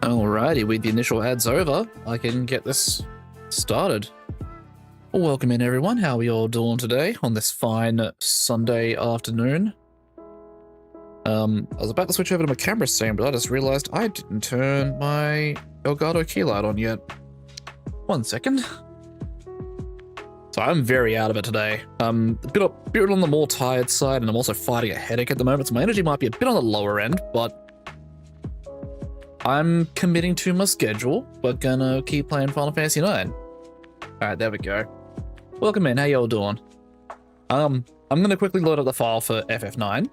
Alrighty, with the initial ads over, I can get this started. Welcome in everyone, how are you all doing today on this fine Sunday afternoon? I was about to switch over to my camera scene, but I just realized I didn't turn my Elgato key light on yet. 1 second. So I'm very out of it today. A bit on the more tired side, and I'm also fighting a headache at the moment, so my energy might be a bit on the lower end, but I'm committing to my schedule. We're gonna keep playing Final Fantasy IX. Alright, there we go. Welcome in, how y'all doing? I'm gonna quickly load up the file for FF9.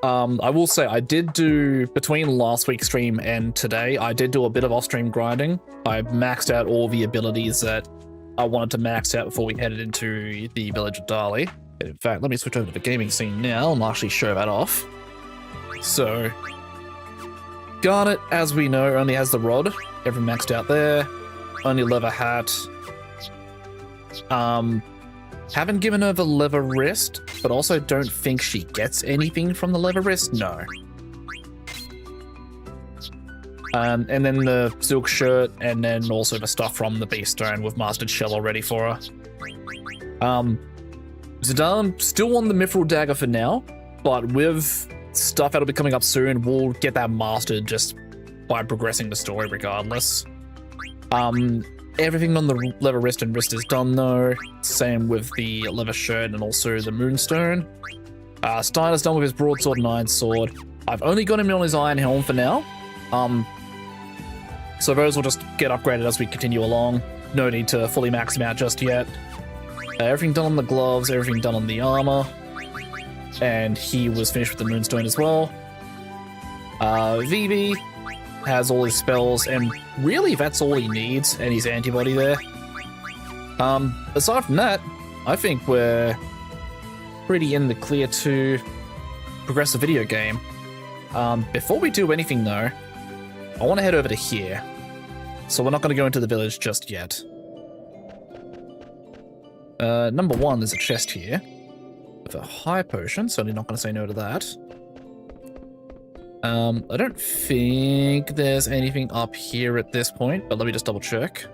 I will say I did do, between last week's stream and today, I did do a bit of off-stream grinding. I maxed out all the abilities that I wanted to max out before we headed into the Village of Dali. In fact, let me switch over to the gaming scene now and actually show that off. So, Garnet, as we know, only has the rod. Everything maxed out there. Only leather hat. Haven't given her the leather wrist, but also don't think she gets anything from the leather wrist. No. And then the silk shirt, and then also the stuff from the beast stone with mastered shell already for her. Zidane still on the mithril dagger for now, but with stuff that'll be coming up soon, we'll get that mastered just by progressing the story regardless. Everything on the leather wrist and wrist is done though. Same with the leather shirt and also the moonstone. Steiner's done with his broadsword and iron sword. I've only got him on his iron helm for now. So those will just get upgraded as we continue along. No need to fully max him out just yet. Everything done on the gloves, everything done on the armor. And he was finished with the moonstone as well. Vivi has all his spells, and really that's all he needs, and his antibody there. Aside from that, I think we're pretty in the clear to progress the video game. Before we do anything though, I want to head over to here. So we're not going to go into the village just yet. Number one, there's a chest here with a high potion, certainly not going to say no to that. I don't think there's anything up here at this point, but let me just double check.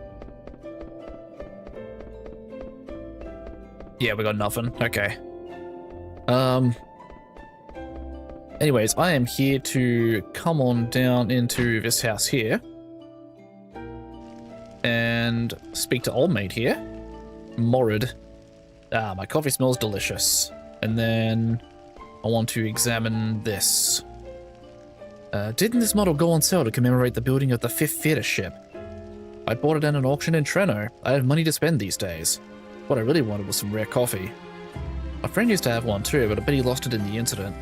Yeah, we got nothing. Okay. Anyways, I am here to come on down into this house here and speak to old mate here, Morid. My coffee smells delicious. And then I want to examine this. Didn't this model go on sale to commemorate the building of the 5th theater ship? I bought it at an auction in Treno. I have money to spend these days. What I really wanted was some rare coffee. My friend used to have one too, but I bet he lost it in the incident.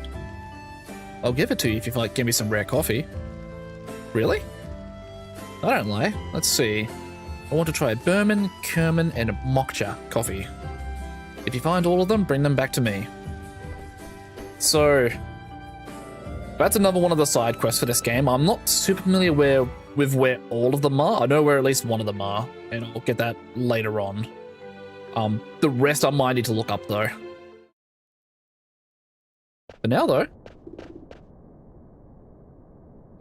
I'll give it to you if you like give me some rare coffee. Really? I don't lie. Let's see. I want to try Burman, Kerman, and Mokcha coffee. If you find all of them, bring them back to me. So that's another one of the side quests for this game. I'm not super familiar with where all of them are. I know where at least one of them are, and I'll get that later on. The rest I might need to look up though. For now though,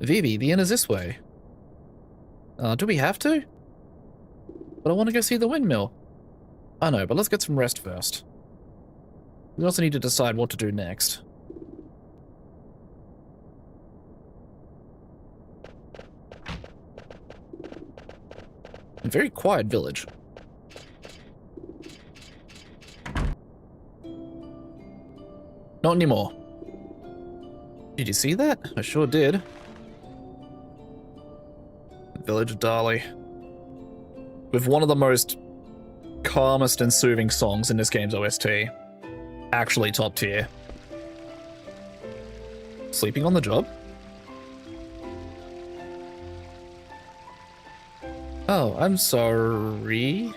Vivi, the inn is this way. Do we have to? But I want to go see the windmill. I know, but let's get some rest first. We also need to decide what to do next. A very quiet village. Not anymore. Did you see that? I sure did. Village of Dali. With one of the most calmest and soothing songs in this game's OST. Actually top tier. Sleeping on the job? Oh, I'm sorry.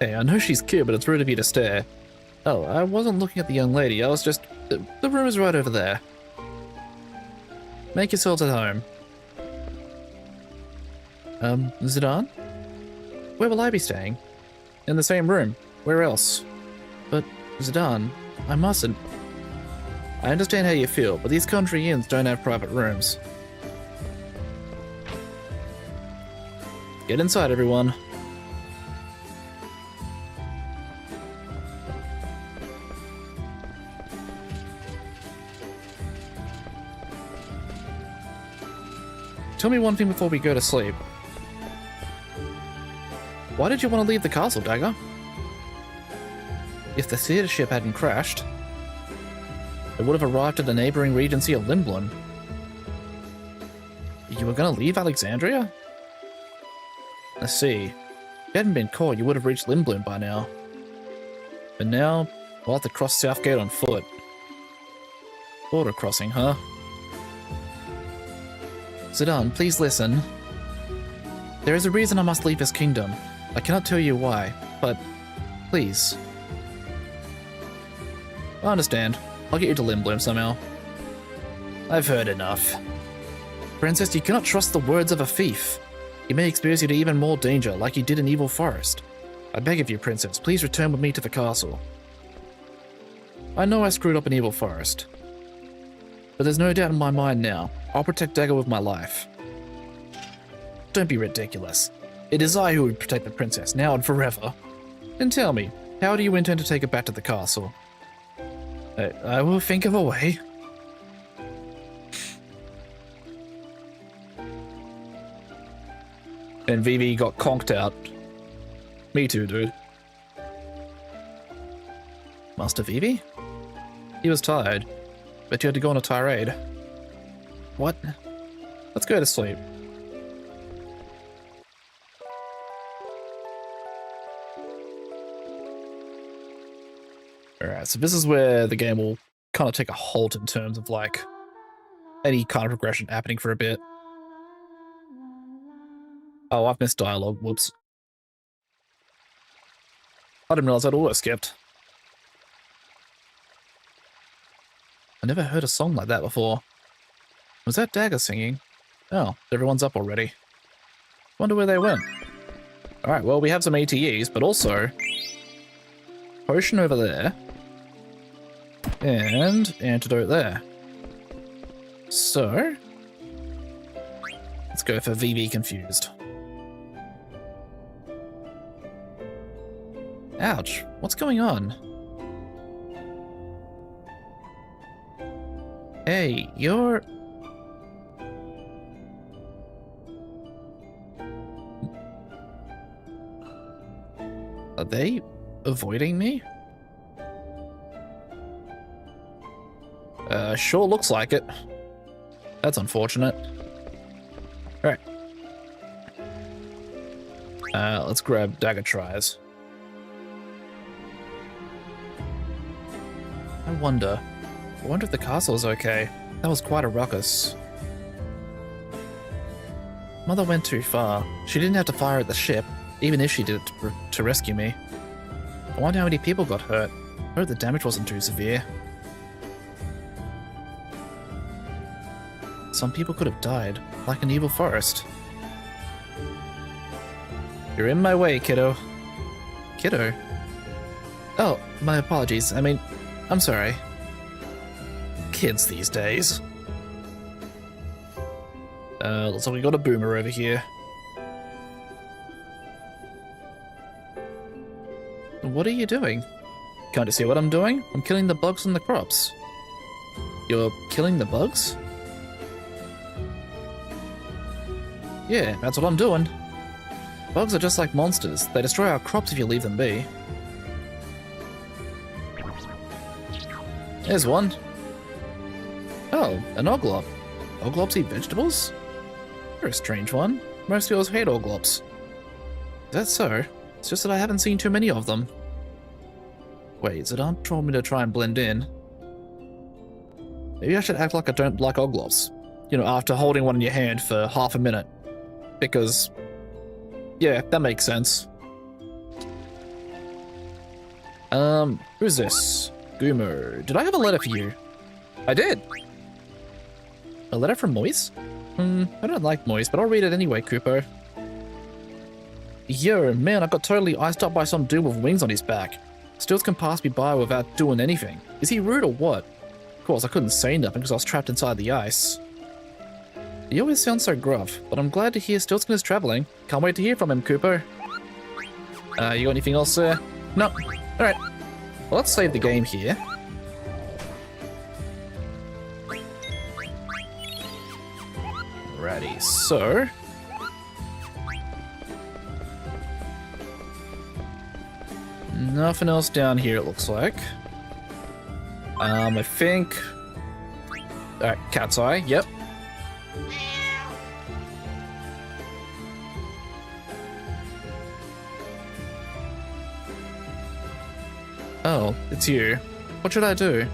Hey, I know she's cute, but it's rude of you to stare. Oh, I wasn't looking at the young lady, I was just... The room is right over there. Make yourselves at home. Zidane? Where will I be staying? In the same room. Where else? But, Zidane, I mustn't. I understand how you feel, but these country inns don't have private rooms. Get inside, everyone. Tell me one thing before we go to sleep. Why did you want to leave the castle, Dagger? If the theatre ship hadn't crashed, it would have arrived at the neighbouring regency of Limblin. You were going to leave Alexandria? I see. If you hadn't been caught, you would have reached Limblin by now. But now, we'll have to cross Southgate on foot. Border crossing, huh? Zidane, please listen. There is a reason I must leave this kingdom. I cannot tell you why, but please. I understand. I'll get you to Limblin somehow. I've heard enough. Princess, you cannot trust the words of a thief. He may expose you to even more danger, like he did in Evil Forest. I beg of you, Princess, please return with me to the castle. I know I screwed up in Evil Forest, but there's no doubt in my mind now. I'll protect Dagger with my life. Don't be ridiculous. It is I who would protect the princess, now and forever. And tell me, how do you intend to take her back to the castle? I will think of a way. And Vivi got conked out. Me too, dude. Master Vivi? He was tired, but you had to go on a tirade. What? Let's go to sleep. Alright, so this is where the game will kind of take a halt in terms of, like, any kind of progression happening for a bit. Oh, I've missed dialogue. Whoops. I didn't realize I'd auto skipped. I never heard a song like that before. Was that Dagger singing? Oh, everyone's up already. Wonder where they went. Alright, well, we have some ATEs, but also potion over there. And antidote there. So let's go for VV confused. Ouch, what's going on? Hey, you're... Are they avoiding me? Sure looks like it. That's unfortunate. Alright. Let's grab Dagger Tries. I wonder if the castle is okay. That was quite a ruckus. Mother went too far. She didn't have to fire at the ship, even if she did it to rescue me. I wonder how many people got hurt. I hope the damage wasn't too severe. Some people could have died, like in Evil Forest. You're in my way, kiddo. Kiddo? Oh, my apologies. I mean, I'm sorry. Kids these days. Looks like we got a boomer over here. What are you doing? Can't you see what I'm doing? I'm killing the bugs in the crops. You're killing the bugs? Yeah, that's what I'm doing. Bugs are just like monsters. They destroy our crops if you leave them be. There's one. Oh, an oglop. Oglops eat vegetables? You're a strange one. Most girls hate oglops. Is that so? It's just that I haven't seen too many of them. Wait, Zidane told me to try and blend in. Maybe I should act like I don't like oglops. You know, after holding one in your hand for half a minute. Because, yeah, that makes sense. Who's this? Goomer. Did I have a letter for you? I did. A letter from Moise? I don't like Moise, but I'll read it anyway, Kupo. Yo, man, I got totally iced up by some dude with wings on his back. Stills can pass me by without doing anything. Is he rude or what? Of course, I couldn't say nothing because I was trapped inside the ice. He always sounds so gruff, but I'm glad to hear Stiltskin is traveling. Can't wait to hear from him, Cooper. You got anything else, sir? No. Alright. Well, let's save the game here. Alrighty, so... nothing else down here, it looks like. I think... alright, cat's eye, yep. Oh, it's you. What should I do?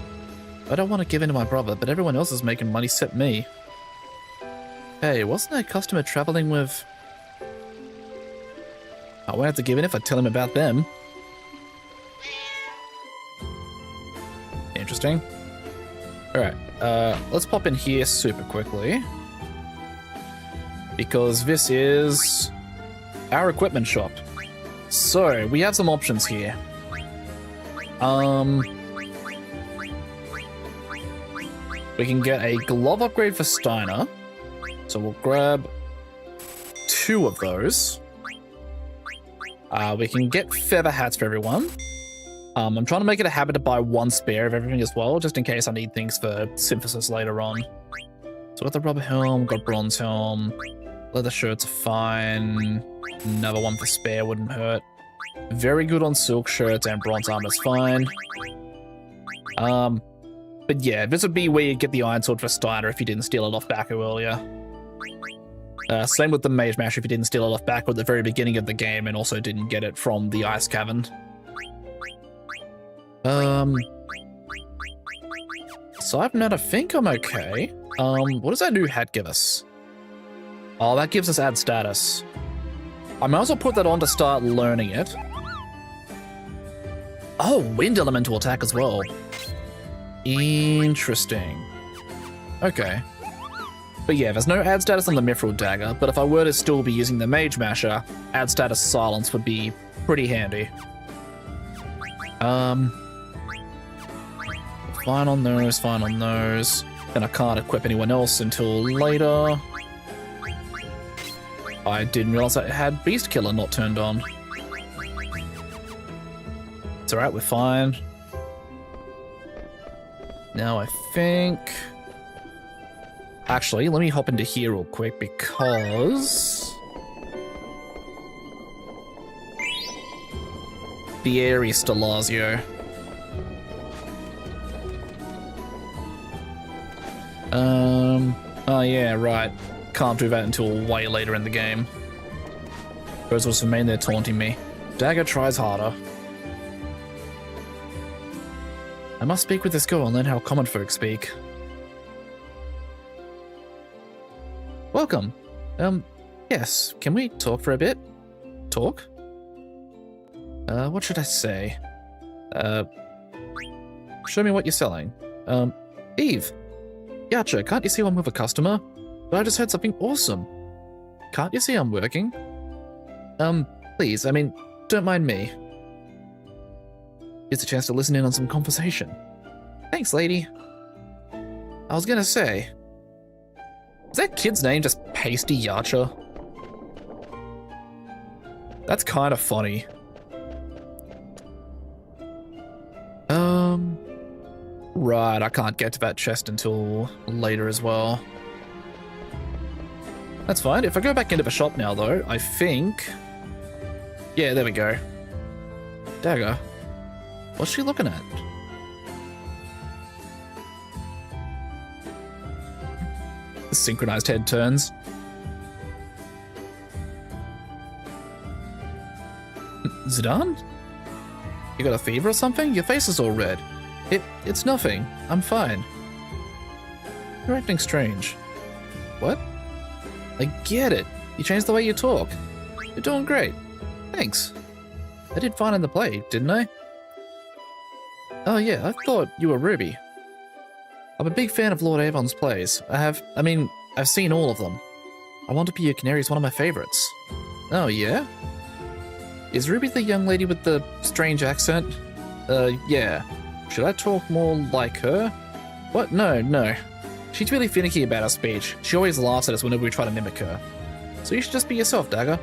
I don't want to give in to my brother, but everyone else is making money except me. Hey, wasn't a customer traveling with... I won't have to give in if I tell him about them. Interesting. Alright, let's pop in here super quickly. Because this is our equipment shop. So, we have some options here. We can get a glove upgrade for Steiner. So we'll grab 2 of those. We can get feather hats for everyone. I'm trying to make it a habit to buy 1 spare of everything as well, just in case I need things for synthesis later on. So got the rubber helm, got bronze helm, leather shirts are fine. Another one for spare wouldn't hurt. Very good on silk shirts and bronze armor's fine. But yeah, this would be where you get the iron sword for Steiner if you didn't steal it off Baku earlier. Same with the mage mash if you didn't steal it off Baku at the very beginning of the game and also didn't get it from the Ice Cavern. Aside from that, I think I'm okay. What does that new hat give us? Oh, that gives us add status. I might as well put that on to start learning it. Oh, wind elemental attack as well. Interesting. Okay. But yeah, there's no add status on the Mithril Dagger, but if I were to still be using the Mage Masher, add status Silence would be pretty handy. Fine on those, fine on those. And I can't equip anyone else until later. I didn't realize I had Beast Killer not turned on. It's alright, we're fine. Now I think... actually, let me hop into here real quick because... the Ares Stelazio. Oh yeah, right. Can't do that until way later in the game. Those was the main there taunting me. Dagger tries harder. I must speak with this girl and learn how common folk speak. Welcome. Yes, can we talk for a bit? Talk? What should I say? Show me what you're selling. Eve. Yacha, can't you see I'm with a customer? But I just heard something awesome. Can't you see I'm working? Please, I mean, don't mind me. It's a chance to listen in on some conversation. Thanks, lady. I was gonna say, is that kid's name just Pasty Yacha? That's kind of funny. Right, I can't get to that chest until later as well. That's fine. If I go back into the shop now, though, I think... yeah, there we go. Dagger. What's she looking at? The synchronized head turns. Zidane? You got a fever or something? Your face is all red. It's nothing. I'm fine. You're acting strange. What? I get it. You changed the way you talk. You're doing great. Thanks. I did fine in the play, didn't I? Oh yeah, I thought you were Ruby. I'm a big fan of Lord Avon's plays. I've seen all of them. I Want to Be Your Canary is one of my favorites. Oh yeah? Is Ruby the young lady with the strange accent? Yeah. Should I talk more like her? What? No, no. She's really finicky about her speech. She always laughs at us whenever we try to mimic her. So you should just be yourself, Dagger.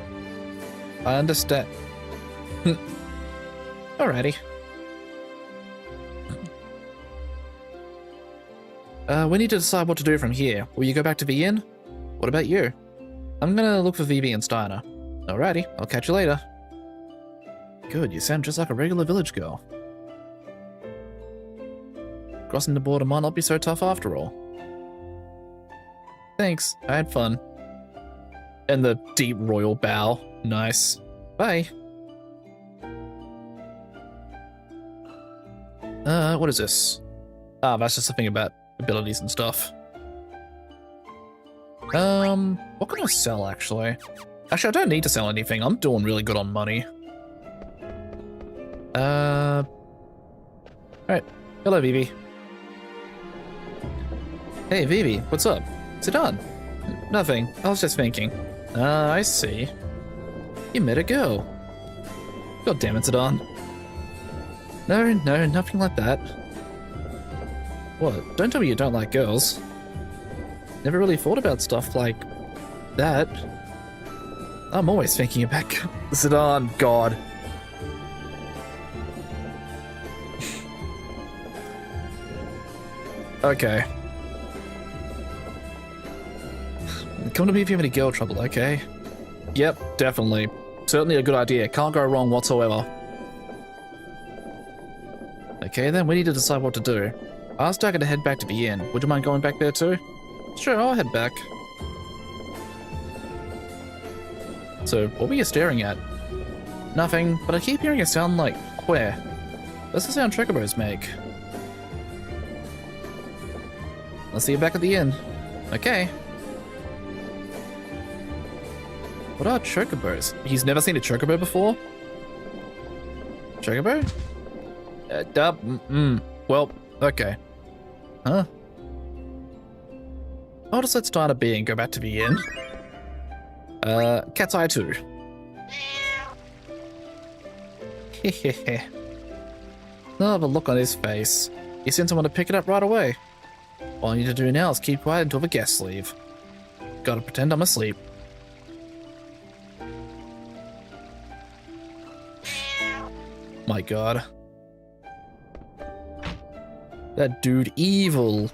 I understand. Alrighty. We need to decide what to do from here. Will you go back to the inn? What about you? I'm gonna look for Vivi and Steiner. Alrighty, I'll catch you later. Good, you sound just like a regular village girl. Crossing the border might not be so tough after all. Thanks, I had fun. And the deep royal bow. Nice. Bye. What is this? Ah, that's just something about abilities and stuff. What can I sell, actually? Actually, I don't need to sell anything. I'm doing really good on money. Alright. Hello, Vivi. Hey, Vivi, what's up? Sit down. Nothing. I was just thinking. Ah, I see. You met a girl. God damn it, Zidane. No, nothing like that. What? Don't tell me you don't like girls. Never really thought about stuff like that. I'm always thinking about Zidane, God. Okay. Come to me if you have any girl trouble, okay? Yep, definitely. Certainly a good idea. Can't go wrong whatsoever. Okay, then we need to decide what to do. I asked Dagger to head back to the inn. Would you mind going back there too? Sure, I'll head back. So, what were you staring at? Nothing, but I keep hearing a sound like where? That's the sound chocobos make. I'll see you back at the inn. Okay. What are chocobos? He's never seen a chocobo before? Chocobo? Well, okay. Huh? I'll just let Steiner be and go back to the inn. Cat's eye too. Hehehe. Oh, the look on his face. He sent someone to pick it up right away. All I need to do now is keep quiet until the guests leave. Gotta pretend I'm asleep. My god. That dude evil.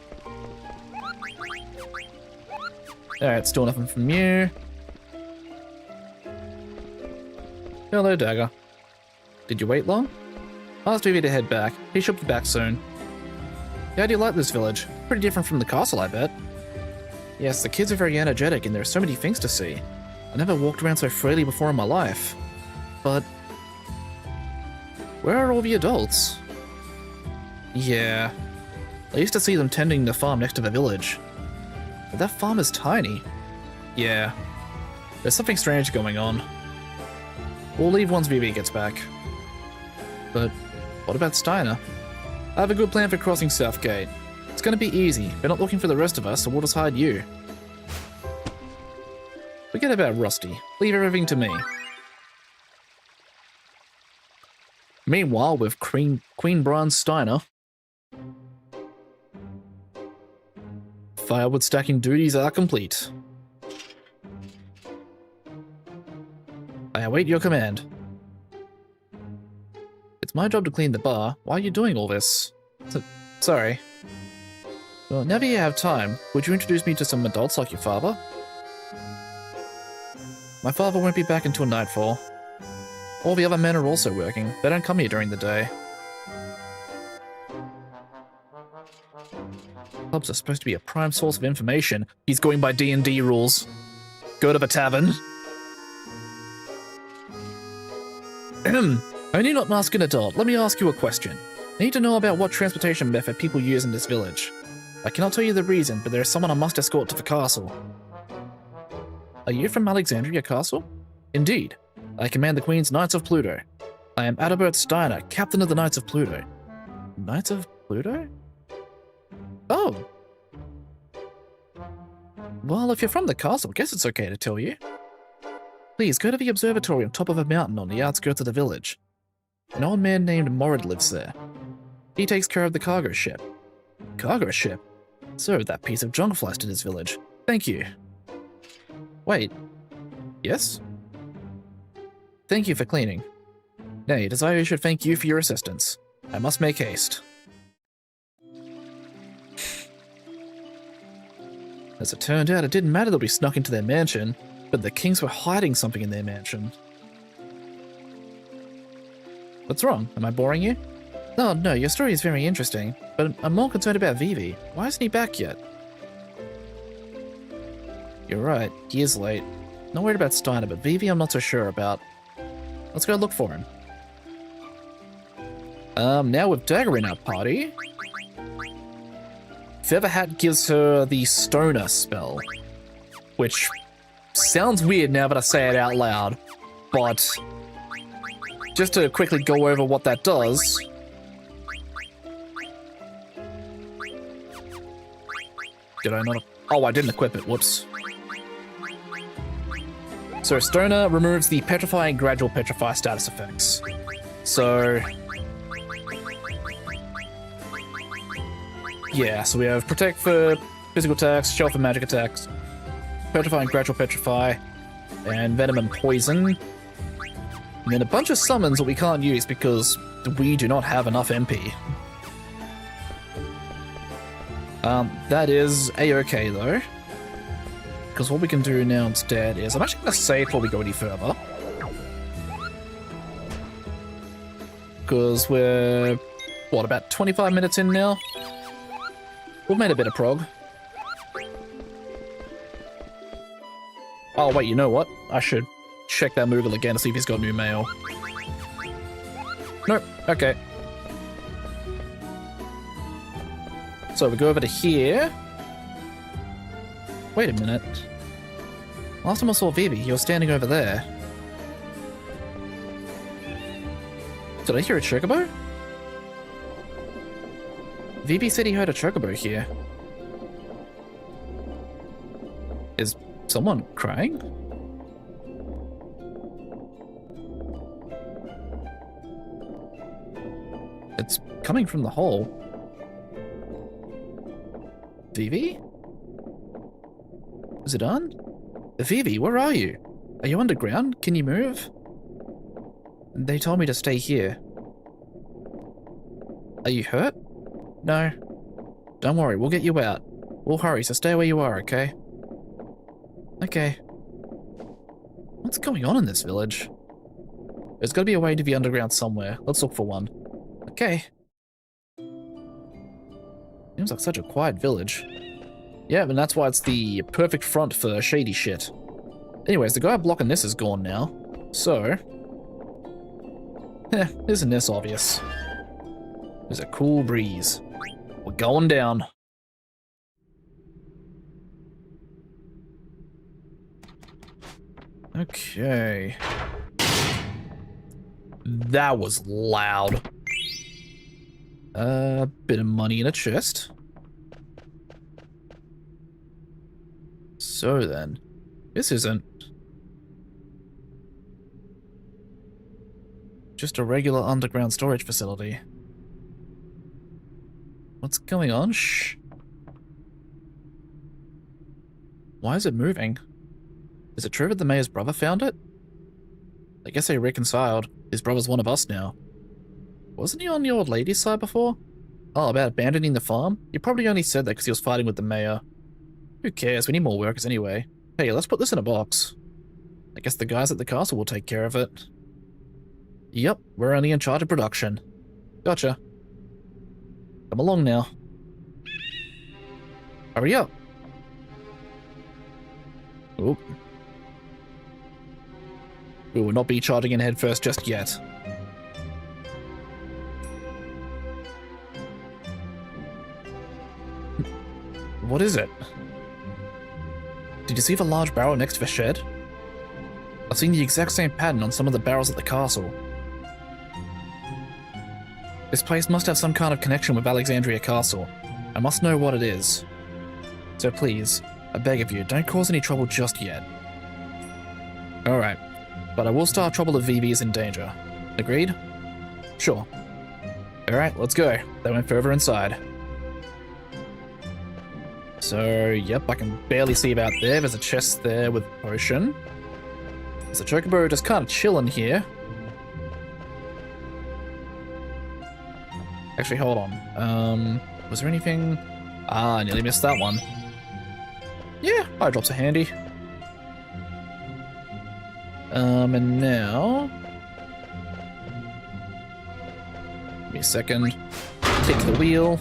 Alright, still nothing from you. Hello, Dagger. Did you wait long? I asked Vivi to head back. He should be back soon. How do you like this village? Pretty different from the castle, I bet. Yes, the kids are very energetic and there are so many things to see. I never walked around so freely before in my life. But where are all the adults? Yeah. I used to see them tending the farm next to the village. But that farm is tiny. Yeah. There's something strange going on. We'll leave once Vivi gets back. But what about Steiner? I have a good plan for crossing Southgate. It's gonna be easy. They're not looking for the rest of us, so we'll just hide you. Forget about Rusty. Leave everything to me. Meanwhile, with Queen Brian Steiner, firewood stacking duties are complete. I await your command. It's my job to clean the bar. Why are you doing all this? Sorry. Well, now that you have time, would you introduce me to some adults like your father? My father won't be back until nightfall. All the other men are also working. They don't come here during the day. Clubs are supposed to be a prime source of information. He's going by D&D rules. Go to the tavern. I need not ask an adult. Let me ask you a question. I need to know about what transportation method people use in this village. I cannot tell you the reason, but there is someone I must escort to the castle. Are you from Alexandria Castle? Indeed. I command the Queen's Knights of Pluto. I am Adalbert Steiner, captain of the Knights of Pluto. Knights of Pluto? Oh. Well, if you're from the castle, I guess it's okay to tell you. Please, go to the observatory on top of a mountain on the outskirts of the village. An old man named Morid lives there. He takes care of the cargo ship. Cargo ship? So, that piece of junk flies to this village. Thank you. Wait. Yes? Thank you for cleaning. Nay, Desire should thank you for your assistance. I must make haste. As it turned out, it didn't matter that we snuck into their mansion, but the kings were hiding something in their mansion. What's wrong? Am I boring you? Oh, no, your story is very interesting, but I'm more concerned about Vivi. Why isn't he back yet? You're right, he is late. Not worried about Steiner, but Vivi I'm not so sure about. Let's go look for him. Now with Dagger in our party, Featherhat gives her the Stoner spell, which sounds weird now that I say it out loud, but just to quickly go over what that does. Did I not? Oh, I didn't equip it. Whoops. So Stoner removes the Petrify and Gradual Petrify status effects. So yeah, so we have Protect for physical attacks, Shell for magic attacks, Petrify and Gradual Petrify, and Venom and Poison. And then a bunch of summons that we can't use because we do not have enough MP. That is a-okay though. Because what we can do now instead is, I'm actually going to save before we go any further. Because we're, what, about 25 minutes in now? We've made a bit of prog. Oh wait, you know what? I should check that Moogle again to see if he's got new mail. Nope, okay. So we go over to here. Wait a minute. Last time I saw Vivi, you were standing over there. Did I hear a chocobo? Vivi said he heard a chocobo here. Is someone crying? It's coming from the hole. Vivi? Is it on? Vivi, where are you? Are you underground? Can you move? They told me to stay here. Are you hurt? No. Don't worry, we'll get you out. We'll hurry, so stay where you are, okay? Okay. What's going on in this village? There's gotta be a way to the underground somewhere. Let's look for one. Okay. Seems like such a quiet village. Yeah, and that's why it's the perfect front for shady shit. Anyways, the guy blocking this is gone now. So... isn't this obvious? There's a cool breeze. We're going down. Okay. That was loud. A bit of money in a chest. So then, this isn't just a regular underground storage facility. What's going on? Shh. Why is it moving? Is it true that the mayor's brother found it? I guess they reconciled. His brother's one of us now. Wasn't he on the old lady's side before? Oh, about abandoning the farm? He probably only said that because he was fighting with the mayor. Who cares? We need more workers anyway. Hey, let's put this in a box. I guess the guys at the castle will take care of it. Yep, we're only in charge of production. Gotcha. Come along now. Hurry up. Oop. We will not be charging in headfirst just yet. What is it? Did you see the large barrel next to the shed? I've seen the exact same pattern on some of the barrels at the castle. This place must have some kind of connection with Alexandria Castle. I must know what it is. So please, I beg of you, don't cause any trouble just yet. Alright, but I will start trouble if Vivi is in danger. Agreed? Sure. Alright, let's go. They went further inside. So, yep, I can barely see about there. There's a chest there with a potion. There's a chocobo just kind of chilling here. Actually, hold on. Was there anything? Ah, I nearly missed that one. Yeah, eye drops are handy. And now... Give me a second. Take the wheel.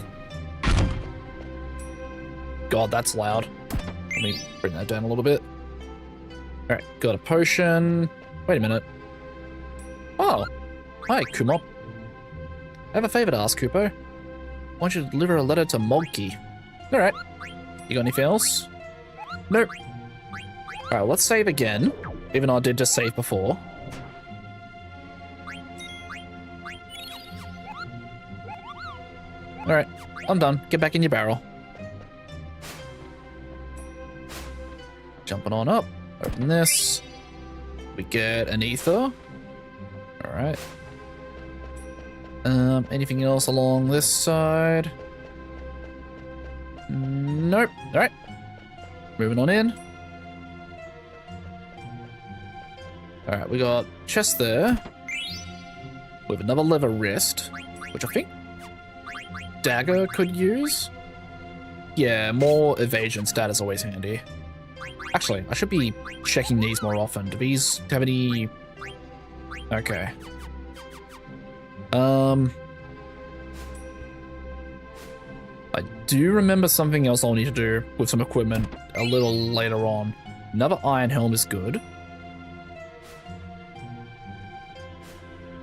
God, that's loud. Let me bring that down a little bit. Alright, got a potion. Wait a minute. Oh, hi, Kumop. I have a favor to ask, Kupo. I want you to deliver a letter to Moguri. Alright. You got anything else? Nope. Alright, let's save again. Even though I did just save before. Alright, I'm done. Get back in your barrel. Jumping on up. Open this. We get an ether. Alright. Anything else along this side? Nope. Alright. Moving on in. Alright, we got chest there. With another leather wrist, which I think dagger could use. Yeah, more evasion stat is always handy. Actually, I should be checking these more often. Do these have any... Okay. I do remember something else I'll need to do with some equipment a little later on. Another iron helm is good.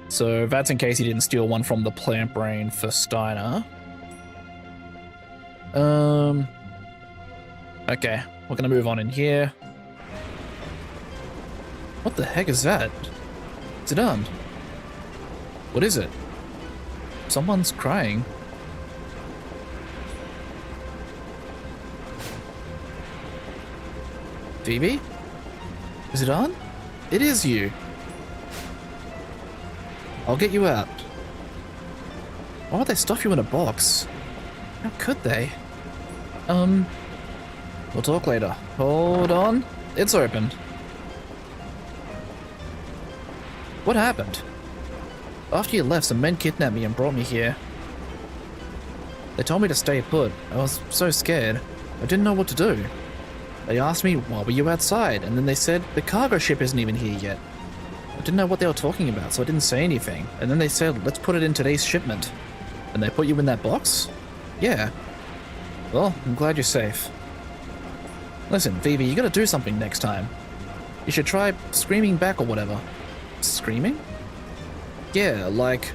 So that's in case he didn't steal one from the plant brain for Steiner. Okay, we're gonna move on in here. What the heck is that? Is it on? What is it? Someone's crying. Phoebe? Is it on? It is you. I'll get you out. Why would they stuff you in a box? How could they? We'll talk later. Hold on. It's opened. What happened? After you left, some men kidnapped me and brought me here. They told me to stay put. I was so scared. I didn't know what to do. They asked me, why were you outside? And then they said, the cargo ship isn't even here yet. I didn't know what they were talking about, so I didn't say anything. And then they said, let's put it in today's shipment. And they put you in that box? Yeah. Well, I'm glad you're safe. Listen, Vivi, you gotta do something next time. You should try screaming back or whatever. Screaming? Yeah, like,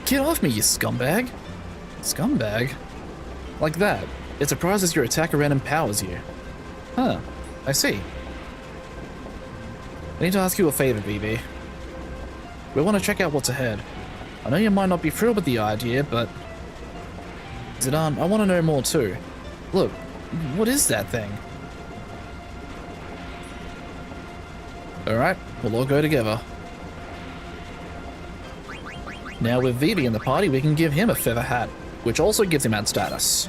get off me, you scumbag. Scumbag? Like that. It surprises your attacker and empowers you. Huh, I see. I need to ask you a favor, Vivi. We want to check out what's ahead. I know you might not be thrilled with the idea, but... Zidane, I want to know more too. Look, what is that thing? Alright, we'll all go together. Now with Vivi in the party, we can give him a feather hat, which also gives him ad status.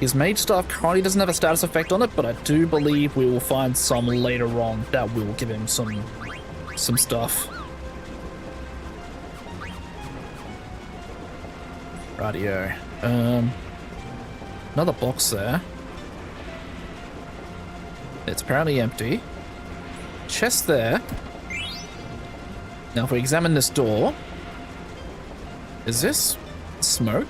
His mage staff currently doesn't have a status effect on it, but I do believe we will find some later on that will give him some stuff. Rightio. Another box there. It's apparently empty. Chest there. Now if we examine this door... Is this smoke?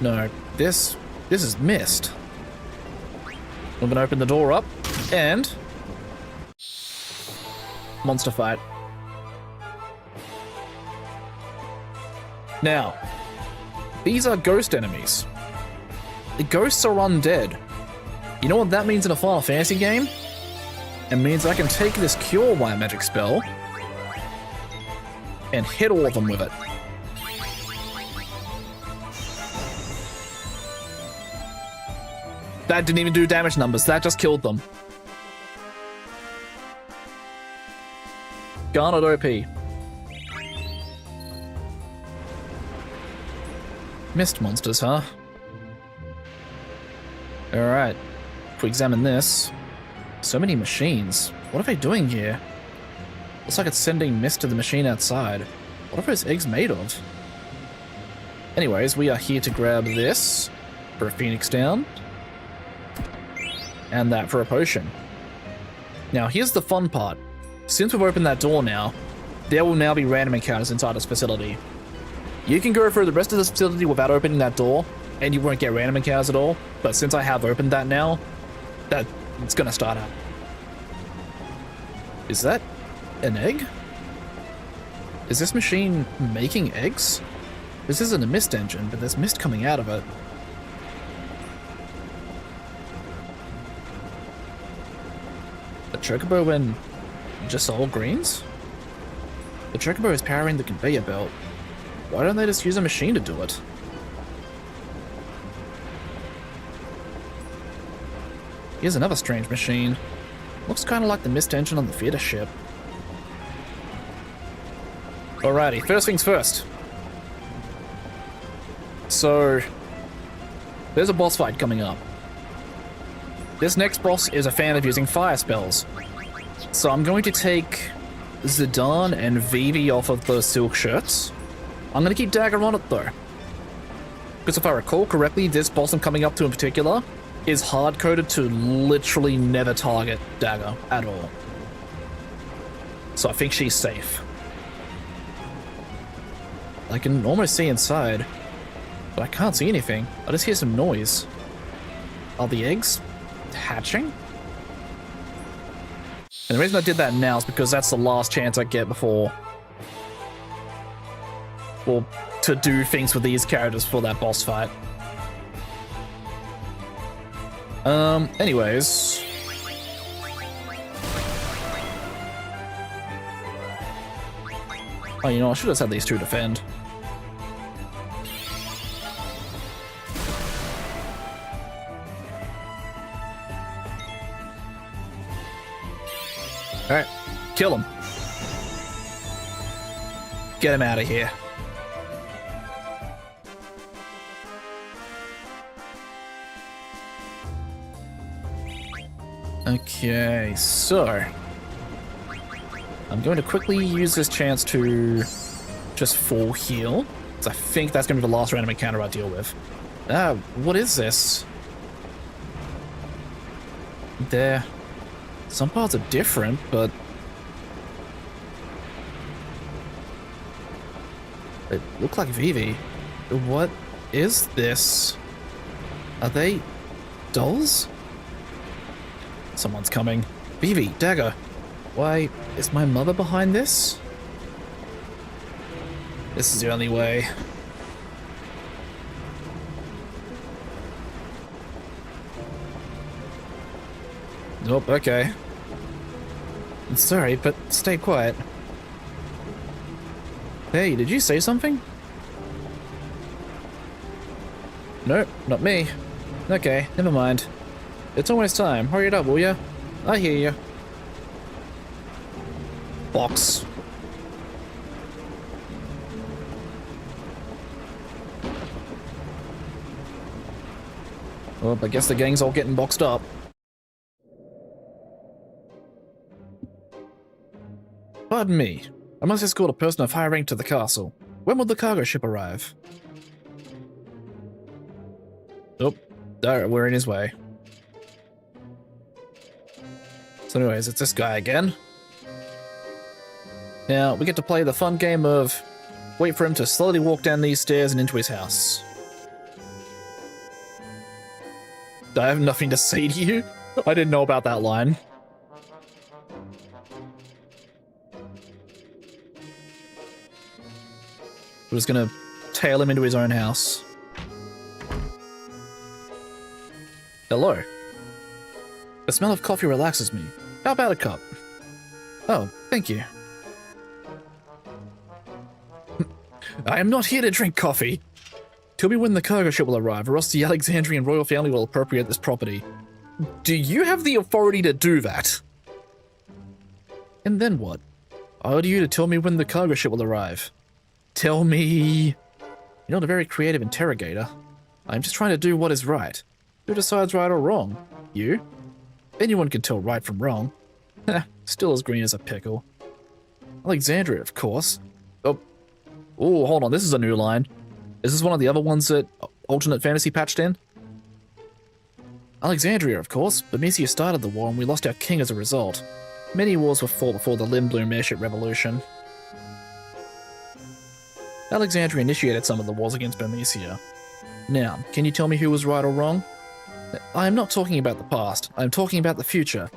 No, this is mist. We're gonna open the door up, and... monster fight. Now, these are ghost enemies. The ghosts are undead. You know what that means in a Final Fantasy game? It means I can take this Cure White Magic spell and hit all of them with it. That didn't even do damage numbers, that just killed them. Garnet OP. Mist monsters, huh? Alright. If we examine this... So many machines. What are they doing here? Looks like it's sending mist to the machine outside. What are those eggs made of? Anyways, we are here to grab this for a phoenix down. And that for a potion. Now, here's the fun part. Since we've opened that door now, there will now be random encounters inside this facility. You can go through the rest of this facility without opening that door, and you won't get random encounters at all. But since I have opened that now, it's gonna start out. Is that an egg? Is this machine making eggs? This isn't a mist engine, but there's mist coming out of it. A chocobo and just all greens? The chocobo is powering the conveyor belt. Why don't they just use a machine to do it? Here's another strange machine. Looks kind of like the mist engine on the theater ship. Alrighty, first things first. So, there's a boss fight coming up. This next boss is a fan of using fire spells. So I'm going to take Zidane and Vivi off of those silk shirts. I'm going to keep Dagger on it though. Because if I recall correctly, this boss I'm coming up to in particular is hard-coded to literally never target Dagger at all. So I think she's safe. I can almost see inside, but I can't see anything. I just hear some noise. Are the eggs hatching? And the reason I did that now is because that's the last chance I get before... well, to do things with these characters for that boss fight. Anyways... oh, you know, I should have had these two defend. Alright, kill him. Get him out of here. Okay, so... I'm going to quickly use this chance to just full heal, because I think that's going to be the last random encounter I deal with. What is this? Some parts are different, but... it looked like Vivi. What is this? Are they dolls? Someone's coming. Vivi, Dagger. Why, is my mother behind this? This is the only way. Nope, okay. I'm sorry, but stay quiet. Hey, did you say something? Nope, not me. Okay, never mind. It's almost time. Hurry it up, will ya? I hear ya. Box. Well, I guess the gang's all getting boxed up. Pardon me. I must escort a person of high rank to the castle. When will the cargo ship arrive? Oh, there, we're in his way. So anyways, it's this guy again. Now, we get to play the fun game of wait for him to slowly walk down these stairs and into his house. I have nothing to say to you. I didn't know about that line. We're just gonna tail him into his own house. Hello. The smell of coffee relaxes me. How about a cup? Oh, thank you. I am not here to drink coffee. Tell me when the cargo ship will arrive, or else the Alexandrian royal family will appropriate this property. Do you have the authority to do that? And then what? I order you to tell me when the cargo ship will arrive. Tell me... You're not a very creative interrogator. I'm just trying to do what is right. Who decides right or wrong? You? Anyone can tell right from wrong. Still as green as a pickle. Alexandria, of course. Oh, hold on, this is a new line. Is this one of the other ones that Alternate Fantasy patched in? Alexandria, of course. Bermesia started the war and we lost our king as a result. Many wars were fought before the Limblum airship revolution. Alexandria initiated some of the wars against Bermesia. Now, can you tell me who was right or wrong? I am not talking about the past, I am talking about the future.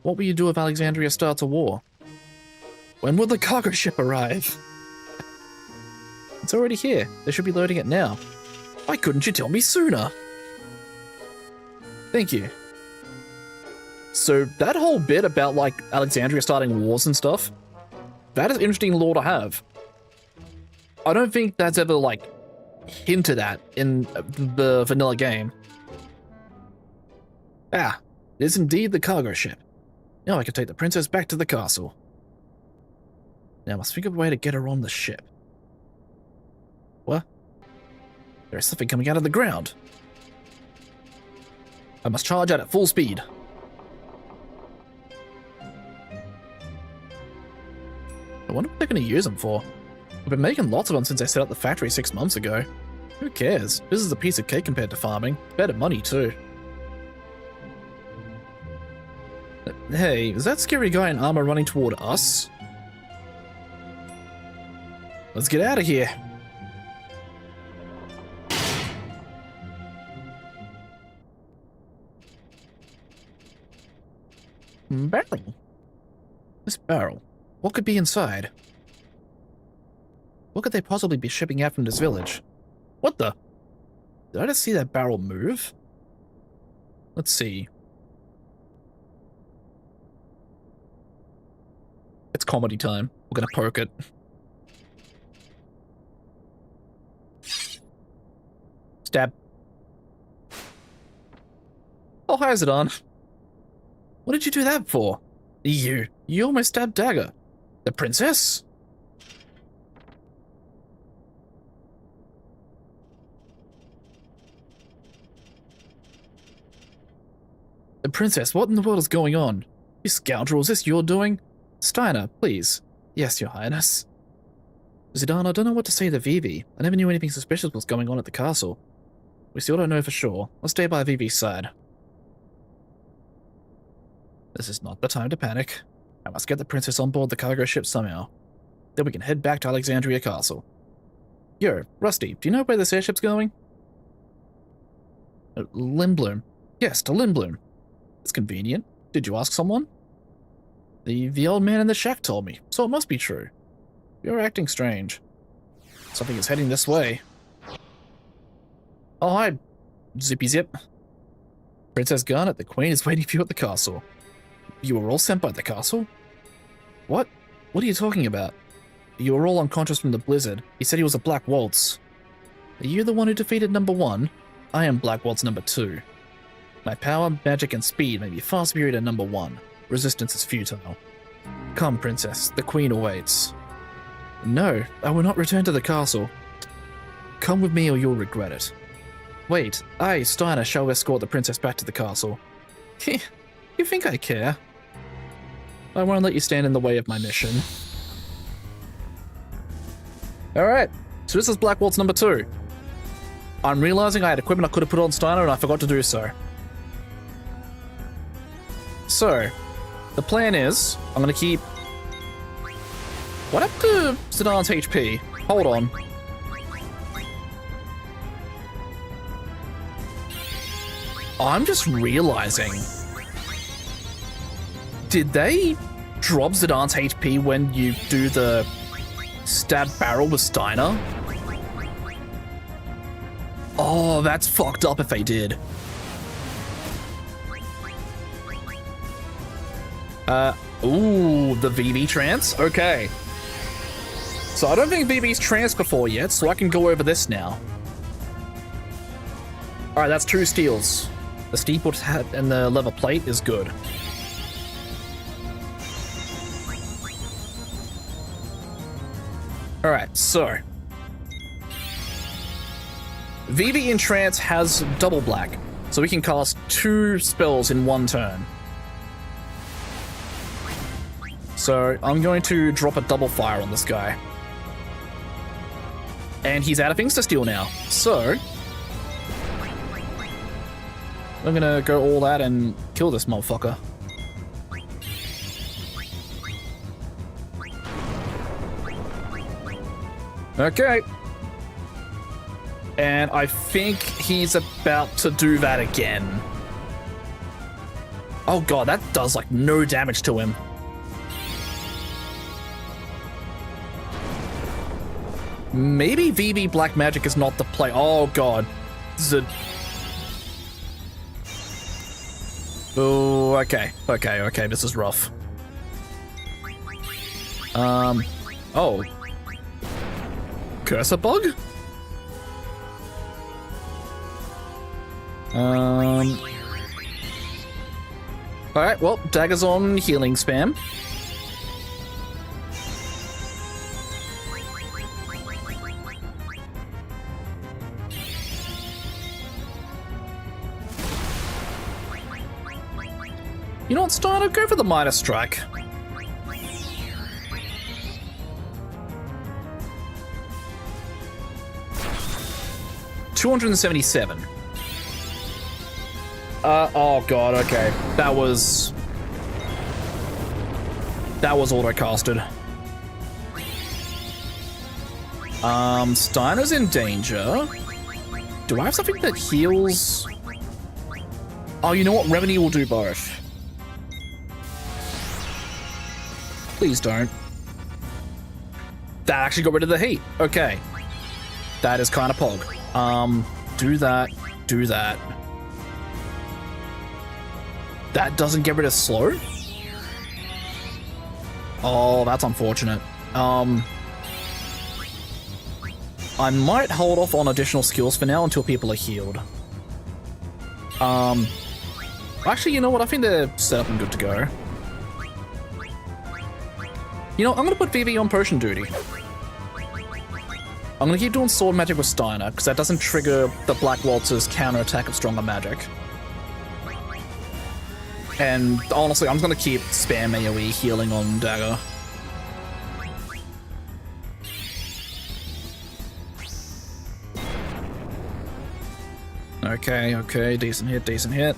What will you do if Alexandria starts a war? When will the cargo ship arrive? It's already here. They should be loading it now. Why couldn't you tell me sooner? Thank you. So that whole bit about like Alexandria starting wars and stuff, that is interesting lore to have. I don't think that's ever like hinted at in the vanilla game. Ah, it is indeed the cargo ship. Now I can take the princess back to the castle. Now I must think of a way to get her on the ship. What? There is something coming out of the ground. I must charge out at full speed. I wonder what they're going to use them for. I've been making lots of them since I set up the factory 6 months ago. Who cares? This is a piece of cake compared to farming. Better money too. Hey, is that scary guy in armor running toward us? Let's get out of here. Barrel. This barrel. What could be inside? What could they possibly be shipping out from this village? What the? Did I just see that barrel move? Let's see. It's comedy time. We're gonna poke it. Stab. Oh, hi, Zidane. What did you do that for? You almost stabbed Dagger. The princess? The princess, what in the world is going on? You scoundrel, is this your doing? Steiner, please. Yes, your highness. Zidane, I don't know what to say to Vivi. I never knew anything suspicious was going on at the castle. We still don't know for sure. I'll stay by Vivi's side. This is not the time to panic. I must get the princess on board the cargo ship somehow. Then we can head back to Alexandria Castle. Yo, Rusty, do you know where this airship's going? Limblum. Yes, to Limblum. It's convenient. Did you ask someone? The old man in the shack told me, so it must be true. You're acting strange. Something is heading this way. Oh, hi, Zippy Zip. Princess Garnet, the Queen is waiting for you at the castle. You were all sent by the castle? What? What are you talking about? You were all unconscious from the blizzard. He said he was a Black Waltz. Are you the one who defeated number 1? I am Black Waltz number 2. My power, magic, and speed may be far superior to number 1. Resistance is futile. Come, princess. The Queen awaits. No, I will not return to the castle. Come with me or you'll regret it. Wait, I, Steiner, shall escort the princess back to the castle. You think I care? I won't let you stand in the way of my mission. Alright, so this is Black Waltz number 2. I'm realizing I had equipment I could have put on Steiner and I forgot to do so. So, the plan is, I'm gonna keep... What happened to Zidane's HP? Hold on. I'm just realizing... Did they drop Zidane's HP when you do the stab barrel with Steiner? Oh, that's fucked up if they did. Ooh, the VV trance? Okay. So I don't think VV's tranced before yet, so I can go over this now. Alright, that's 2 steals. The steeple hat and the leather plate is good. Alright, so... VV in trance has double black. So we can cast 2 spells in 1 turn. So I'm going to drop a double fire on this guy. And he's out of things to steal now. So I'm gonna go all out and kill this motherfucker. Okay. And I think he's about to do that again. Oh god, that does like no damage to him. Maybe VV Black Magic is not the play. Oh god. Oh, okay. Okay, this is rough. Oh. Cursor Bug? Alright, well, daggers on healing spam. You know what, Steiner? Go for the minor strike. $277. Oh god, okay. That was auto-casted. Steiner's in danger. Do I have something that heals? Oh, you know what? Remedy will do both. Please don't. That actually got rid of the heat. Okay. That is kind of pog. Do that. Do that. That doesn't get rid of slow? Oh, that's unfortunate. I might hold off on additional skills for now until people are healed. Actually, you know what? I think they're set up and good to go. You know, I'm gonna put VV on potion duty. I'm gonna keep doing sword magic with Steiner, because that doesn't trigger the Black Waltz's counterattack of stronger magic. And honestly, I'm gonna keep spam AoE healing on Dagger. Okay, decent hit.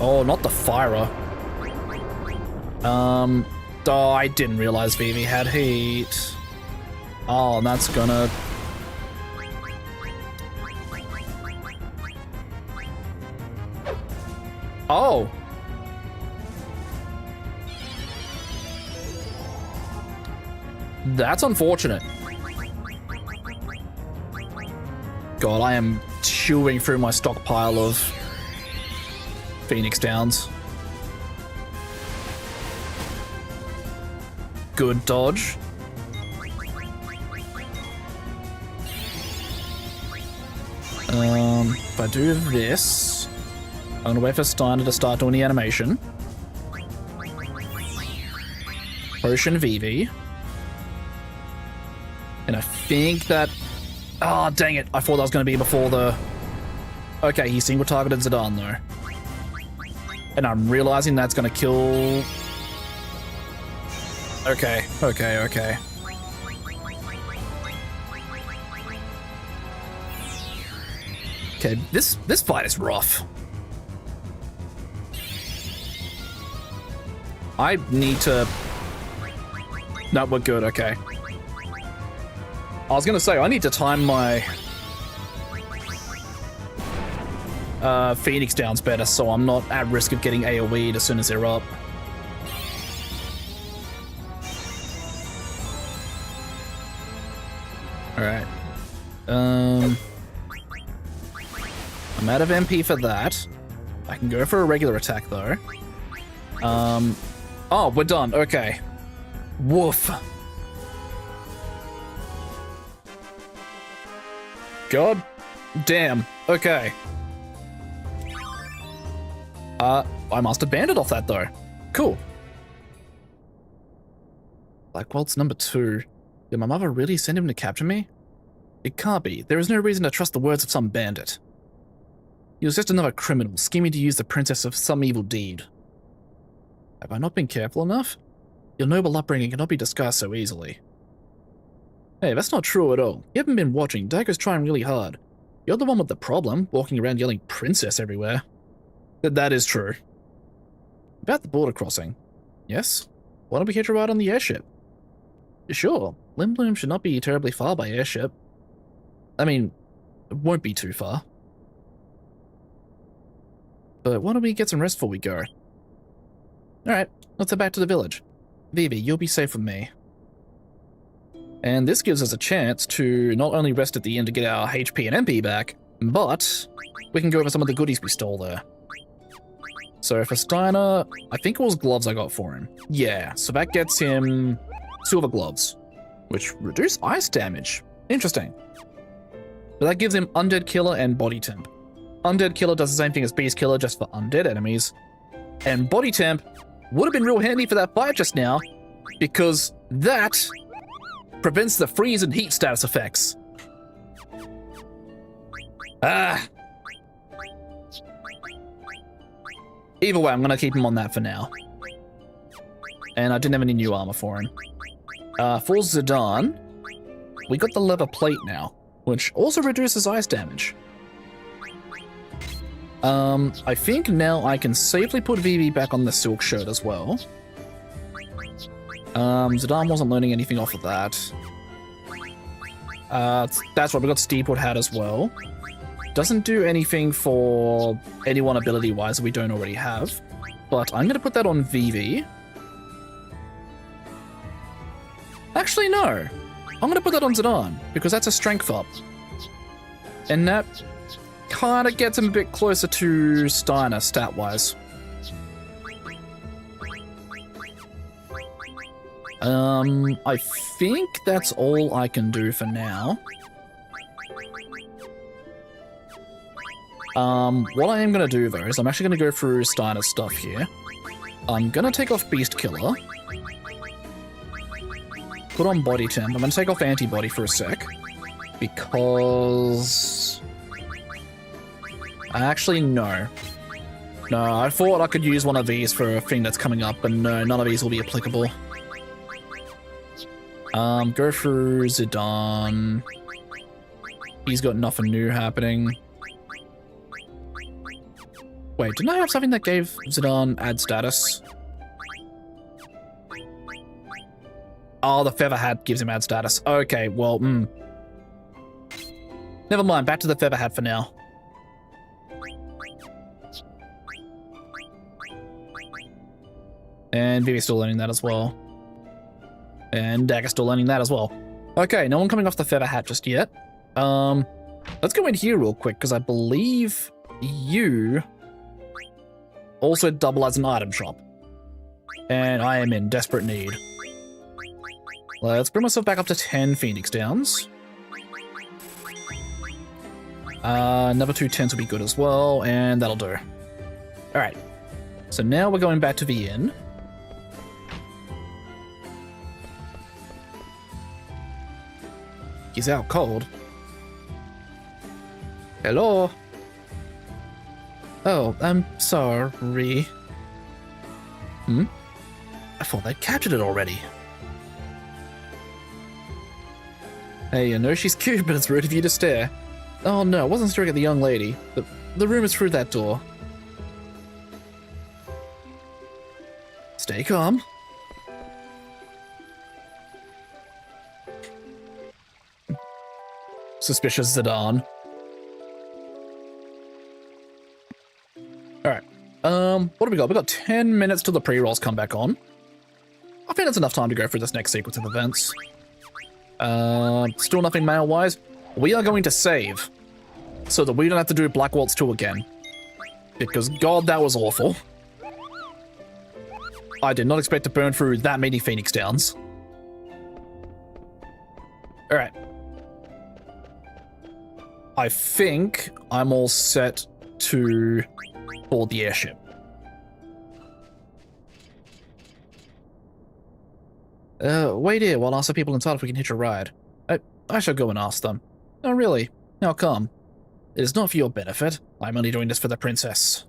Oh, not the Fyra. Oh, I didn't realize Vivi had heat. Oh, and that's gonna... Oh! That's unfortunate. God, I am chewing through my stockpile of Phoenix Downs. Good dodge. If I do this, I'm gonna wait for Steiner to start doing the animation. Potion VV. And I think that... Oh, dang it. I thought that was going to be before the... Okay, he single targeted Zidane, though. And I'm realizing that's going to kill... Okay. Okay, this fight is rough. I need to... No, we're good, okay. I was gonna say, I need to time my Phoenix Downs better so I'm not at risk of getting AoE'd as soon as they're up. Alright. I'm out of MP for that. I can go for a regular attack though. Oh, we're done, okay. Woof. God damn. Okay. I must have banded off that though. Cool. Black Waltz number 2. Did my mother really send him to capture me? It can't be. There is no reason to trust the words of some bandit. He was just another criminal, scheming to use the princess of some evil deed. Have I not been careful enough? Your noble upbringing cannot be disguised so easily. Hey, that's not true at all. You haven't been watching. Dagger's trying really hard. You're the one with the problem, walking around yelling princess everywhere. That is true. About the border crossing. Yes? Why don't we hitch a ride on the airship? Sure. Limbloom should not be terribly far by airship. I mean, it won't be too far. But why don't we get some rest before we go? Alright, let's head back to the village. Vivi, you'll be safe with me. And this gives us a chance to not only rest at the inn to get our HP and MP back, but we can go over some of the goodies we stole there. So for Steiner, I think it was gloves I got for him. Yeah, so that gets him silver gloves, which reduce ice damage. Interesting. But that gives him Undead Killer and Body Temp. Undead Killer does the same thing as Beast Killer, just for undead enemies. And Body Temp would have been real handy for that fight just now, because that prevents the freeze and heat status effects. Either way, I'm going to keep him on that for now. And I didn't have any new armor for him. For Zidane, we got the leather plate now, which also reduces ice damage. I think now I can safely put Vivi back on the silk shirt as well. Zidane wasn't learning anything off of that. That's right, we got Steepwood Hat as well. Doesn't do anything for anyone ability-wise that we don't already have. But I'm going to put that on Vivi. Actually, no. I'm going to put that on Zidane, because that's a strength up. And that kind of gets him a bit closer to Steiner, stat-wise. I think that's all I can do for now. What I am going to do, though, is I'm actually going to go through Steiner's stuff here. I'm going to take off Beast Killer. Put on Body Temp. I'm going to take off Antibody for a sec. Because... Actually, no. No, I thought I could use one of these for a thing that's coming up, but no, none of these will be applicable. Go through Zidane. He's got nothing new happening. Wait, didn't I have something that gave Zidane add status? Oh, the feather hat gives him add status. Okay, well, never mind, back to the feather hat for now. And Vivi's still learning that as well. And Dagger's still learning that as well. Okay, no one coming off the feather hat just yet. Let's go in here real quick, because I believe you also double as an item shop. And I am in desperate need. Let's bring myself back up to 10 Phoenix Downs. Another 2 10s will be good as well, and that'll do. Alright, so now we're going back to the inn. He's out cold. Hello? Oh, I'm sorry. I thought they'd captured it already. Hey, I know she's cute, but it's rude of you to stare. Oh no, I wasn't staring at the young lady. The room is through that door. Stay calm. Suspicious Zidane. Alright. What do we got? We got 10 minutes till the pre-rolls come back on. I think that's enough time to go through this next sequence of events. Still nothing mail-wise. We are going to save, so that we don't have to do Black Waltz 2 again. Because god, that was awful. I did not expect to burn through that many Phoenix Downs. Alright. I think I'm all set to board the airship. Wait here while I ask the people inside if we can hitch a ride. I shall go and ask them. Oh, really? How come? It is not for your benefit. I'm only doing this for the princess.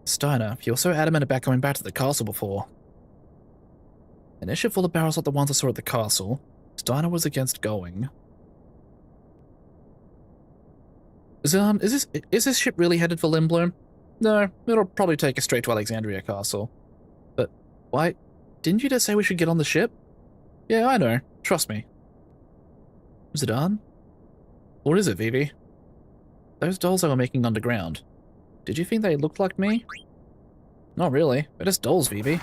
Steiner, you were so adamant about going back to the castle before. An issue full of barrels like the ones I saw at the castle. Steiner was against going. Is this ship really headed for Lindblom? No, it'll probably take us straight to Alexandria Castle. But why? Didn't you just say we should get on the ship? Yeah, I know. Trust me. Zidane? What is it, Vivi? Those dolls I were making underground. Did you think they looked like me? Not really. They're just dolls, Vivi.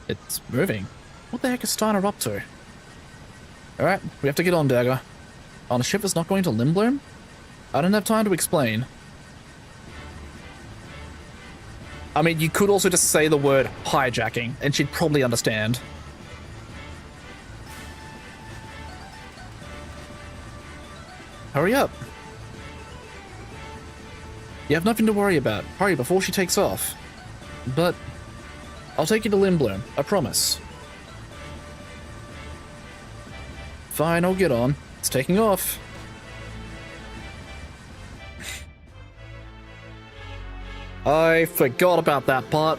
It's moving. What the heck is Steiner up to? Alright, we have to get on, Dagger. On a ship that's not going to Lindblom? I don't have time to explain. I mean, you could also just say the word hijacking, and she'd probably understand. Hurry up. You have nothing to worry about. Hurry before she takes off. But I'll take you to Lindblom, I promise. Fine, I'll get on. It's taking off. I forgot about that part.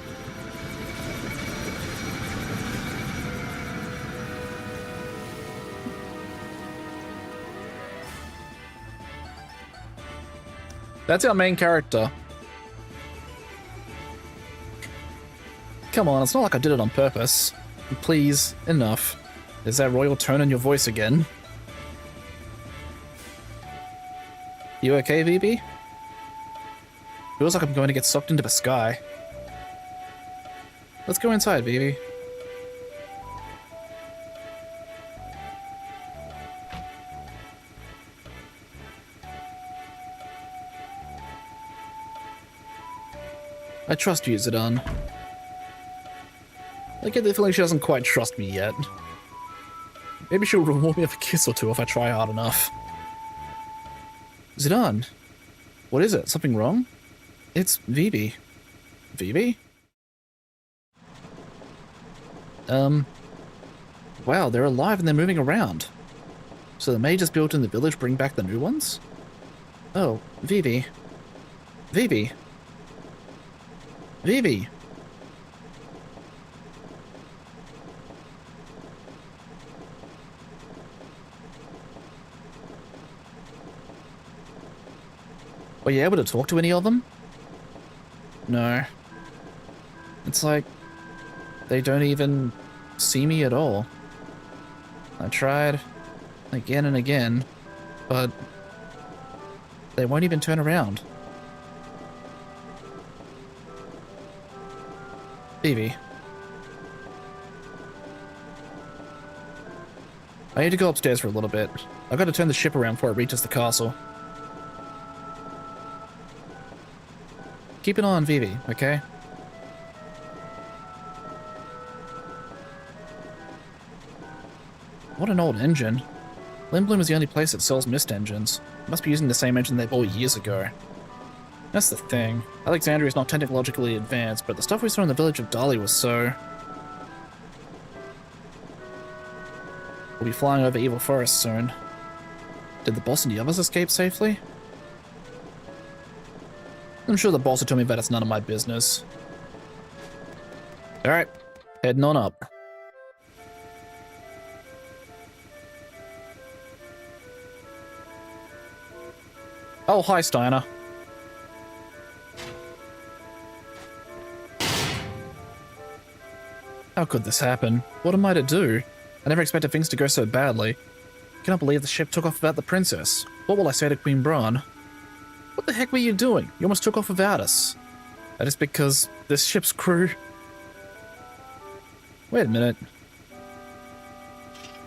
That's our main character. Come on, it's not like I did it on purpose. Please, enough. There's that royal tone in your voice again. You okay, VB? Feels like I'm going to get sucked into the sky. Let's go inside, VB. I trust you, Zidane. I get the feeling she doesn't quite trust me yet. Maybe she'll reward me with a kiss or two if I try hard enough. Zidane, what is it? Something wrong? It's Vivi. Vivi? Wow, they're alive and they're moving around. So the mages built in the village bring back the new ones? Oh, Vivi. Vivi. Vivi. Were you able to talk to any of them? No. It's like they don't even see me at all. I tried again and again, but they won't even turn around. Phoebe. I need to go upstairs for a little bit. I've got to turn the ship around before it reaches the castle. Keep an eye on Vivi, okay? What an old engine. Lindblom is the only place that sells mist engines. Must be using the same engine they bought years ago. That's the thing. Alexandria is not technologically advanced, but the stuff we saw in the Village of Dali was so... We'll be flying over Evil Forest soon. Did the boss and the others escape safely? I'm sure the boss will tell me that it's none of my business. Alright, heading on up. Oh, hi, Steiner. How could this happen? What am I to do? I never expected things to go so badly. Cannot believe the ship took off without the princess. What will I say to Queen Bran? What the heck were you doing? You almost took off without us. That is because this ship's crew... Wait a minute.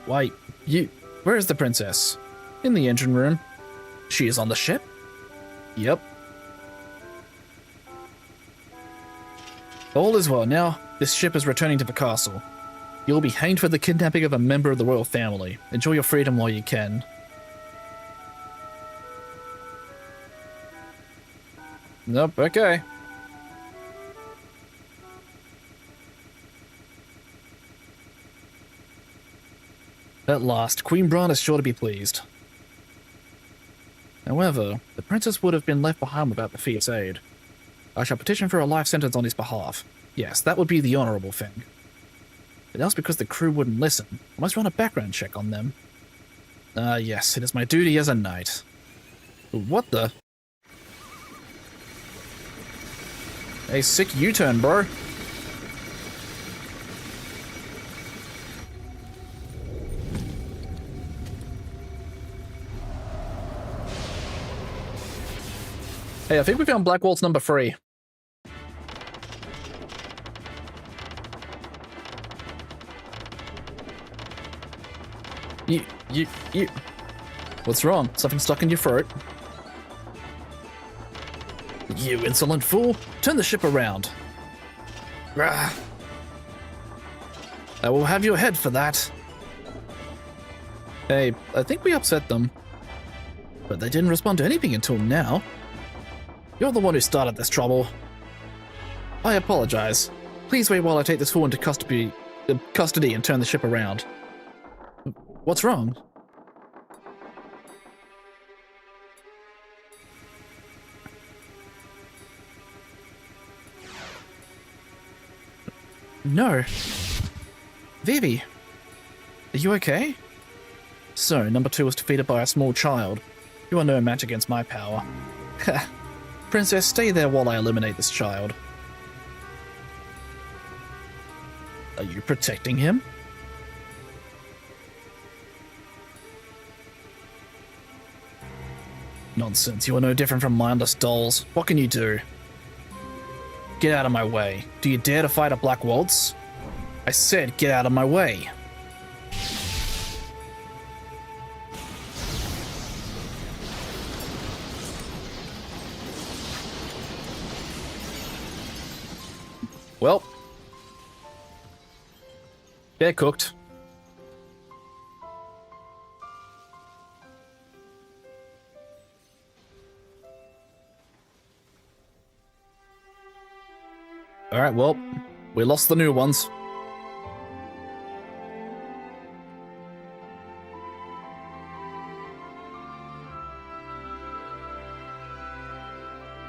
Why, you... Where is the princess? In the engine room. She is on the ship? Yep. All is well now. This ship is returning to the castle. You'll be hanged for the kidnapping of a member of the royal family. Enjoy your freedom while you can. Nope, okay. At last, Queen Bran is sure to be pleased. However, the princess would have been left behind without the thief's aid. I shall petition for a life sentence on his behalf. Yes, that would be the honourable thing. But that was because the crew wouldn't listen. I must run a background check on them. Yes, it is my duty as a knight. What the? Hey, sick U-turn, bro. Hey, I think we found Black Waltz number 3. You. What's wrong? Something stuck in your throat? You insolent fool! Turn the ship around. Rah. I will have your head for that. Hey, I think we upset them. But they didn't respond to anything until now. You're the one who started this trouble. I apologize. Please wait while I take this fool into custody and turn the ship around. What's wrong? No. Vivi, are you okay? So, number 2 was defeated by a small child. You are no match against my power. Princess, stay there while I eliminate this child. Are you protecting him? Nonsense, you are no different from mindless dolls. What can you do? Get out of my way. Do you dare to fight a Black Waltz? I said get out of my way. Well. They're cooked. Alright, well, we lost the new ones.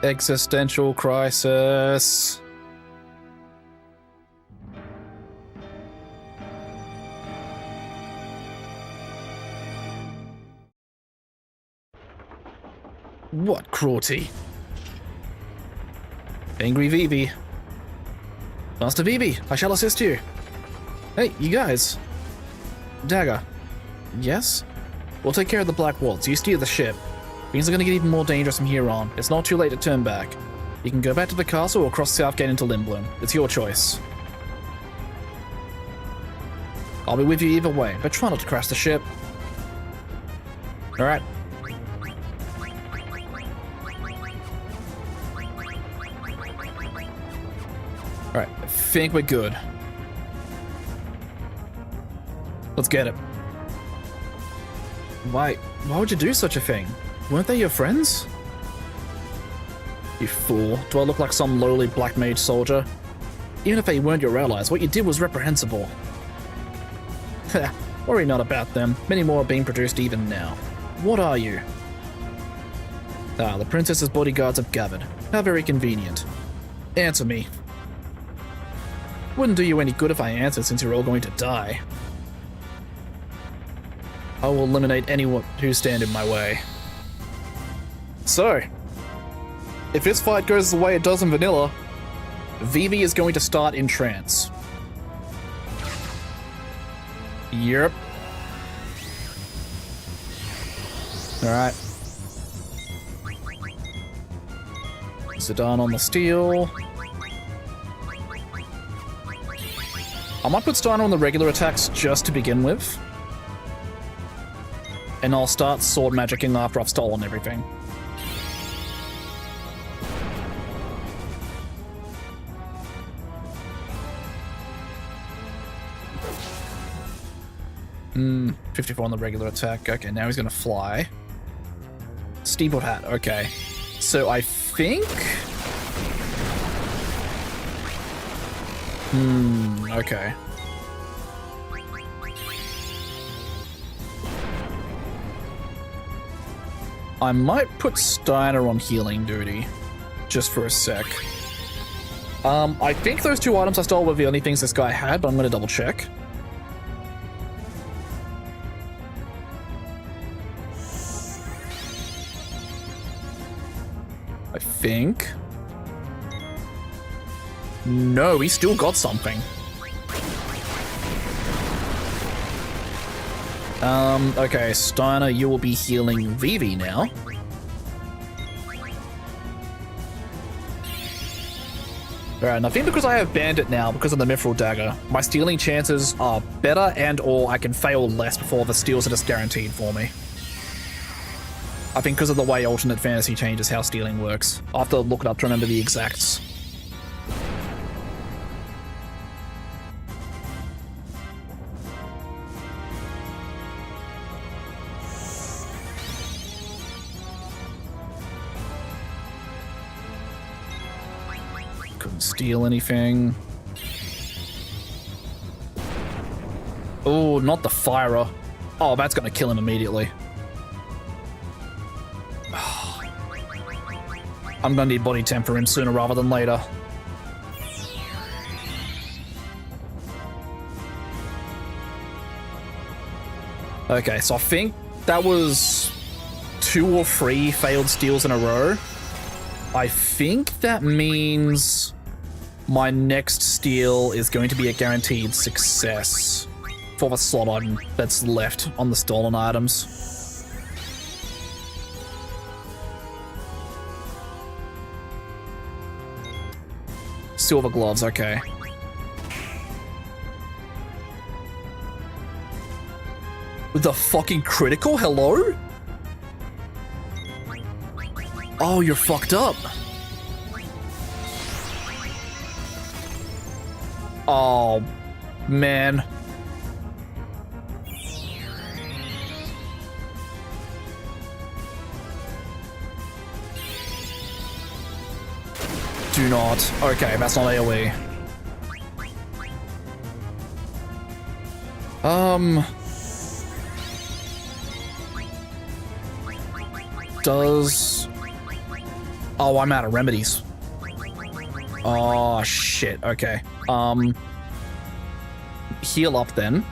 Existential crisis. What cruelty? Angry Vivi. Master Vivi, I shall assist you. Hey, you guys. Dagger. Yes? We'll take care of the Black Waltz. You steer the ship. Things are gonna get even more dangerous from here on. It's not too late to turn back. You can go back to the castle or cross Southgate into Lindblom. It's your choice. I'll be with you either way, but try not to crash the ship. Alright. Alright, I think we're good. Let's get it. Why would you do such a thing? Weren't they your friends? You fool. Do I look like some lowly black mage soldier? Even if they weren't your allies, what you did was reprehensible. Heh, worry not about them. Many more are being produced even now. What are you? Ah, the princess's bodyguards have gathered. How very convenient. Answer me. Wouldn't do you any good if I answered since you're all going to die. I will eliminate anyone who stand in my way. So, if this fight goes the way it does in vanilla, Vivi is going to start in trance. Yep. Alright. Zidane on the steel. I might put Steiner on the regular attacks just to begin with. And I'll start sword magicking after I've stolen everything. 54 on the regular attack. Okay, now he's gonna fly. Steepled hat, okay. So I think... okay. I might put Steiner on healing duty, just for a sec. I think those 2 items I stole were the only things this guy had, but I'm going to double check. I think. No, he still got something. Okay, Steiner, you will be healing Vivi now. Alright, and I think because I have Bandit now, because of the Mithril Dagger, my stealing chances are better and or I can fail less before the steals are just guaranteed for me. I think because of the way Alternate Fantasy changes how stealing works. I'll have to look it up to remember the exacts. Couldn't steal anything. Oh, not the Firer. Oh, that's gonna kill him immediately. I'm gonna need body temp for him sooner rather than later. Okay, so I think that was 2 or 3 failed steals in a row. I think that means my next steal is going to be a guaranteed success for the slot item that's left on the stolen items. Silver gloves, okay. The fucking critical? Hello? Oh, you're fucked up. Oh, man. Do not. Okay, that's not AoE. Does... Oh, I'm out of remedies. Oh, shit. Okay. Heal up then.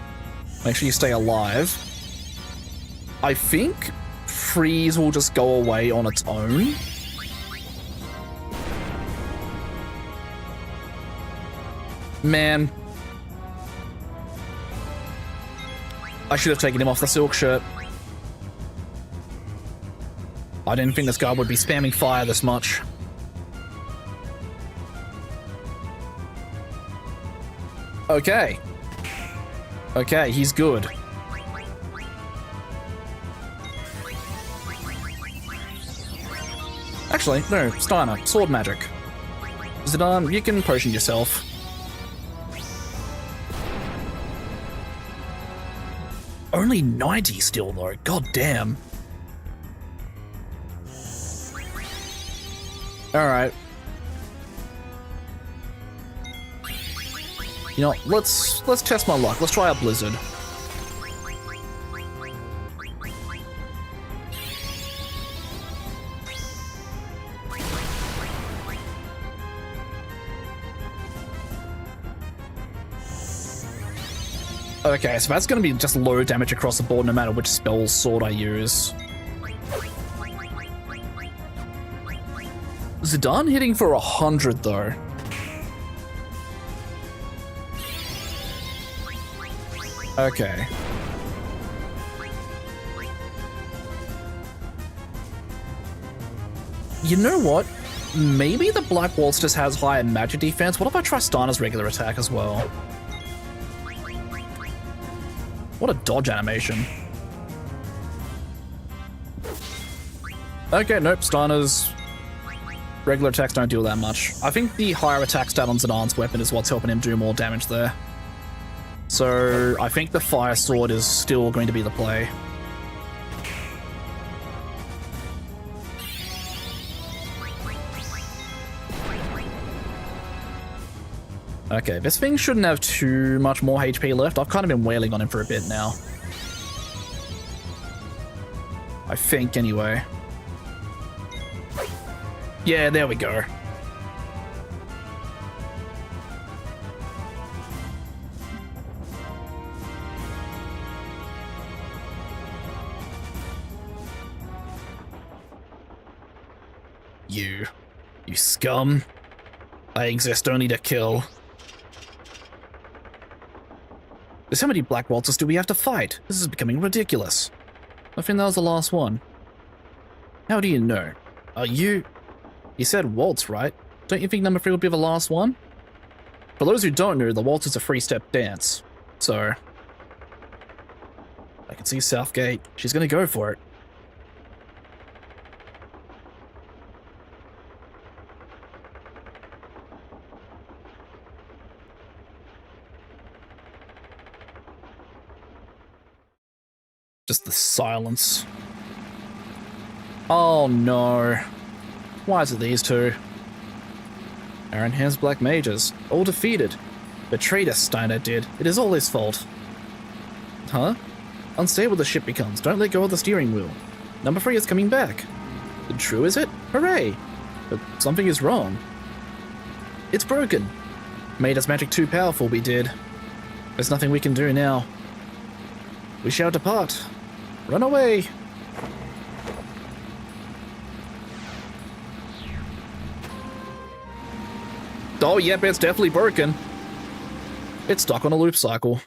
Make sure you stay alive. I think freeze will just go away on its own. Man. I should have taken him off the silk shirt. I didn't think this guy would be spamming fire this much. Okay. Okay, he's good. Actually, no, Steiner, sword magic. Zidane, you can potion yourself. Only 90 still though, god damn. Alright. You know, let's test my luck. Let's try a blizzard. Okay, so that's going to be just low damage across the board no matter which spell sword I use. Zidane hitting for 100 though. Okay. You know what? Maybe the Black Waltz just has higher magic defense. What if I try Steiner's regular attack as well? What a dodge animation. Okay, nope, Steiner's regular attacks don't deal that much. I think the higher attack stat on Zidane's weapon is what's helping him do more damage there. So I think the fire sword is still going to be the play. Okay, this thing shouldn't have too much more HP left. I've kind of been wailing on him for a bit now. I think, anyway. Yeah, there we go. You scum. I exist only to kill. How many Black Waltzers do we have to fight? This is becoming ridiculous. I think that was the last one. How do you know? Are you... You said waltz, right? Don't you think number 3 would be the last one? For those who don't know, the waltz is a 3-step dance. So... I can see Southgate. She's gonna go for it. Just the silence. Oh no. Why is it these two? Aaron has black mages. All defeated. Betrayed us, Steiner did. It is all his fault. Huh? Unstable the ship becomes. Don't let go of the steering wheel. Number 3 is coming back. True, is it? Hooray! But something is wrong. It's broken. Made us magic too powerful, we did. There's nothing we can do now. We shall depart. Run away! Oh, yep, it's definitely broken. It's stuck on a loop cycle.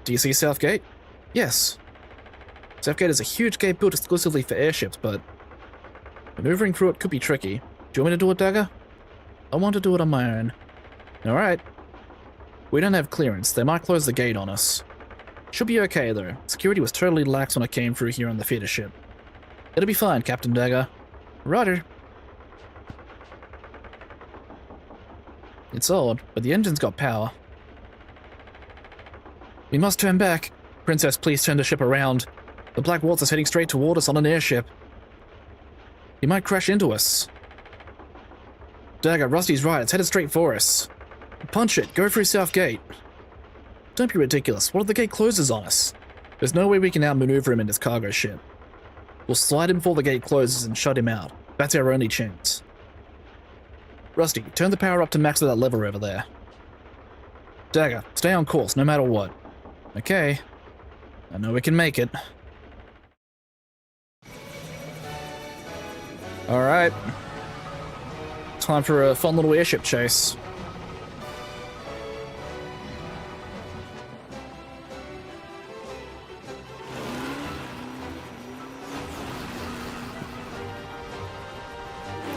Do you see Southgate? Yes. Southgate is a huge gate built exclusively for airships, but maneuvering through it could be tricky. Do you want me to do it, Dagger? I want to do it on my own. Alright. We don't have clearance. They might close the gate on us. Should be okay, though. Security was totally lax when I came through here on the theater ship. It'll be fine, Captain Dagger. Roger. It's odd, but the engine's got power. We must turn back. Princess, please turn the ship around. The Black Waltz is heading straight toward us on an airship. He might crash into us. Dagger, Rusty's right. It's headed straight for us. Punch it. Go through South Gate. Don't be ridiculous. What if the gate closes on us? There's no way we can outmaneuver him in his cargo ship. We'll slide him before the gate closes and shut him out. That's our only chance. Rusty, turn the power up to max with that lever over there. Dagger, stay on course no matter what. Okay. I know we can make it. Alright. Time for a fun little airship chase.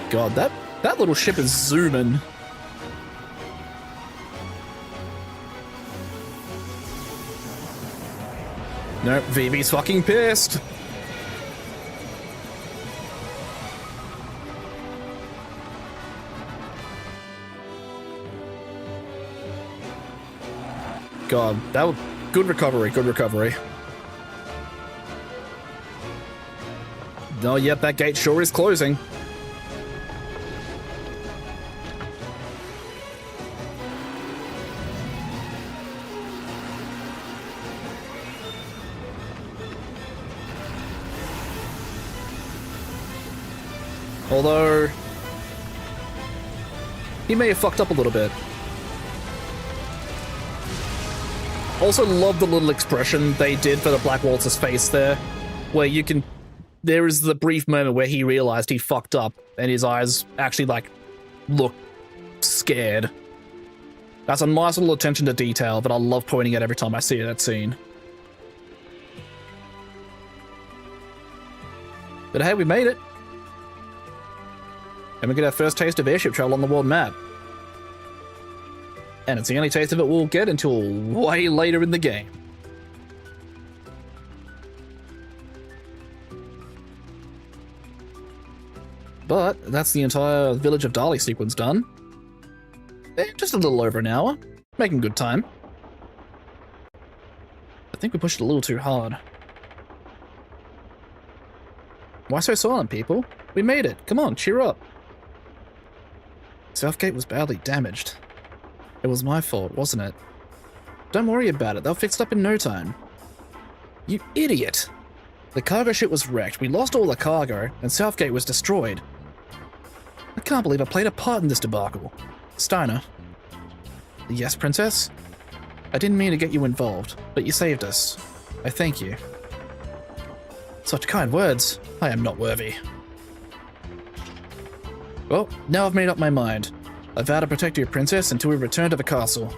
God, that little ship is zooming. Nope, VB's fucking pissed. God, that was good recovery, good recovery. Oh, yep, that gate sure is closing. Although, he may have fucked up a little bit. Also love the little expression they did for the Black Waltz's face there, where you can... There is the brief moment where he realized he fucked up, and his eyes actually, like, look scared. That's a nice little attention to detail that I love pointing at every time I see that scene. But hey, we made it. And we get our first taste of airship travel on the world map. And it's the only taste of it we'll get until way later in the game. But that's the entire Village of Dali sequence done. Just a little over an hour. Making good time. I think we pushed it a little too hard. Why so silent, people? We made it. Come on, cheer up. Southgate was badly damaged. It was my fault, wasn't it? Don't worry about it, they'll fix it up in no time. You idiot! The cargo ship was wrecked, we lost all the cargo, and Southgate was destroyed. I can't believe I played a part in this debacle. Steiner. Yes, Princess? I didn't mean to get you involved, but you saved us. I thank you. Such kind words. I am not worthy. Well, now I've made up my mind. I vow to protect you, Princess, until we return to the castle.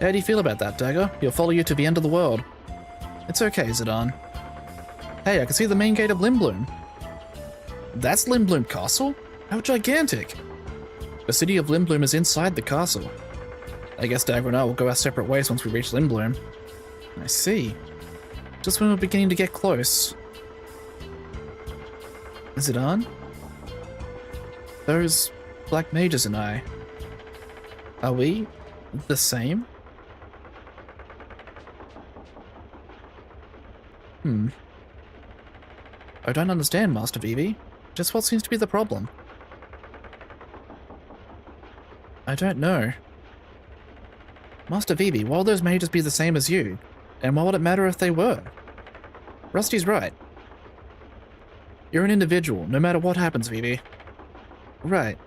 How do you feel about that, Dagger? He'll follow you to the end of the world. It's okay, Zidane. Hey, I can see the main gate of Limblum. That's Limblum Castle? How gigantic! The city of Limblum is inside the castle. I guess Dagger and I will go our separate ways once we reach Limblum. I see. Just when we're beginning to get close. Is it on? Those black mages and I. Are we the same? I don't understand, Master Vivi. Just what seems to be the problem? I don't know. Master Vivi, why will those mages be the same as you? And why would it matter if they were? Rusty's right. You're an individual, no matter what happens, Vivi. Right.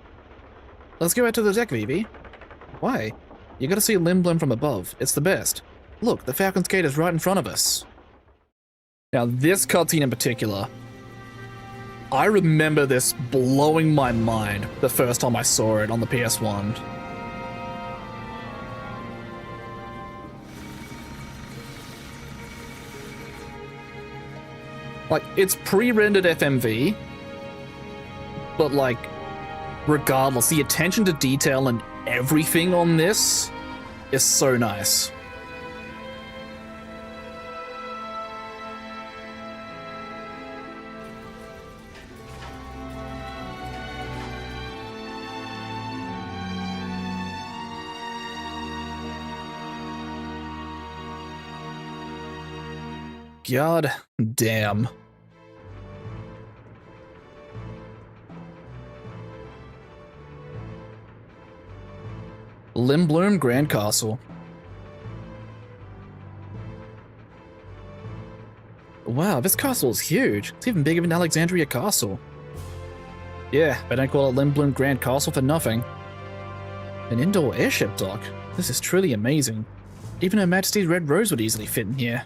Let's go out to the deck, Vivi. Why? You gotta see Limblum from above. It's the best. Look, the Falcon's Gate is right in front of us. Now, this cutscene in particular, I remember this blowing my mind the first time I saw it on the PS1. Like, it's pre-rendered FMV, but like, regardless, the attention to detail and everything on this is so nice. God damn. Limblum Grand Castle. Wow, this castle is huge. It's even bigger than Alexandria Castle. Yeah, but I don't call it Limblum Grand Castle for nothing. An indoor airship dock. This is truly amazing. Even Her Majesty's Red Rose would easily fit in here.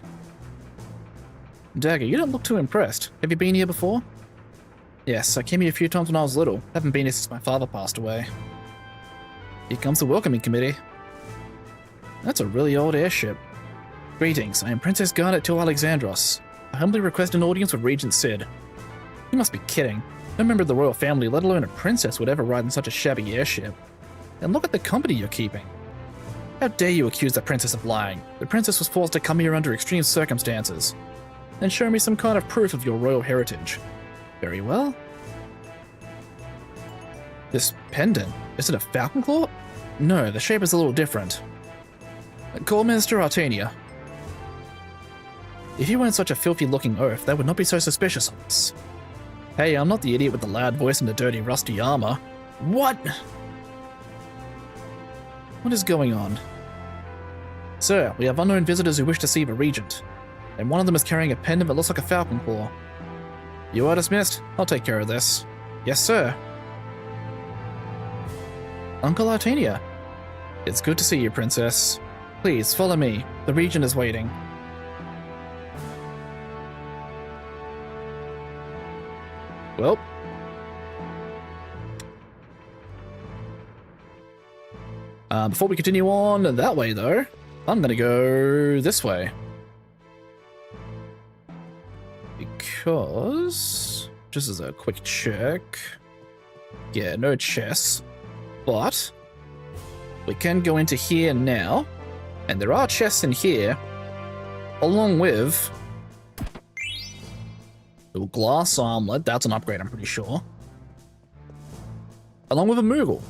Dagger, you don't look too impressed. Have you been here before? Yes, I came here a few times when I was little. Haven't been here since my father passed away. Here comes the welcoming committee. That's a really old airship. Greetings, I am Princess Garnet to Alexandros. I humbly request an audience with Regent Sid. You must be kidding. No member of the royal family, let alone a princess, would ever ride in such a shabby airship. And look at the company you're keeping. How dare you accuse the princess of lying? The princess was forced to come here under extreme circumstances. Then show me some kind of proof of your royal heritage. Very well. This pendant, is it a falcon claw? No, the shape is a little different. Call Minister Artania. If you weren't such a filthy-looking oaf, they would not be so suspicious of us. Hey, I'm not the idiot with the loud voice and the dirty, rusty armor. What? What is going on? Sir, we have unknown visitors who wish to see the regent. And one of them is carrying a pendant that looks like a falcon claw. You are dismissed. I'll take care of this. Yes, sir. Uncle Artania. It's good to see you, Princess. Please, follow me. The regent is waiting. Well. Before we continue on that way, though, I'm gonna go this way. Because, just as a quick check, yeah, no chests, but we can go into here now, and there are chests in here, along with a glass armlet, that's an upgrade I'm pretty sure, along with a Moogle,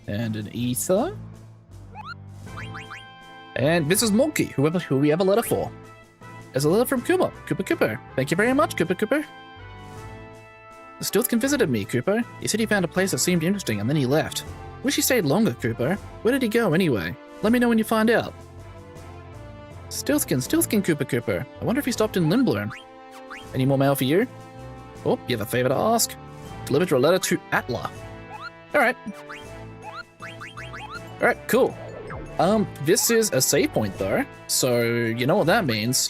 and an ether, and this is Monkey, who we have a letter for. There's a letter from Cooper. Cooper. Thank you very much, Cooper. The Stilthkin visited me, Cooper. He said he found a place that seemed interesting and then he left. Wish he stayed longer, Cooper. Where did he go anyway? Let me know when you find out. Stealthkin Cooper Cooper. I wonder if he stopped in Lindblom. Any more mail for you? Oh, you have a favor to ask? Delivered your letter to Atla. Alright. Alright, cool. This is a save point though, so you know what that means.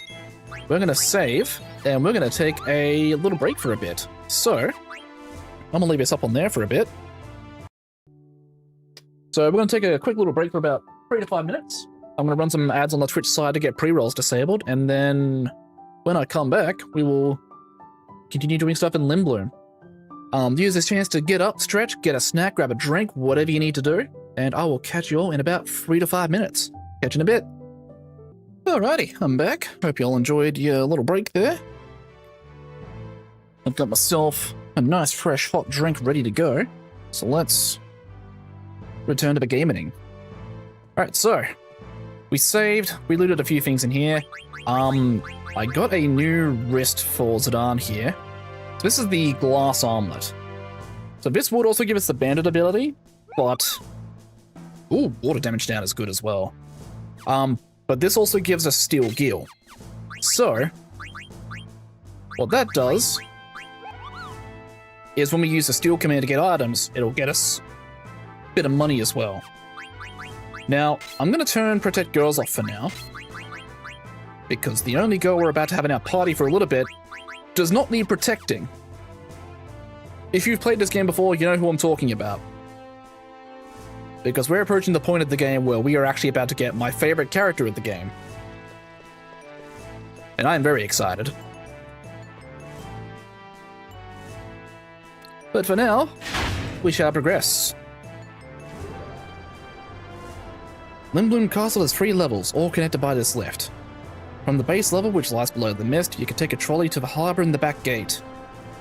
We're gonna save, and we're gonna take a little break for a bit. So, I'm gonna leave this up on there for a bit. So we're gonna take a quick little break for about 3 to 5 minutes. I'm gonna run some ads on the Twitch side to get pre-rolls disabled, and then when I come back, we will continue doing stuff in Lindblom. Use this chance to get up, stretch, get a snack, grab a drink, whatever you need to do, and I will catch you all in about 3 to 5 minutes. Catch you in a bit. Alrighty, I'm back. Hope you all enjoyed your little break there. I've got myself a nice fresh hot drink ready to go, so let's return to the gaming. Alright, so we saved, we looted a few things in here. I got a new wrist for Zidane here. So this is the glass armlet. So this would also give us the bandit ability, but ooh, water damage down is good as well. But this also gives us steel gill. So what that does is when we use the steel command to get items, it'll get us a bit of money as well. Now, I'm going to turn Protect Girls off for now, because the only girl we're about to have in our party for a little bit does not need protecting. If you've played this game before, you know who I'm talking about. Because we're approaching the point of the game where we are actually about to get my favorite character of the game. And I'm very excited. But for now, we shall progress. Lindblom Castle has 3 levels, all connected by this lift. From the base level, which lies below the mist, you can take a trolley to the harbour in the back gate.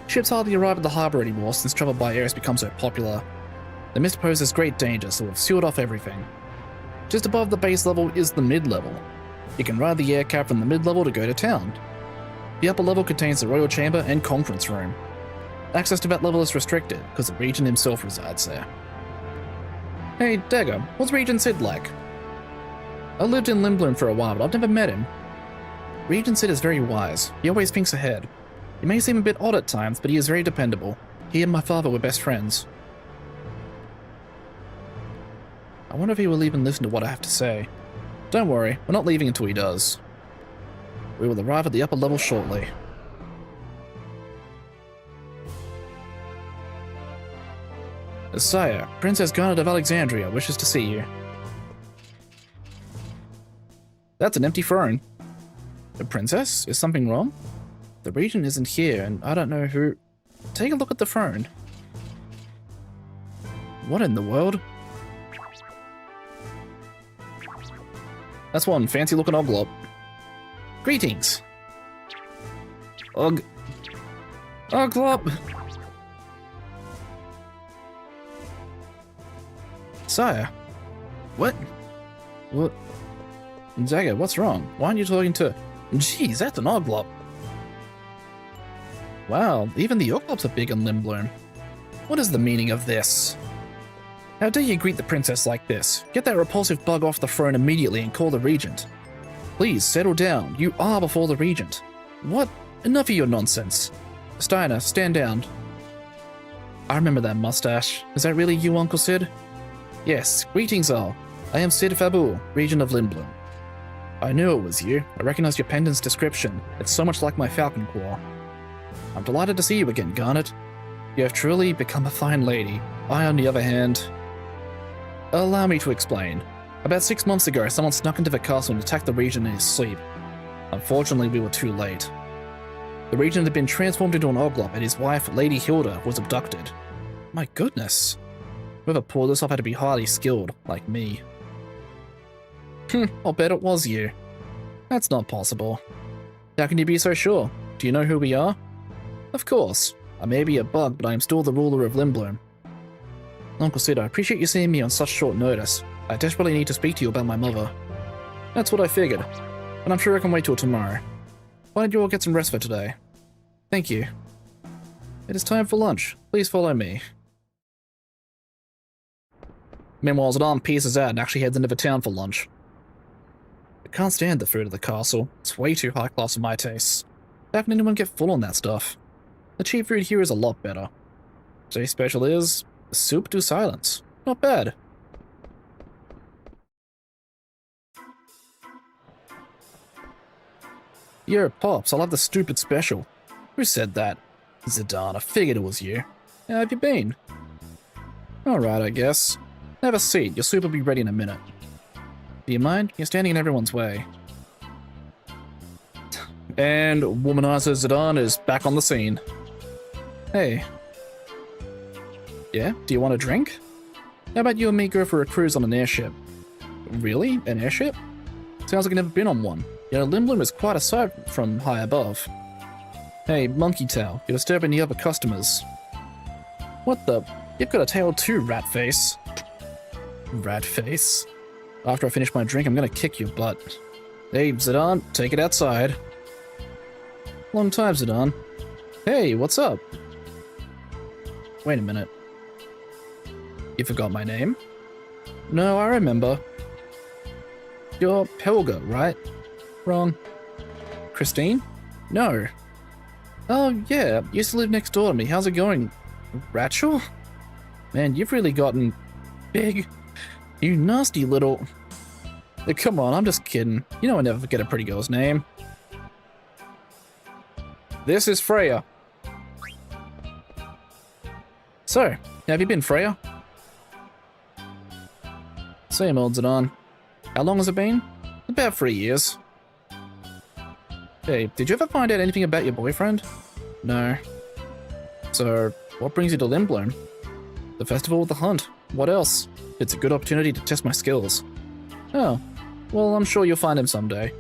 Ships hardly arrive at the harbour anymore since travel by air has become so popular. The mist poses great danger, so we've sealed off everything. Just above the base level is the mid-level. You can ride the air cab from the mid-level to go to town. The upper level contains the royal chamber and conference room. Access to that level is restricted, because the regent himself resides there. Hey, Dagger, what's Regent Sid like? I lived in Lindblom for a while, but I've never met him. Regent Sid is very wise. He always thinks ahead. He may seem a bit odd at times, but he is very dependable. He and my father were best friends. I wonder if he will even listen to what I have to say. Don't worry, we're not leaving until he does. We will arrive at the upper level shortly. Sire, Princess Garnet of Alexandria wishes to see you. That's an empty throne. The princess? Is something wrong? The regent isn't here, and I don't know who... Take a look at the throne. What in the world? That's one fancy-looking oglop. Greetings. Oglop! Sire. What? What? Zaga, what's wrong? Why aren't you talking to... Jeez, that's an oglop. Wow, even the oglops are big in Lindblom. What is the meaning of this? How dare you greet the princess like this? Get that repulsive bug off the throne immediately and call the regent. Please, settle down. You are before the regent. What? Enough of your nonsense. Steiner, stand down. I remember that mustache. Is that really you, Uncle Sid? Yes, greetings all. I am Sid Fabul, regent of Lindblom. I knew it was you. I recognized your pendant's description. It's so much like my falcon claw. I'm delighted to see you again, Garnet. You have truly become a fine lady. I, on the other hand... Allow me to explain. About 6 months ago, someone snuck into the castle and attacked the regent in his sleep. Unfortunately, we were too late. The regent had been transformed into an oglop, and his wife, Lady Hilda, was abducted. My goodness. Whoever pulled this off had to be highly skilled, like me. I'll bet it was you. That's not possible. How can you be so sure? Do you know who we are? Of course. I may be a bug, but I am still the ruler of Lindblom. Uncle Sid, I appreciate you seeing me on such short notice. I desperately need to speak to you about my mother. That's what I figured, but I'm sure I can wait till tomorrow. Why don't you all get some rest for today? Thank you. It is time for lunch. Please follow me. Meanwhile, Zidane pieces out and actually heads into the town for lunch. I can't stand the food at the castle. It's way too high class for my tastes. How can anyone get full on that stuff? The cheap food here is a lot better. Today's special is soup to silence. Not bad. Yo, Pops, I love the stupid special. Who said that? Zidane, I figured it was you. How have you been? Alright, I guess. Have a seat, your soup will be ready in a minute. Do you mind? You're standing in everyone's way. And Womanizer Zidane is back on the scene. Hey. Yeah, do you want a drink? How about you and me go for a cruise on an airship? Really? An airship? Sounds like you've never been on one. You know, Limblum is quite a sight from high above. Hey, Monkey Tail, you're disturbing the other customers. What the? You've got a tail too, rat face. Rat face? After I finish my drink, I'm gonna kick your butt. Hey, Zidane, take it outside. Long time, Zidane. Hey, what's up? Wait a minute. You forgot my name? No, I remember. You're Helga, right? Wrong. Christine? No. Oh, yeah, used to live next door to me. How's it going? Rachel? Man, you've really gotten big. You nasty little... Come on, I'm just kidding. You know I never forget a pretty girl's name. This is Freya. So, have you been, Freya? Same old, Zidane. How long has it been? About 3 years. Hey, did you ever find out anything about your boyfriend? No. So, what brings you to Limblum? The festival with the hunt. What else? It's a good opportunity to test my skills. Oh, well, I'm sure you'll find him someday.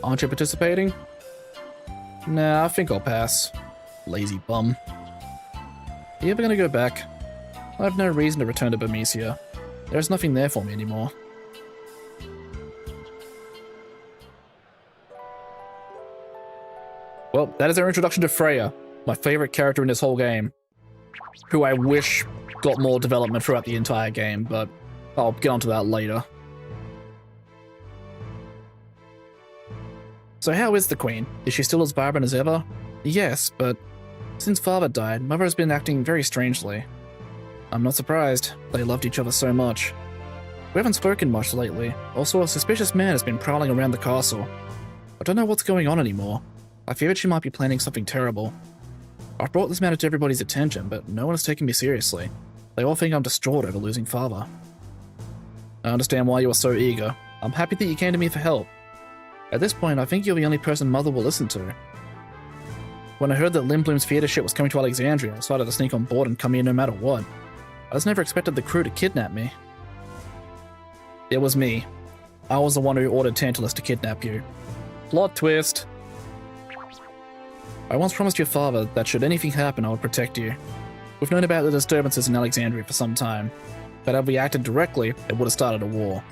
Aren't you participating? Nah, I think I'll pass. Lazy bum. Are you ever gonna go back? I have no reason to return to Bermesia. There's nothing there for me anymore. Well, that is our introduction to Freya, my favorite character in this whole game, who I wish got more development throughout the entire game, but I'll get onto that later. So how is the Queen? Is she still as vibrant as ever? Yes, but since Father died, Mother has been acting very strangely. I'm not surprised. They loved each other so much. We haven't spoken much lately. Also, a suspicious man has been prowling around the castle. I don't know what's going on anymore. I fear that she might be planning something terrible. I've brought this matter to everybody's attention, but no one has taken me seriously. They all think I'm distraught over losing Father. I understand why you are so eager. I'm happy that you came to me for help. At this point, I think you're the only person Mother will listen to. When I heard that Limblum's theater ship was coming to Alexandria, I decided to sneak on board and come here no matter what. I just never expected the crew to kidnap me. It was me. I was the one who ordered Tantalus to kidnap you. Plot twist. I once promised your father that should anything happen, I would protect you. We've known about the disturbances in Alexandria for some time, but had we acted directly, it would have started a war.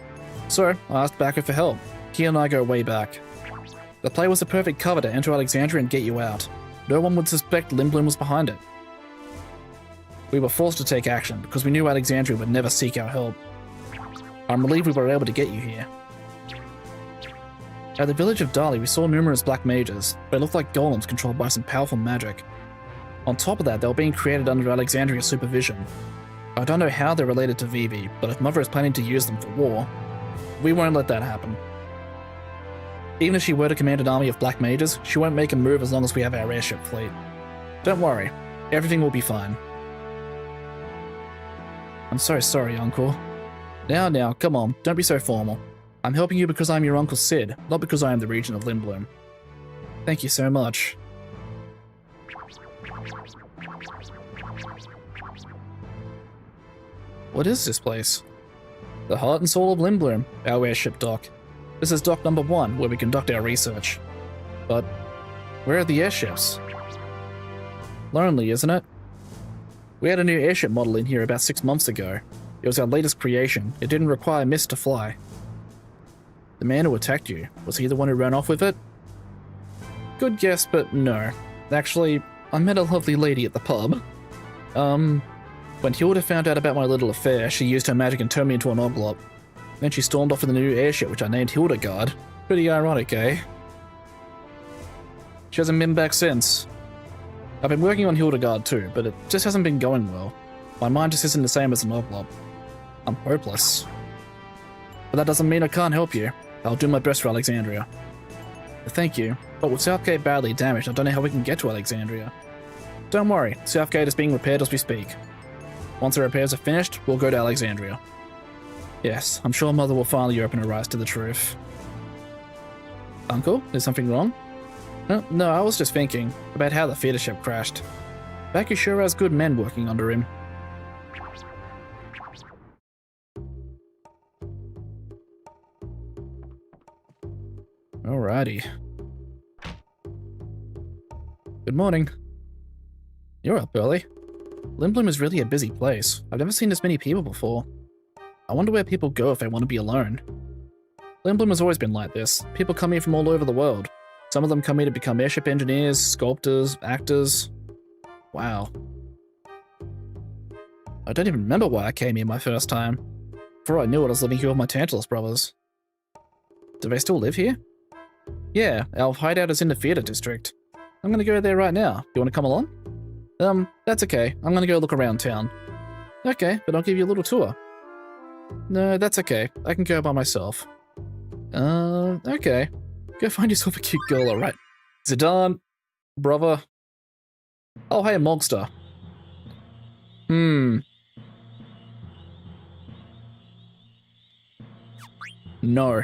So, I asked Backer for help. He and I go way back. The play was the perfect cover to enter Alexandria and get you out. No one would suspect Limblum was behind it. We were forced to take action because we knew Alexandria would never seek our help. I'm relieved we were able to get you here. At the Village of Dali, we saw numerous black mages. They looked like golems controlled by some powerful magic. On top of that, they were being created under Alexandria's supervision. I don't know how they're related to Vivi, but if Mother is planning to use them for war, we won't let that happen. Even if she were to command an army of black mages, she won't make a move as long as we have our airship fleet. Don't worry, everything will be fine. I'm so sorry, Uncle. Now, come on, don't be so formal. I'm helping you because I'm your Uncle Sid, not because I am the regent of Limblum. Thank you so much. What is this place? The heart and soul of Limblum, our airship dock. This is dock number 1, where we conduct our research. But where are the airships? Lonely, isn't it? We had a new airship model in here about 6 months ago. It was our latest creation. It didn't require mist to fly. The man who attacked you, was he the one who ran off with it? Good guess, but no. Actually, I met a lovely lady at the pub. When Hilda found out about my little affair, she used her magic and turned me into an oglop. Then she stormed off with a new airship, which I named Hildegard. Pretty ironic, eh? She hasn't been back since. I've been working on Hildegard too, but it just hasn't been going well. My mind just isn't the same as the Moblop. I'm hopeless. But that doesn't mean I can't help you. I'll do my best for Alexandria. Thank you, but with Southgate badly damaged, I don't know how we can get to Alexandria. Don't worry, Southgate is being repaired as we speak. Once the repairs are finished, we'll go to Alexandria. Yes, I'm sure Mother will finally open her eyes to the truth. Uncle, is something wrong? No, I was just thinking about how the theater ship crashed. Becky sure has good men working under him. Alrighty. Good morning. You're up early. Lindblom is really a busy place. I've never seen this many people before. I wonder where people go if they want to be alone. Lindblom has always been like this. People come here from all over the world. Some of them come here to become airship engineers, sculptors, actors. Wow. I don't even remember why I came here my first time. Before I knew it, I was living here with my Tantalus brothers. Do they still live here? Yeah, our hideout is in the theater district. I'm gonna go there right now. You wanna come along? That's okay. I'm gonna go look around town. Okay, but I'll give you a little tour. No, that's okay. I can go by myself. Okay. Go find yourself a cute girl, alright. Zidane, brother. Oh, hey, Mogster. No.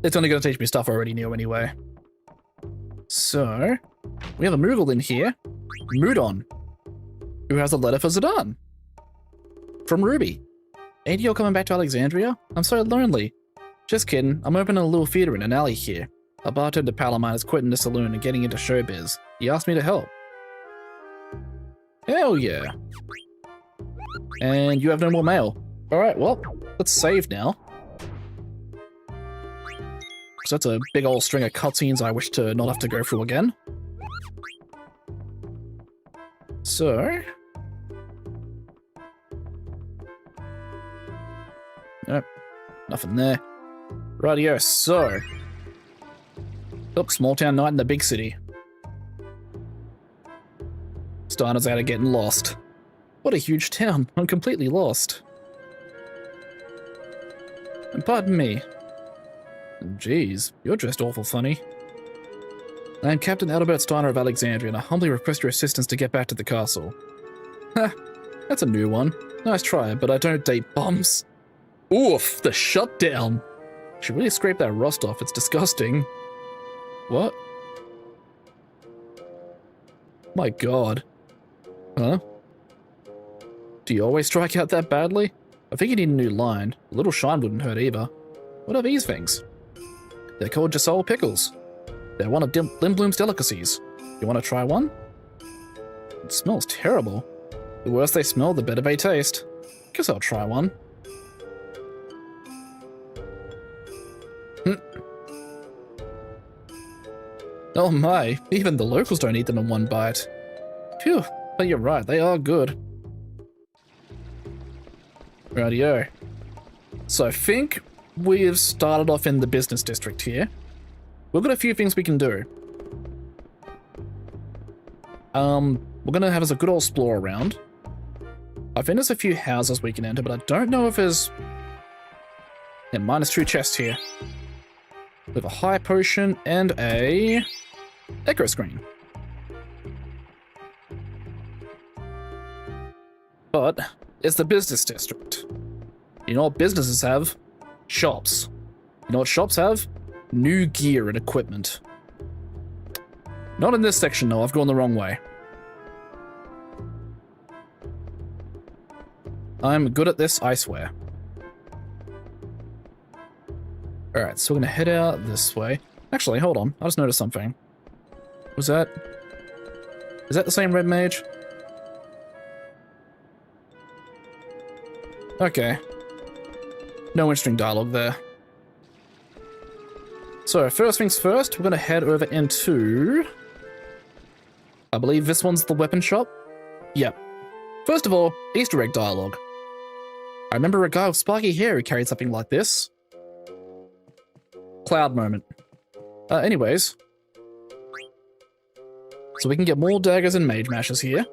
It's only going to teach me stuff I already knew anyway. So, we have a Moogle in here. Moodon. Who has a letter for Zidane. From Ruby. Ain't you coming back to Alexandria? I'm so lonely. Just kidding, I'm opening a little theater in an alley here. A bartender pal of mine is quitting the saloon and getting into showbiz. He asked me to help. Hell yeah. And you have no more mail. Alright, well, let's save now. So that's a big old string of cutscenes I wish to not have to go through again. So... Nope, nothing there. Rightio, so... Look, small town night in the big city. Steiner's out of getting lost. What a huge town, I'm completely lost. And pardon me. Jeez, you're dressed awful funny. I am Captain Adalbert Steiner of Alexandria, and I humbly request your assistance to get back to the castle. Ha, that's a new one. Nice try, but I don't date bombs. Oof, the shutdown. Should really scrape that rust off, it's disgusting. What? My god. Huh? Do you always strike out that badly? I think you need a new line. A little shine wouldn't hurt either. What are these things? They're called Jasol pickles. They're one of Lindblom's delicacies. You want to try one? It smells terrible. The worse they smell, the better they taste. Guess I'll try one. Oh my, even the locals don't eat them in one bite. Phew, but you're right, they are good. Rightio. So I think we've started off in the business district here. We've got a few things we can do. We're gonna have us a good old explore around. I think there's a few houses we can enter, but I don't know if there's... Yeah, -2 chests here. We have a high potion and a... echo screen. But it's the business district. You know what businesses have? Shops. You know what shops have? New gear and equipment. Not in this section, though. I've gone the wrong way. I'm good at this, I swear. Alright, so we're gonna head out this way. Actually, hold on. I just noticed something. Was that... Is that the same red mage? Okay. No interesting dialogue there. So, first things first, we're gonna head over into... I believe this one's the weapon shop? Yep. First of all, Easter egg dialogue. I remember a guy with spiky hair who carried something like this. Cloud moment. Anyways. So we can get more daggers and mage mashes here.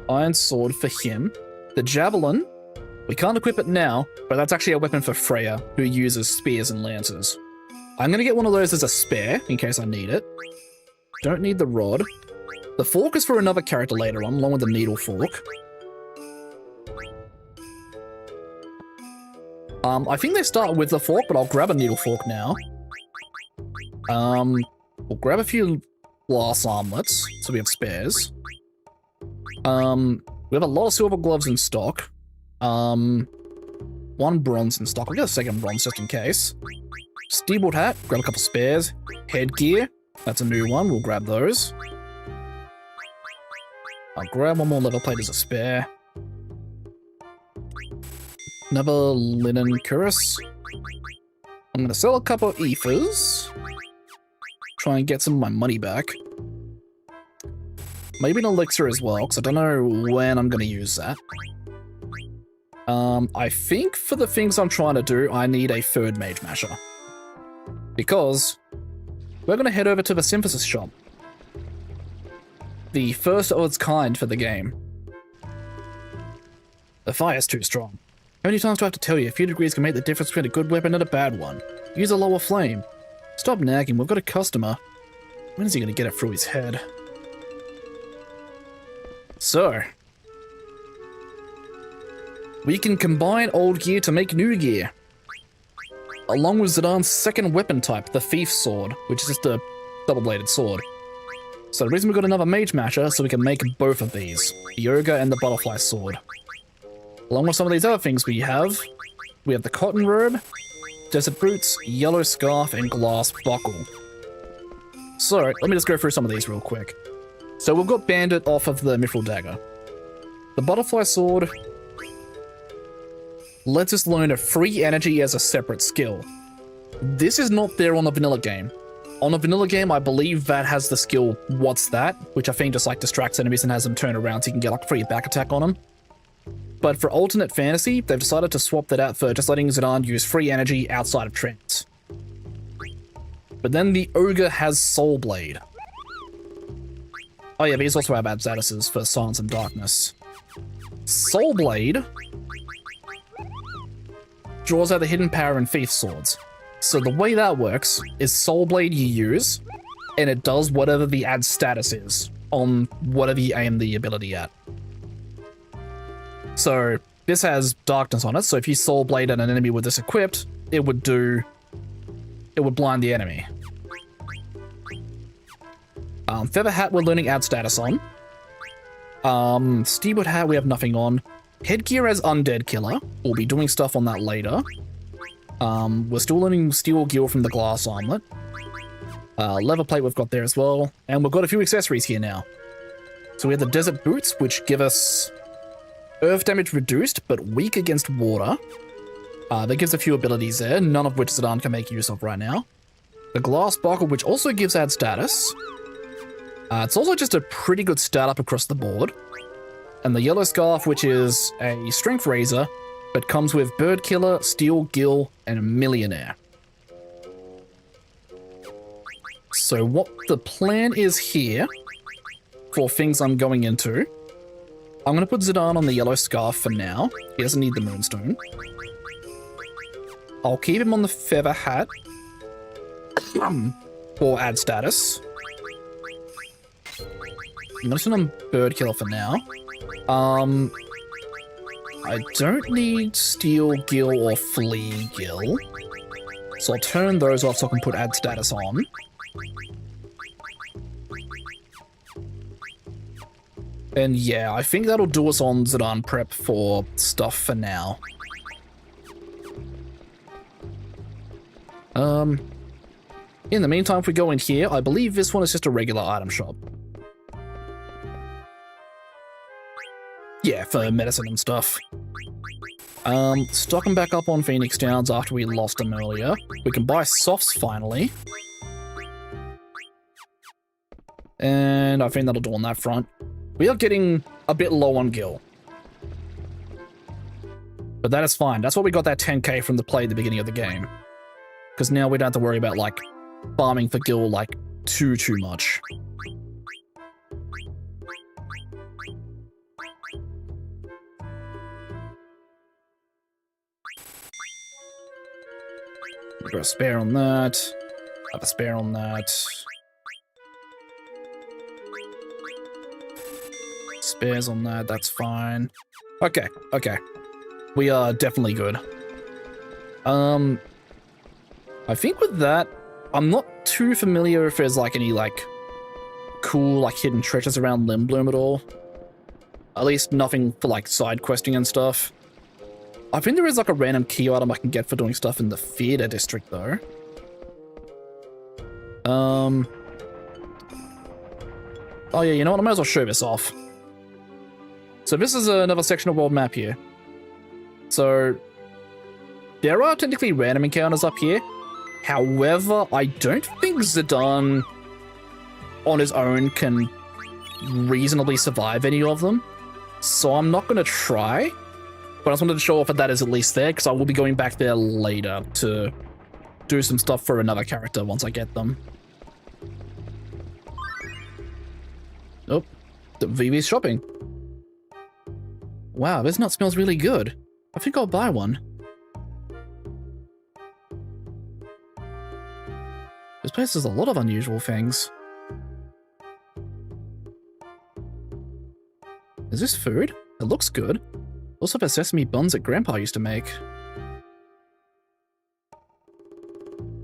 Iron sword for him. The javelin. We can't equip it now, but that's actually a weapon for Freya, who uses spears and lances. I'm going to get one of those as a spare, in case I need it. Don't need the rod. The fork is for another character later on, along with the needle fork. I think they start with the fork, but I'll grab a needle fork now. We'll grab a few glass armlets, so we have spares. We have a lot of silver gloves in stock. One bronze in stock. I'll get a second bronze just in case. Steelboard hat, grab a couple spares. Headgear, that's a new one, we'll grab those. I'll grab one more leather plate as a spare. Another linen cuirass. I'm gonna sell a couple of ethers. Try and get some of my money back. Maybe an elixir as well, because I don't know when I'm gonna use that. I think for the things I'm trying to do, I need a third mage masher. Because we're going to head over to the synthesis shop. The first of its kind for the game. The fire's too strong. How many times do I have to tell you? A few degrees can make the difference between a good weapon and a bad one. Use a lower flame. Stop nagging, we've got a customer. When is he going to get it through his head? So, we can combine old gear to make new gear. Along with Zidane's second weapon type, the Thief Sword, which is just a double-bladed sword. So the reason we got another Mage Masher, so we can make both of these. The Ogre and the Butterfly Sword. Along with some of these other things we have the Cotton Robe, Desert Boots, Yellow Scarf, and Glass Buckle. So, let me just go through some of these real quick. So we've got Bandit off of the Mithril Dagger. The Butterfly Sword lets us learn a free energy as a separate skill. This is not there on the vanilla game. On the vanilla game, I believe that has the skill What's That, which I think just like distracts enemies and has them turn around so you can get like free back attack on them. But for alternate fantasy, they've decided to swap that out for just letting Zidane use free energy outside of trance. But then the Ogre has Soul Blade. Oh yeah, these also have ad statuses for Silence and Darkness. Soul Blade draws out the hidden power in Thief Swords. So the way that works is Soul Blade you use, and it does whatever the ad status is on whatever you aim the ability at. So this has Darkness on it, so if you Soul Blade at an enemy with this equipped, it would blind the enemy. Feather Hat we're learning ad status on. Steelboard Hat we have nothing on. Headgear as Undead Killer. We'll be doing stuff on that later. We're still learning Steel Gear from the Glass Armlet. Leather Plate we've got there as well. And we've got a few accessories here now. So we have the Desert Boots, which give us Earth damage reduced, but weak against water. That gives a few abilities there, none of which Zidane can make use of right now. The Glass Buckle, which also gives ad status. It's also just a pretty good startup across the board. And the Yellow Scarf, which is a Strength Razor, but comes with Bird Killer, Steel Gill, and a Millionaire. So what the plan is here, for things I'm going into, I'm going to put Zidane on the Yellow Scarf for now. He doesn't need the Moonstone. I'll keep him on the Feather Hat for ad status. I'm going to send him Bird Killer for now. I don't need Steel Gill or Flea Gill, so I'll turn those off so I can put ad status on. And yeah, I think that'll do us on Zidane prep for stuff for now. In the meantime, if we go in here, I believe this one is just a regular item shop. Yeah, for medicine and stuff. Stocking back up on Phoenix Downs after we lost them earlier. We can buy softs finally. And I think that'll do on that front. We are getting a bit low on gil. But that is fine. That's why we got that 10k from the play at the beginning of the game. Because now we don't have to worry about, like, farming for gil, like, too much. Got a spare on that. Have a spare on that. Spares on that, that's fine. Okay, okay. We are definitely good. I think with that, I'm not too familiar if there's like any like cool like hidden treasures around Limbloom at all. At least nothing for like side questing and stuff. I think there is like a random key item I can get for doing stuff in the theater district though. Oh yeah, you know what? I might as well show this off. So this is another section of world map here. So there are technically random encounters up here. However, I don't think Zidane on his own can reasonably survive any of them. So I'm not going to try. But I just wanted to show off that is at least there, because I will be going back there later to do some stuff for another character once I get them. Oh, the Vivi's shopping. Wow, this nut smells really good. I think I'll buy one. This place has a lot of unusual things. Is this food? It looks good. Also the sesame buns that Grandpa used to make.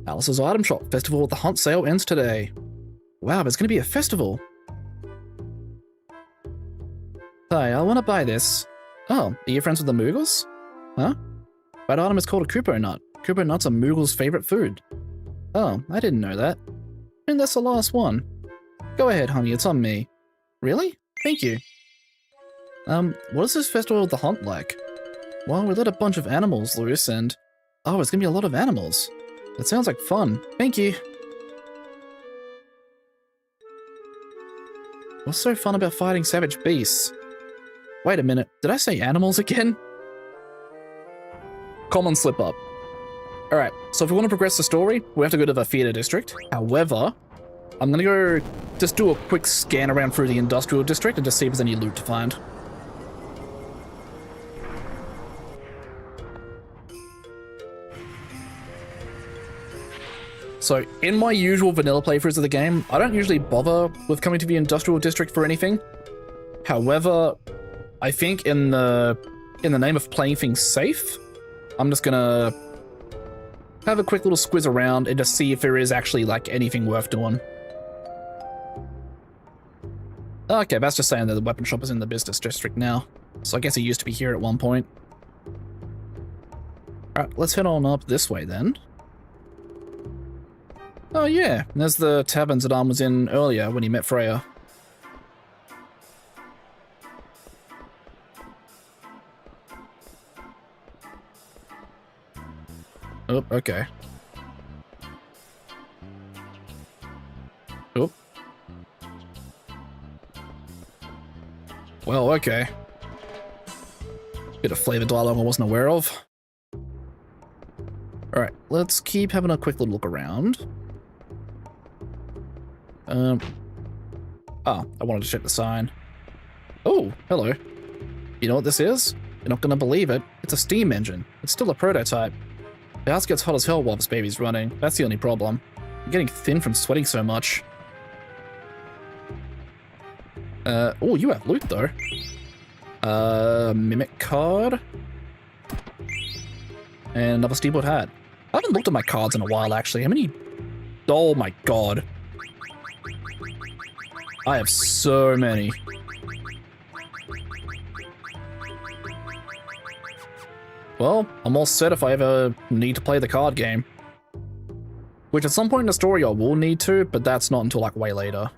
Alice's Item Shop. Festival of the Hunt sale ends today. Wow, there's gonna be a festival. Hi, I want to buy this. Oh, are you friends with the Moogles? Huh? That item is called a Kupo nut. Kupo nuts are Moogles' favorite food. Oh, I didn't know that. And that's the last one. Go ahead, honey, it's on me. Really? Thank you. What is this Festival of the Hunt like? Well, we let a bunch of animals loose and... Oh, it's gonna be a lot of animals. That sounds like fun. Thank you. What's so fun about fighting savage beasts? Wait a minute, did I say animals again? Common slip up. Alright, so if we want to progress the story, we have to go to the theater district. However, I'm gonna go just do a quick scan around through the industrial district and just see if there's any loot to find. So, in my usual vanilla playthroughs of the game, I don't usually bother with coming to the industrial district for anything. However, I think in the name of playing things safe, I'm just gonna have a quick little squiz around and just see if there is actually like anything worth doing. Okay, that's just saying that the weapon shop is in the business district now. So I guess it used to be here at one point. Alright, let's head on up this way then. Oh yeah, there's the tavern Zidane was in earlier when he met Freya. Oh, okay. Oh. Well, okay. Bit of flavor dialogue I wasn't aware of. Alright, let's keep having a quick little look around. Oh, I wanted to check the sign. Oh, hello. You know what this is? You're not gonna believe it. It's a steam engine. It's still a prototype. The house gets hot as hell while this baby's running. That's the only problem. I'm getting thin from sweating so much. Oh, you have loot though. Mimic card. And another steelboard hat. I haven't looked at my cards in a while actually. How many? Oh my god. I have so many. Well, I'm all set if I ever need to play the card game. Which at some point in the story I will need to, but that's not until like way later.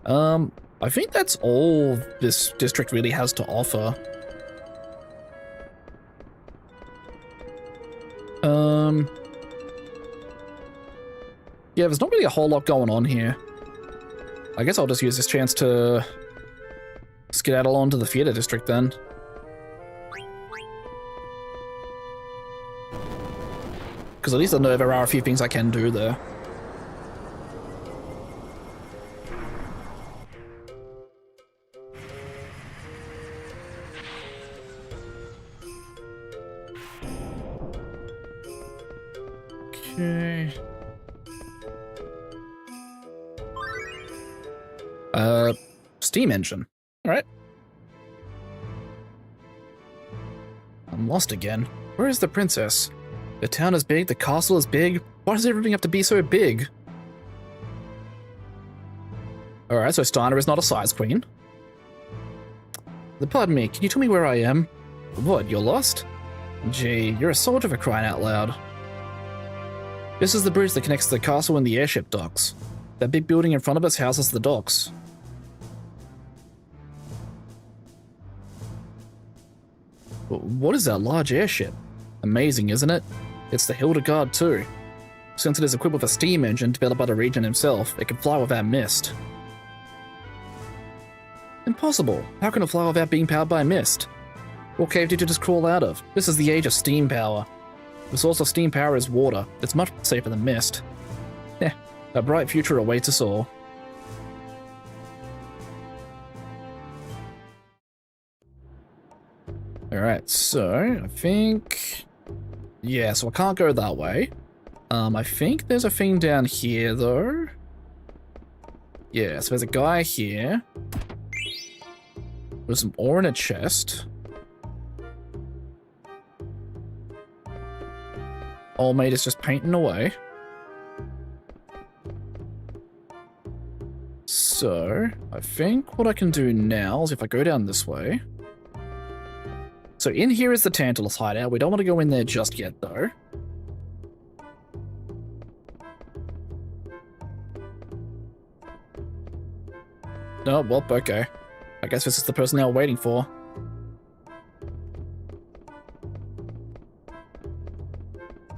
I think that's all this district really has to offer. Yeah, there's not really a whole lot going on here. I guess I'll just use this chance to Skedaddle on to the theater district then. Because at least I know there are a few things I can do there. Okay. Steam engine. Alright. I'm lost again. Where is the princess? The town is big, the castle is big. Why does everything have to be so big? Alright, so Steiner is not a size queen. Pardon me, can you tell me where I am? What, you're lost? Gee, you're a soldier for crying out loud. This is the bridge that connects the castle and the airship docks. That big building in front of us houses the docks. What is that large airship? Amazing, isn't it? It's the Hildegard too. Since it is equipped with a steam engine developed by the regent himself, it can fly without mist. Impossible. How can it fly without being powered by mist? What cave did you just crawl out of? This is the age of steam power. The source of steam power is water. It's much safer than mist. Yeah, a bright future awaits us all. Alright, so I think... yeah, so I can't go that way. I think there's a thing down here, though. Yeah, so there's a guy here. There's some ore in a chest. Old mate is just painting away. So, I think what I can do now is if I go down this way... so in here is the Tantalus hideout. We don't want to go in there just yet, though. Oh, well, okay. I guess this is the person they were waiting for.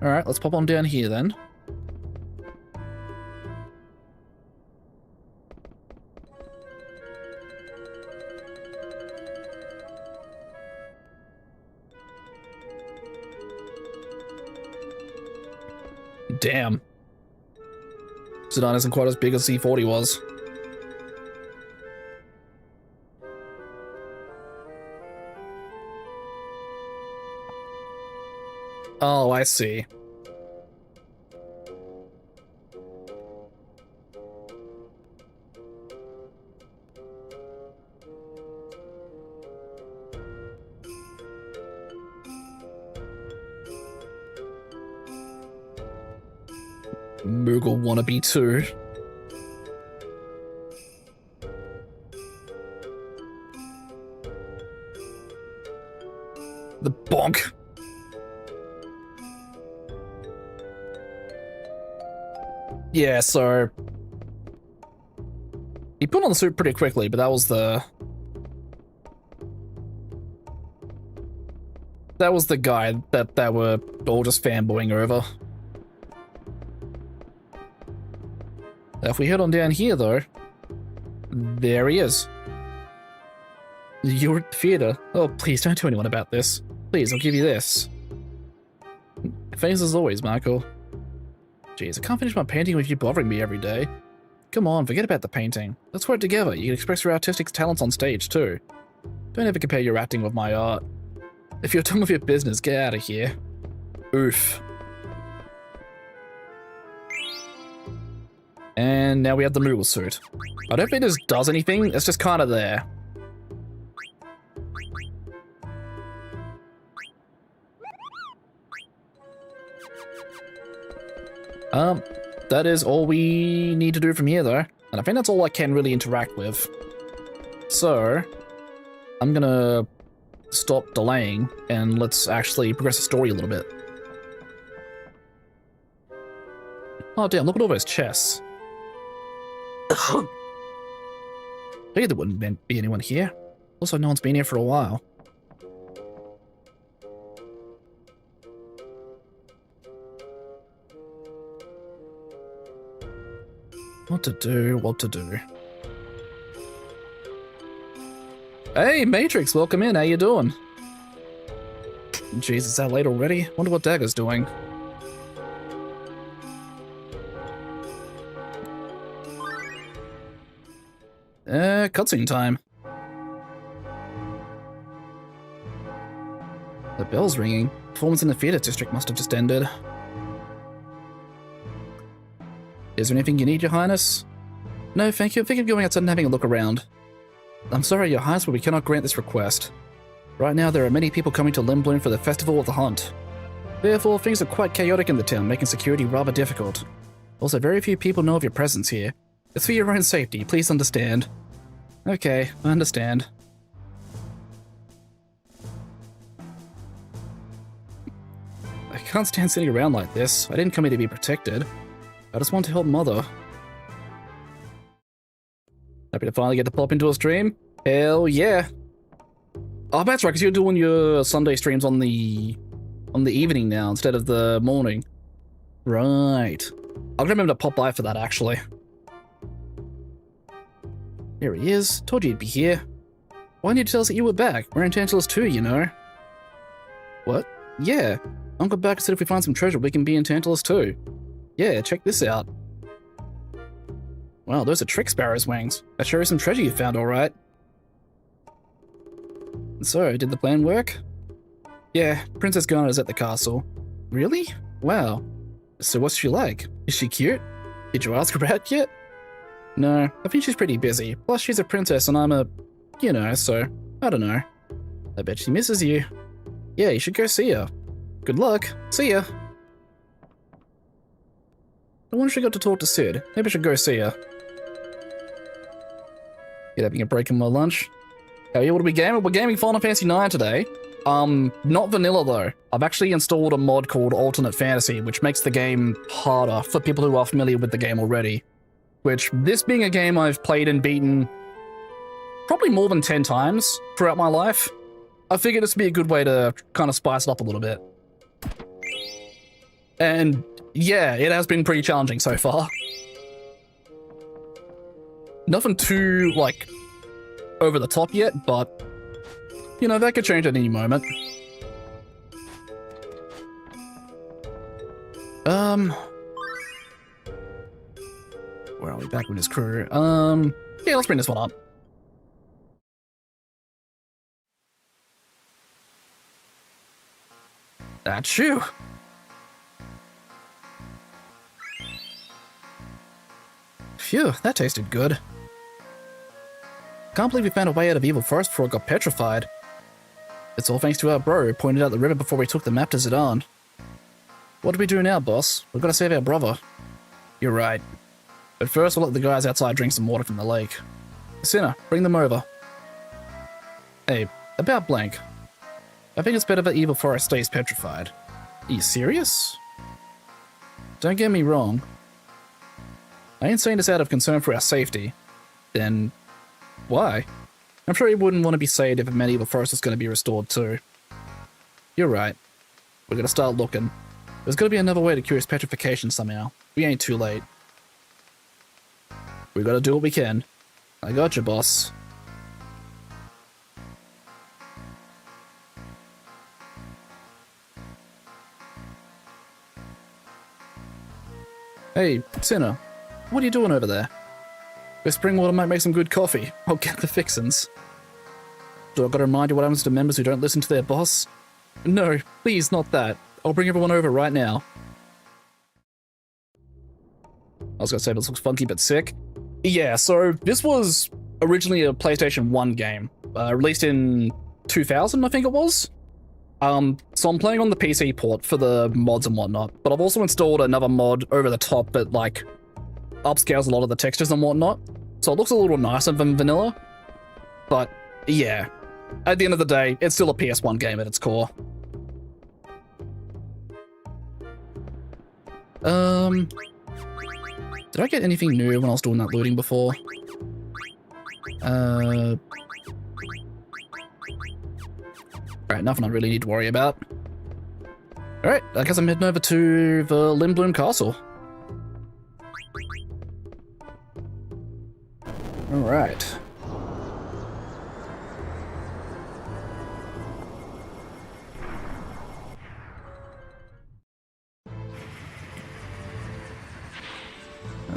Alright, let's pop on down here then. Damn. Zidane isn't quite as big as C40 was. Oh, I see. Moogle wannabe too. The bonk. Yeah, so... he put on the suit pretty quickly, but that was the... that was the guy that were all just fanboying over. If we head on down here, though... there he is. You're at the theater. Oh, please don't tell anyone about this. Please, I'll give you this. Thanks as always, Michael. Jeez, I can't finish my painting with you bothering me every day. Come on, forget about the painting. Let's work together. You can express your artistic talents on stage, too. Don't ever compare your acting with my art. If you're done with your business, get out of here. Oof. And now we have the Moogle suit. I don't think this does anything, it's just kind of there. That is all we need to do from here, though. And I think that's all I can really interact with. So, I'm gonna stop delaying, and let's actually progress the story a little bit. Oh damn, look at all those chests. Hey, there wouldn't be anyone here. Also, no one's been here for a while. What to do, what to do. Hey, Matrix, welcome in. How you doing? Jeez, it's that late already? Wonder what Dagger's doing. Cutscene time. The bell's ringing. Performance in the theater district must have just ended. Is there anything you need, Your Highness? No, thank you. I think of going outside and having a look around. I'm sorry, Your Highness, but we cannot grant this request. Right now, there are many people coming to Limblum for the Festival of the Hunt. Therefore, things are quite chaotic in the town, making security rather difficult. Also, very few people know of your presence here. It's for your own safety, please understand. Okay, I understand. I can't stand sitting around like this. I didn't come here to be protected. I just want to help Mother. Happy to finally get to pop into a stream? Hell yeah. Oh, that's right, because you're doing your Sunday streams on the evening now instead of the morning. Right. I'll remember to pop by for that, actually. There he is. Told you he'd be here. Why didn't you tell us that you were back? We're in Tantalus too, you know. What? Yeah. Uncle Back said if we find some treasure, we can be in Tantalus too. Yeah, check this out. Wow, those are Trick Sparrow's wings. That sure is some treasure you found, alright. So, did the plan work? Yeah, Princess Garner's at the castle. Really? Wow. So what's she like? Is she cute? Did you ask her out yet? No, I think she's pretty busy. Plus she's a princess and I'm a... you know, so... I don't know. I bet she misses you. Yeah, you should go see her. Good luck. See ya. I wonder if she got to talk to Sid. Maybe I should go see her. Get having a break in my lunch. Oh yeah, what are we gaming? We're gaming Final Fantasy IX today. Not vanilla though. I've actually installed a mod called Alternate Fantasy, which makes the game harder for people who are familiar with the game already. Which, this being a game I've played and beaten probably more than 10 times throughout my life, I figured this would be a good way to kind of spice it up a little bit. And yeah, it has been pretty challenging so far. Nothing too, like, over the top yet, but, you know, that could change at any moment. Where are we? Back with his crew. Yeah, let's bring this one up. That's you. Phew, that tasted good. Can't believe we found a way out of Evil Forest before it got petrified. It's all thanks to our bro who pointed out the river before we took the map to Zidane. What do we do now, boss? We've got to save our brother. You're right. But first we'll let the guys outside drink some water from the lake. Sinner, bring them over. Hey, about blank. I think it's better that Evil Forest stays petrified. Are you serious? Don't get me wrong. I ain't saying this out of concern for our safety. Then, why? I'm sure he wouldn't want to be saved if it meant Evil Forest is going to be restored too. You're right. We're going to start looking. There's got to be another way to cure his petrification somehow. We ain't too late. We got to do what we can. I got you, boss. Hey, Sinner. What are you doing over there? This spring water might make some good coffee. I'll get the fixins'. Do I gotta remind you what happens to members who don't listen to their boss? No, please, not that. I'll bring everyone over right now. I was gonna say this looks funky but sick. Yeah, so this was originally a PlayStation 1 game, released in 2000, I think it was. So I'm playing on the PC port for the mods and whatnot, but I've also installed another mod over the top that, like, upscales a lot of the textures and whatnot, so it looks a little nicer than vanilla. But, yeah. At the end of the day, it's still a PS1 game at its core. Did I get anything new when I was doing that looting before? Alright, nothing I really need to worry about. Alright, I guess I'm heading over to the Limblum Castle. Alright.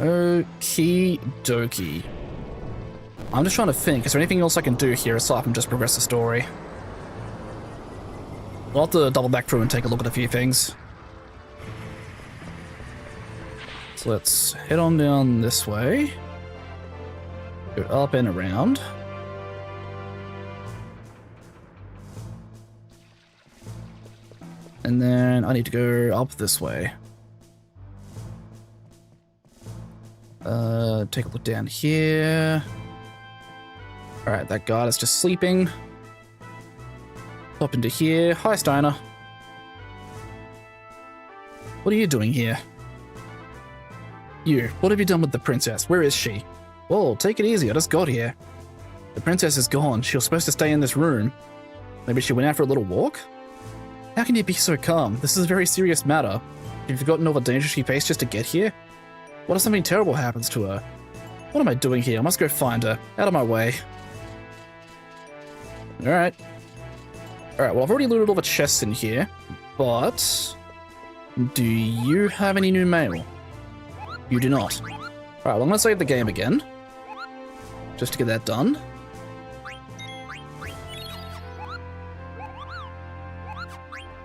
Okie dokie. I'm just trying to think, is there anything else I can do here aside from just progress the story? I'll have to double back through and take a look at a few things. So let's head on down this way. Go up and around. And then I need to go up this way. Take a look down here. Alright, that guard is just sleeping. Hop into here. Hi, Steiner. What are you doing here? You, what have you done with the princess? Where is she? Whoa, take it easy, I just got here. The princess is gone. She was supposed to stay in this room. Maybe she went out for a little walk? How can you be so calm? This is a very serious matter. Have you forgotten all the dangers she faced just to get here? What if something terrible happens to her? What am I doing here? I must go find her. Out of my way. Alright. Alright, well, I've already looted all the chests in here, but do you have any new mail? You do not. Alright, well, I'm going to save the game again, just to get that done.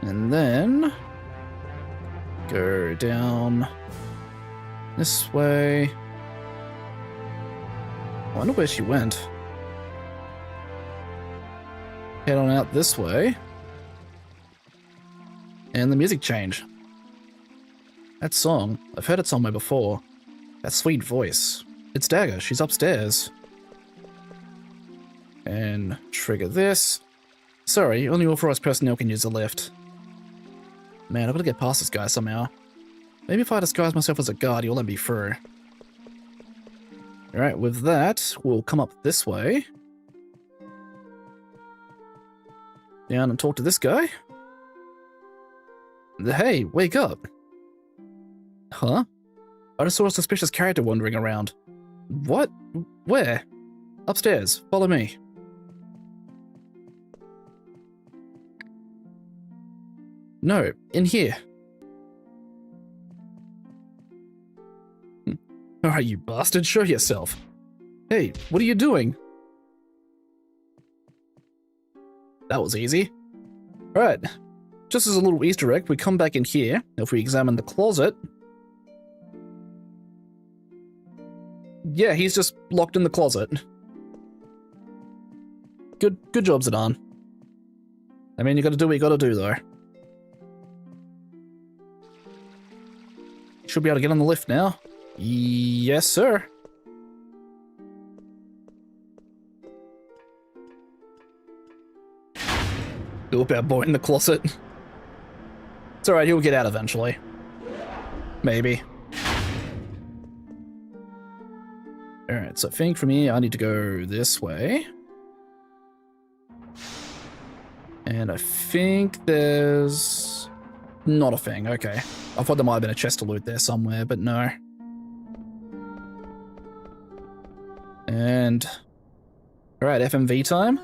And then go down this way. I wonder where she went. Head on out this way. And the music change. That song, I've heard it somewhere before. That sweet voice. It's Dagger, she's upstairs. And trigger this. Sorry, only authorized personnel can use the lift. Man, I've got to get past this guy somehow. Maybe if I disguise myself as a guard, he'll let me through. Alright, with that, we'll come up this way. Down and talk to this guy. Hey, wake up. Huh? I just saw a suspicious character wandering around. What? Where? Upstairs. Follow me. No, in here. Alright, you bastard, show yourself. Hey, what are you doing? That was easy. Alright, just as a little Easter egg, we come back in here. If we examine the closet... Yeah, he's just locked in the closet. Good job, Zidane. I mean, you gotta do what you gotta do, though. Should be able to get on the lift now. Yes, sir. Go bad boy in the closet. It's alright, he'll get out eventually. Maybe. Alright, so I think for me, I need to go this way. And I think there's... not a thing, okay. I thought there might have been a chest to loot there somewhere, but no. And... alright, FMV time.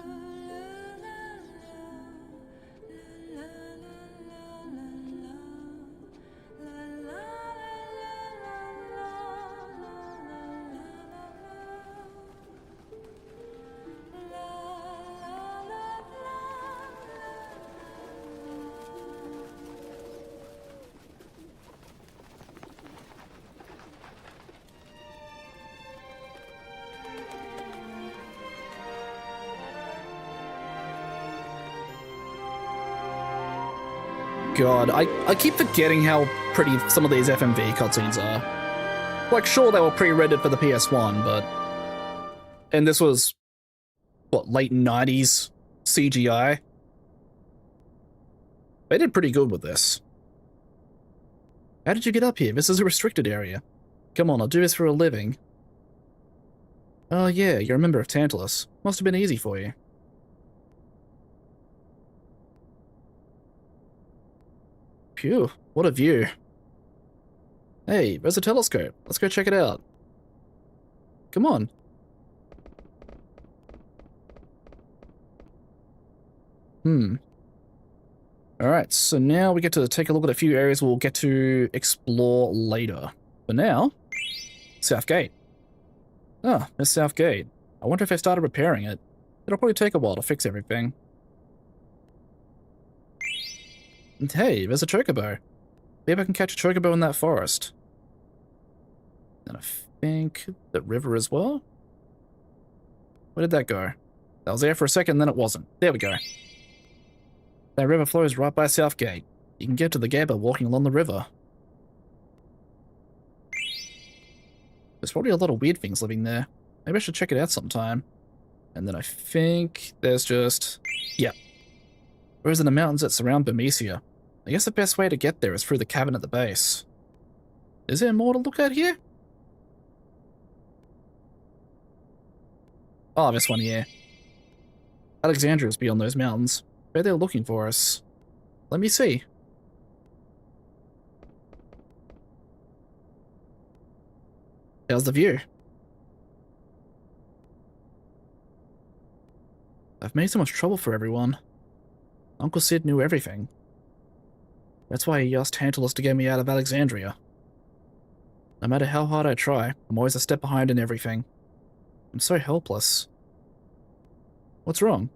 God, I keep forgetting how pretty some of these FMV cutscenes are. Like, sure, they were pre-rendered for the PS1, but... and this was, what, late 90s CGI? They did pretty good with this. How did you get up here? This is a restricted area. Come on, I'll do this for a living. Oh yeah, you're a member of Tantalus. Must have been easy for you. Phew, what a view. Hey, there's a telescope. Let's go check it out. Come on. Alright, so now we get to take a look at a few areas we'll get to explore later. For now, South Gate. Oh, there's South Gate. I wonder if they started repairing it. It'll probably take a while to fix everything. And hey, there's a chocobo. Maybe I can catch a chocobo in that forest. And I think the river as well? Where did that go? That was there for a second, then it wasn't. There we go. That river flows right by South Gate. You can get to the gate by walking along the river. There's probably a lot of weird things living there. Maybe I should check it out sometime. And then I think there's just... yeah. Whereas in the mountains that surround Bermesia. I guess the best way to get there is through the cavern at the base. Is there more to look at here? Oh, this one here. Alexandria is beyond those mountains. Bet they're looking for us. Let me see. How's the view? I've made so much trouble for everyone. Uncle Sid knew everything. That's why he asked Tantalus to get me out of Alexandria. No matter how hard I try, I'm always a step behind in everything. I'm so helpless. What's wrong?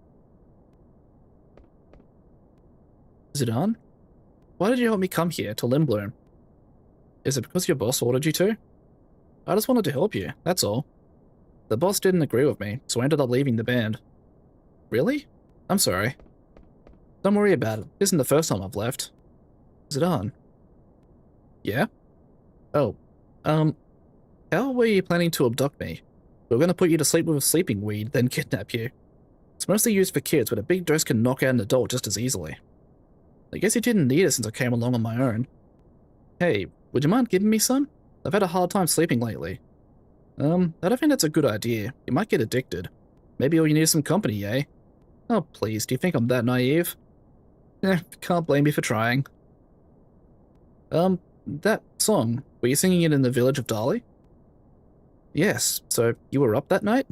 Is it on? Why did you help me come here to Lindblom? Is it because your boss ordered you to? I just wanted to help you, that's all. The boss didn't agree with me, so I ended up leaving the band. Really? I'm sorry. Don't worry about it. This isn't the first time I've left. Is it on? Yeah? Oh, how were you planning to abduct me? We were gonna put you to sleep with a sleeping weed, then kidnap you. It's mostly used for kids, but a big dose can knock out an adult just as easily. I guess you didn't need it since I came along on my own. Hey, would you mind giving me some? I've had a hard time sleeping lately. I don't think that's a good idea. You might get addicted. Maybe all you need is some company, eh? Oh, please, do you think I'm that naive? Can't blame me for trying. That song, were you singing it in the Village of Dali? Yes, so you were up that night?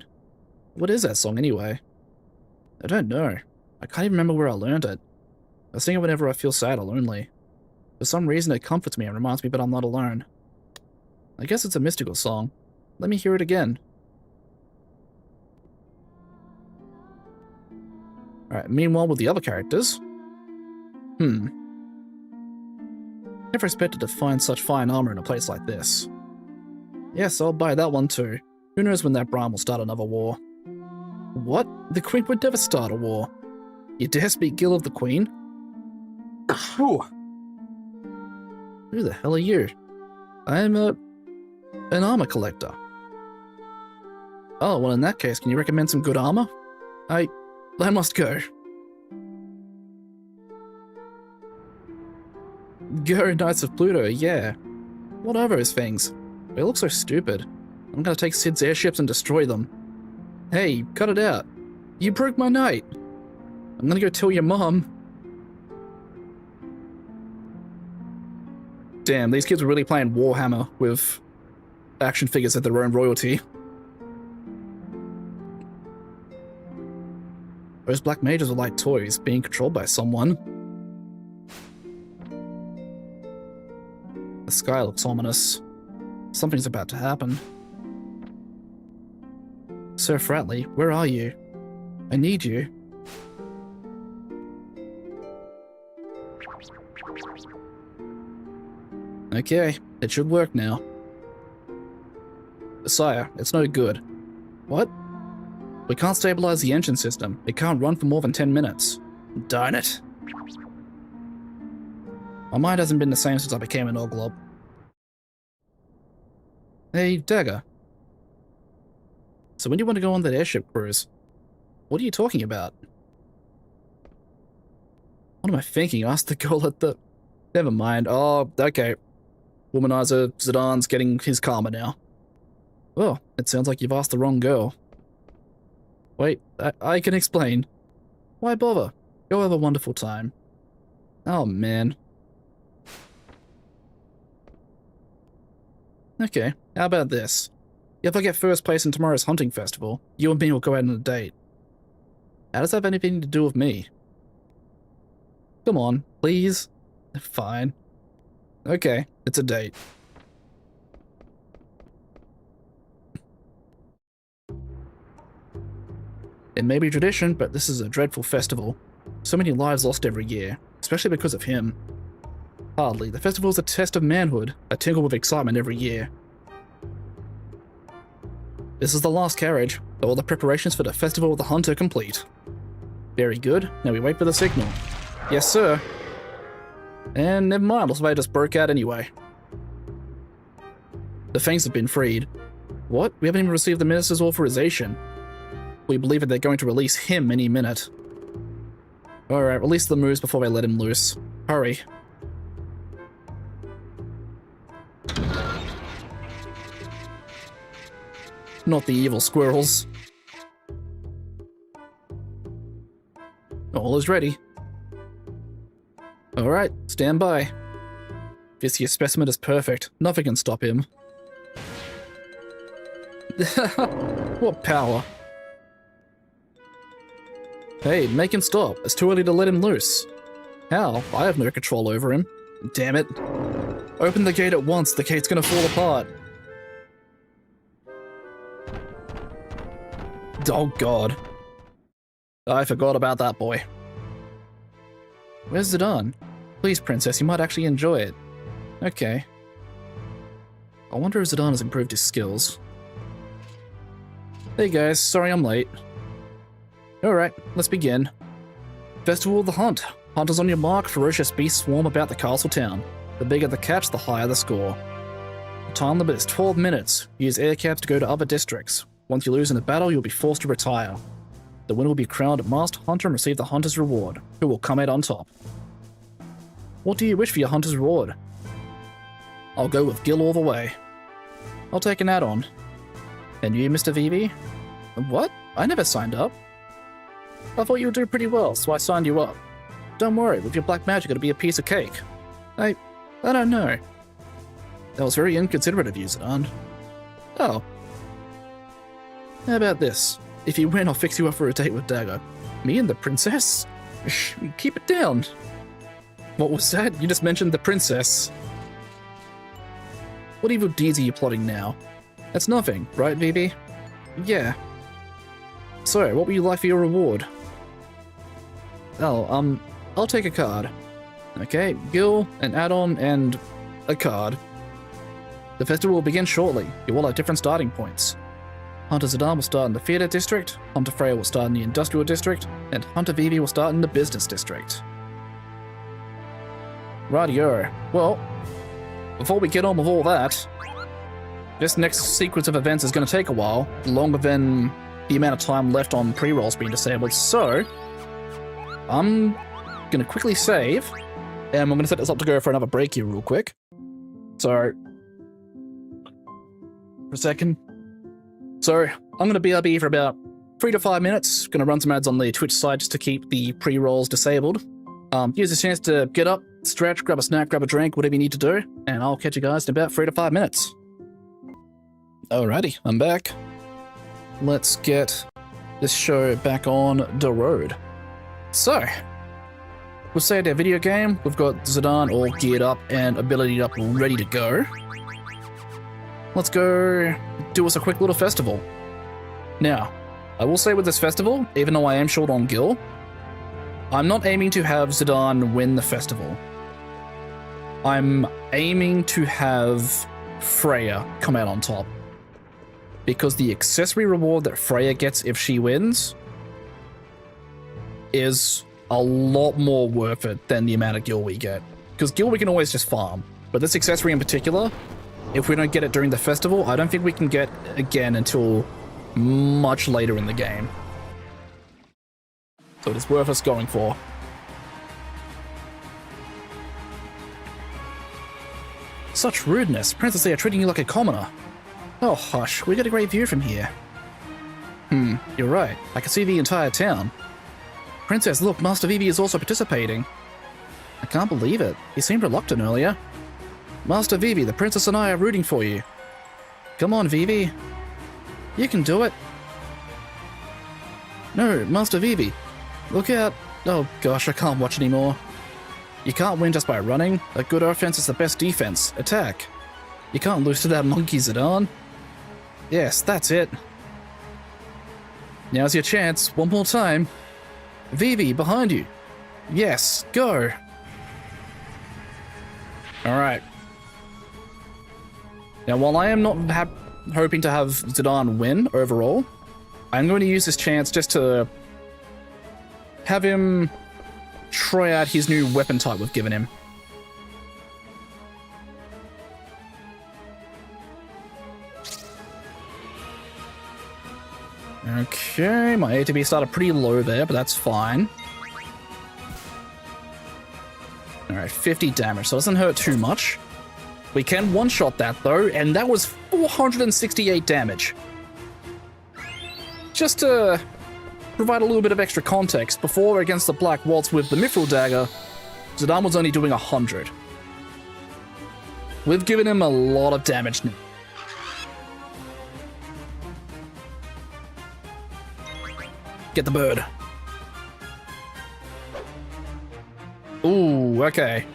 What is that song anyway? I don't know. I can't even remember where I learned it. I sing it whenever I feel sad or lonely. For some reason it comforts me and reminds me that I'm not alone. I guess it's a mystical song. Let me hear it again. Alright, meanwhile with the other characters. Never expected to find such fine armor in a place like this. Yes, I'll buy that one too. Who knows when that Bram will start another war. What? The Queen would never start a war. You dare speak ill of the Queen? Who the hell are you? I'm an armor collector. Oh, well in that case, can you recommend some good armor? I must go. Go, Knights of Pluto, yeah. What are those things? They look so stupid. I'm gonna take Sid's airships and destroy them. Hey, cut it out. You broke my night. I'm gonna go tell your mom. Damn, these kids were really playing Warhammer with action figures at their own royalty. Those black mages are like toys, being controlled by someone. The sky looks ominous. Something's about to happen. Sir Fratley, where are you? I need you. Okay, it should work now. Sire, it's no good. What? We can't stabilize the engine system. It can't run for more than 10 minutes. Darn it. My mind hasn't been the same since I became an Oglob. Hey, Dagger. So when do you want to go on that airship cruise? What are you talking about? What am I thinking? Ask the girl at the... Never mind. Oh, okay. Womanizer Zidane's getting his karma now. Well, it sounds like you've asked the wrong girl. Wait, I can explain. Why bother? Go have a wonderful time. Oh, man. Okay, how about this? If I get first place in tomorrow's hunting festival, you and me will go out on a date. How does that have anything to do with me? Come on, please. Fine. Okay, it's a date. It may be tradition, but this is a dreadful festival. So many lives lost every year, especially because of him. Hardly. The festival is a test of manhood, a tingle with excitement every year. This is the last carriage. All the preparations for the Festival of the Hunt are complete. Very good. Now we wait for the signal. Yes, sir. And never mind, looks like I just broke out anyway. The Fangs have been freed. What? We haven't even received the minister's authorization. We believe that they're going to release him any minute. Alright, release the moose before they let him loose. Hurry. Not the evil squirrels. All is ready. Alright, stand by. This here specimen is perfect. Nothing can stop him. What power. Hey, make him stop. It's too early to let him loose. How? I have no control over him. Damn it. Open the gate at once. The gate's gonna fall apart. Oh god. I forgot about that boy. Where's Zidane? Please, princess, you might actually enjoy it. Okay. I wonder if Zidane has improved his skills. Hey guys, sorry I'm late. Alright, let's begin. Festival of the Hunt. Hunters on your mark, ferocious beasts swarm about the castle town. The bigger the catch, the higher the score. The time limit is 12 minutes. Use air cabs to go to other districts. Once you lose in a battle, you'll be forced to retire. The winner will be crowned Master Hunter and receive the Hunter's Reward, who will come out on top. What do you wish for your Hunter's Reward? I'll go with Gil all the way. I'll take an add-on. And you, Mr. VV? What? I never signed up. I thought you would do pretty well, so I signed you up. Don't worry, with your black magic it'll be a piece of cake. I don't know. That was very inconsiderate of you, Zidane. Oh. How about this? If you win, I'll fix you up for a date with Dagger. Me and the princess? Shh, keep it down. What was that? You just mentioned the princess. What evil deeds are you plotting now? That's nothing, right, Vivi? Yeah. So, what would you like for your reward? Oh, I'll take a card. Okay, Gil, an add-on, and a card. The festival will begin shortly. You all have different starting points. Hunter Zidane will start in the Theatre District, Hunter Freya will start in the Industrial District, and Hunter Vivi will start in the Business District. Rightio. Well, before we get on with all that, this next sequence of events is going to take a while, longer than the amount of time left on pre-rolls being disabled, so I'm going to quickly save, and I'm going to set this up to go for another break here real quick. So, for a second. So, I'm going to BRB for about 3 to 5 minutes. Going to run some ads on the Twitch side just to keep the pre-rolls disabled. Use this chance to get up, stretch, grab a snack, grab a drink, whatever you need to do, and I'll catch you guys in about 3 to 5 minutes. Alrighty, I'm back. Let's get this show back on the road. So, we'll say their video game. We've got Zidane all geared up and ability up, ready to go. Let's go do us a quick little festival. Now, I will say with this festival, even though I am short on Gil, I'm not aiming to have Zidane win the festival. I'm aiming to have Freya come out on top. Because the accessory reward that Freya gets if she wins is a lot more worth it than the amount of Gil we get. Because Gil we can always just farm, but this accessory in particular, if we don't get it during the festival, I don't think we can get it again until much later in the game. So it is worth us going for. Such rudeness. Princess, they are treating you like a commoner. Oh, hush. We got a great view from here. You're right. I can see the entire town. Princess, look, Master Vivi is also participating. I can't believe it. He seemed reluctant earlier. Master Vivi, the princess and I are rooting for you. Come on, Vivi. You can do it. No, Master Vivi. Look out. Oh gosh, I can't watch anymore. You can't win just by running. A good offense is the best defense. Attack. You can't lose to that monkey, Zidane. Yes, that's it. Now's your chance. One more time. Vivi, behind you. Yes, go. Alright. Now, while I am not hoping to have Zidane win overall, I'm going to use this chance just to have him try out his new weapon type we've given him. Okay, my ATB started pretty low there, but that's fine. Alright, 50 damage, so it doesn't hurt too much. We can one-shot that though, and that was 468 damage. Just to provide a little bit of extra context, before against the Black Waltz with the Mithril Dagger, Zidane was only doing 100. We've given him a lot of damage now. Get the bird. Ooh, okay.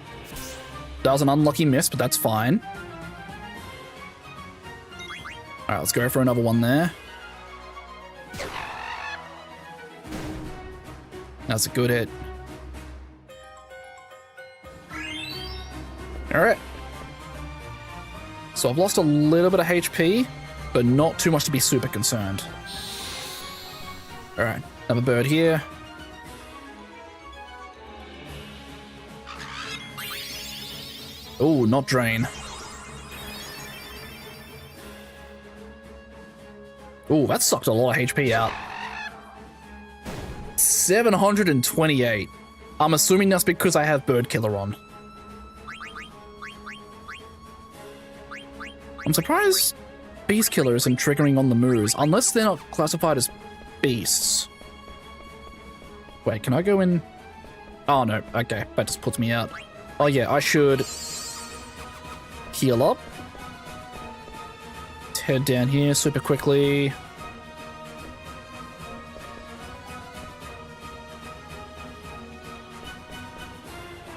That was an unlucky miss, but that's fine. Alright, let's go for another one there. That's a good hit. Alright. So I've lost a little bit of HP, but not too much to be super concerned. Alright, have a bird here. Oh, not drain. Oh, that sucked a lot of HP out. 728. I'm assuming that's because I have Bird Killer on. I'm surprised Beast Killer isn't triggering on the moves, unless they're not classified as beasts. Wait, can I go in? Oh no, okay, that just puts me out. Oh yeah, I should heal up. Let's head down here super quickly.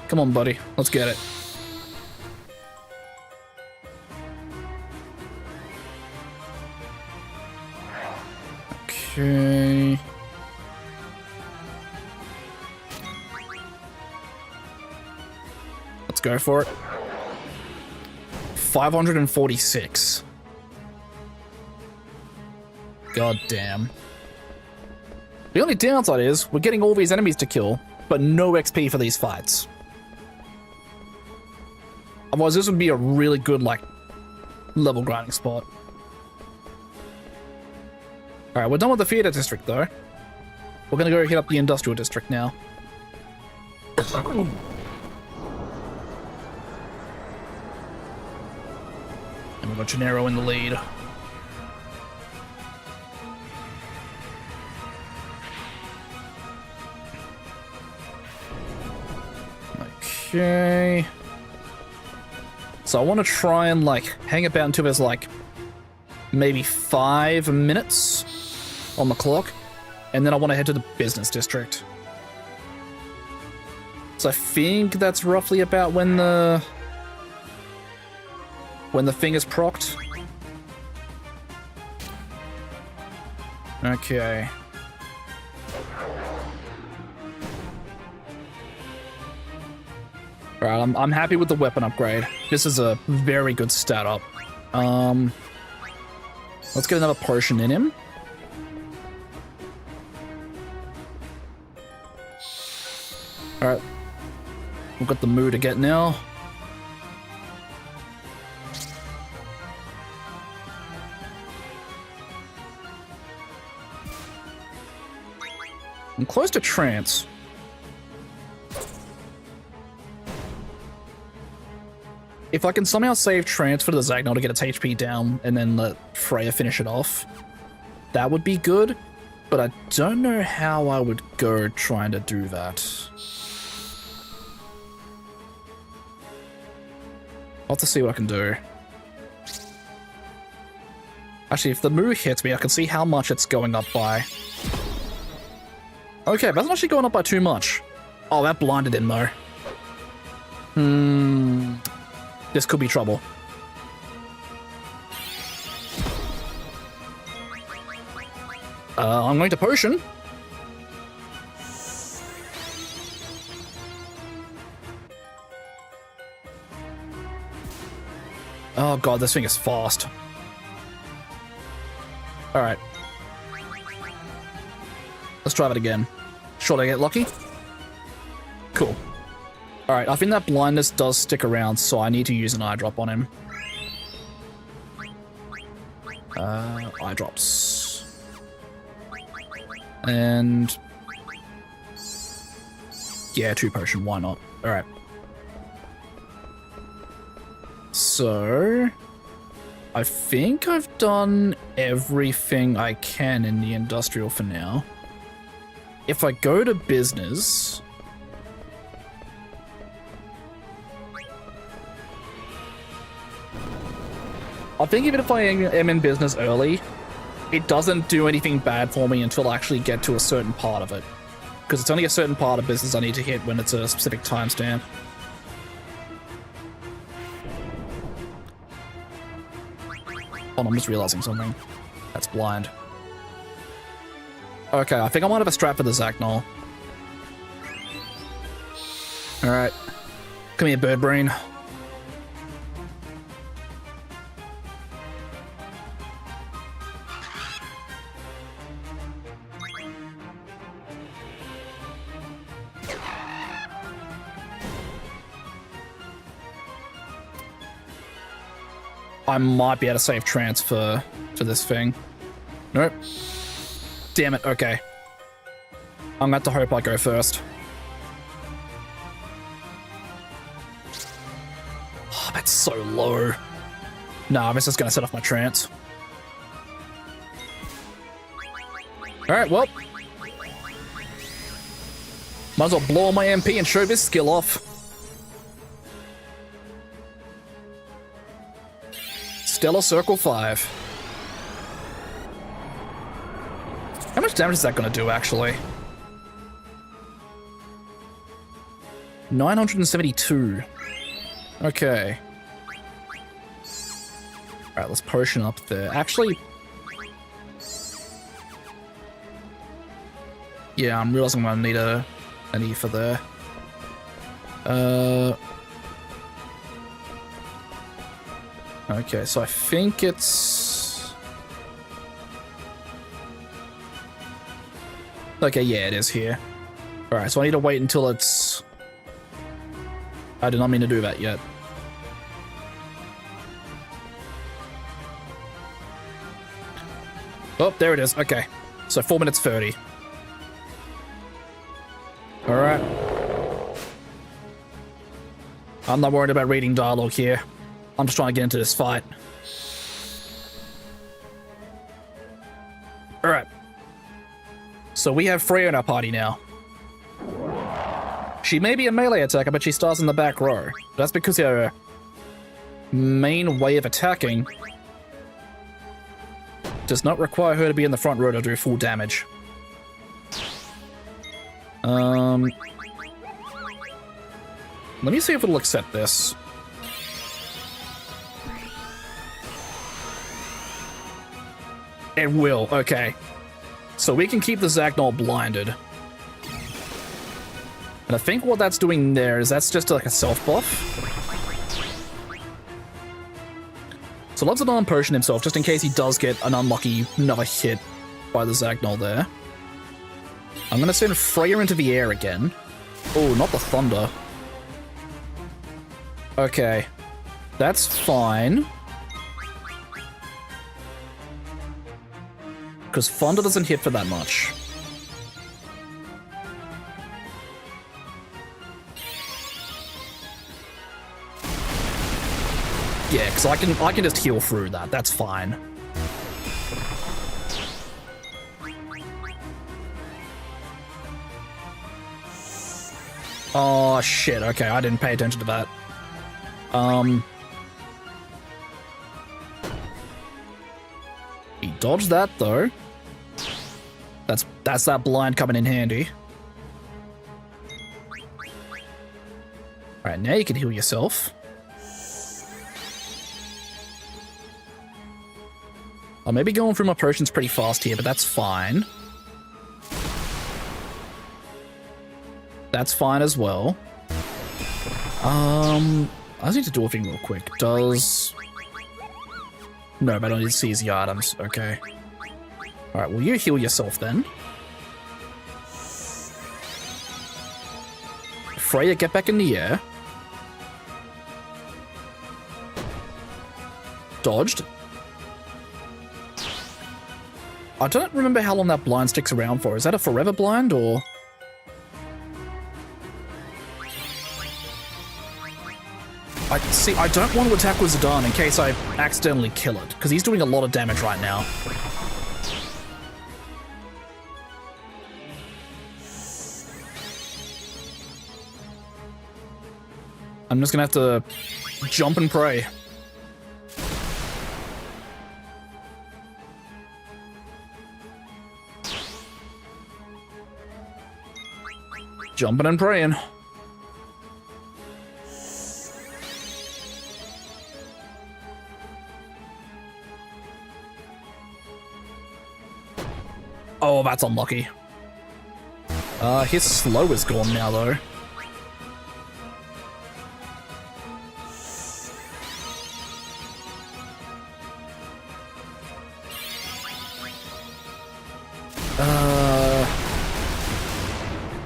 Come on, buddy, let's get it. Okay. Let's go for it. 546. God damn. The only downside is we're getting all these enemies to kill, but no XP for these fights. Otherwise, this would be a really good, like, level grinding spot. Alright, we're done with the theater district, though. We're gonna go hit up the industrial district now. And we've got Gennaro in the lead. Okay. So I want to try and, like, hang about until there's, like, maybe 5 minutes on the clock, and then I want to head to the business district. So I think that's roughly about when the thing is procced. Okay. Alright, I'm happy with the weapon upgrade. This is a very good stat up. Let's get another potion in him. Alright. We've got the moo to get now. I'm close to trance. If I can somehow save transfer to the Zagnol to get its HP down and then let Freya finish it off, that would be good, but I don't know how I would go trying to do that. I'll have to see what I can do. Actually, if the moo hits me, I can see how much it's going up by. Okay, that's not actually going up by too much. Oh, that blinded him though. This could be trouble. I'm going to potion. Oh god, this thing is fast. Alright. Let's try it again. Should I get lucky? Cool. Alright, I think that blindness does stick around, so I need to use an eye drop on him. Eye drops. And... yeah, 2 potion, why not? Alright. So... I think I've done everything I can in the industrial for now. If I go to business... I think even if I am in business early, it doesn't do anything bad for me until I actually get to a certain part of it. Because it's only a certain part of business I need to hit when it's a specific timestamp. Oh, I'm just realizing something. That's blind. Okay, I think I might have a strat for the Zacnol. Alright. Come here, bird brain. I might be able to save transfer to this thing. Nope. Damn it, okay. I'm going to hope I go first. Oh, that's so low. Nah, this is going to set off my trance. Alright, well. Might as well blow on my MP and show this skill off. Stellar Circle 5. How much damage is that going to do, actually? 972. Okay. Alright, let's potion up there. Actually... yeah, I'm realizing I'm going to need an E for there. Okay, so I think it's... okay, yeah, it is here. Alright, so I need to wait until it's... I did not mean to do that yet. Oh, there it is. Okay. So 4 minutes 30. Alright. I'm not worried about reading dialogue here. I'm just trying to get into this fight. Alright. So we have Freya in our party now. She may be a melee attacker, but she starts in the back row. That's because her main way of attacking does not require her to be in the front row to do full damage. Let me see if it'll accept this. It will, okay. So we can keep the Zacnol blinded. And I think what that's doing there is that's just like a self-buff. So let's not potion himself, just in case he does get an unlucky another hit by the Zacnol there. I'm gonna send Freya into the air again. Oh, not the thunder. Okay. That's fine. Because thunder doesn't hit for that much. Yeah, because I can just heal through that. That's fine. Oh shit, okay, I didn't pay attention to that. He dodged that though. That's that blind coming in handy. Alright, now you can heal yourself. I may be going through my potions pretty fast here, but that's fine. That's fine as well. I just need to do a thing real quick. Does... No, but I don't need to seize the items. Okay. Alright, will you heal yourself then? Freya, get back in the air. Dodged. I don't remember how long that blind sticks around for. Is that a forever blind, or...? I don't want to attack with Zidane in case I accidentally kill it, because he's doing a lot of damage right now. I'm just gonna have to jump and pray. Jumping and praying. Oh, that's unlucky. His slow is gone now, though.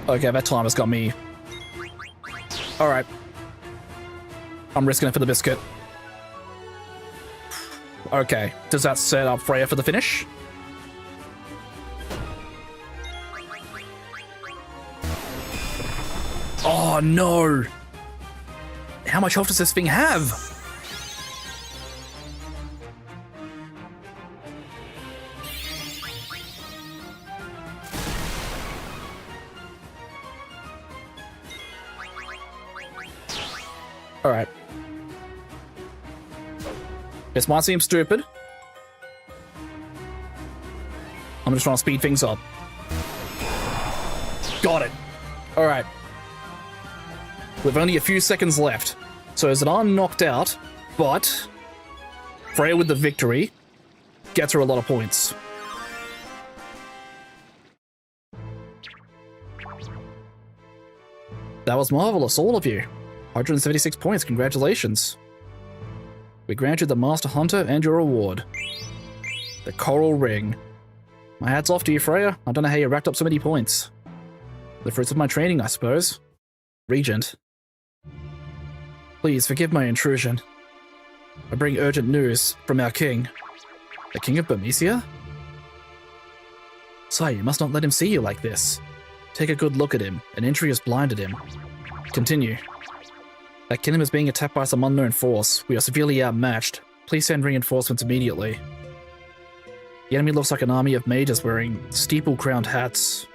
Okay, that time has got me. Alright. I'm risking it for the biscuit. Okay, does that set up Freya for the finish? Oh no! How much health does this thing have? Alright. This might seem stupid. I'm just trying to speed things up. Got it. Alright. We've only a few seconds left. So Zidane knocked out, but Freya with the victory gets her a lot of points. That was marvelous, all of you. 176 points, congratulations. We grant you the Master Hunter and your reward. The Coral Ring. My hat's off to you, Freya. I don't know how you racked up so many points. The fruits of my training, I suppose. Regent. Please forgive my intrusion. I bring urgent news from our king. The King of Bermesia? Sire, you must not let him see you like this. Take a good look at him. An injury has blinded him. Continue. That kingdom is being attacked by some unknown force. We are severely outmatched. Please send reinforcements immediately. The enemy looks like an army of mages wearing steeple-crowned hats.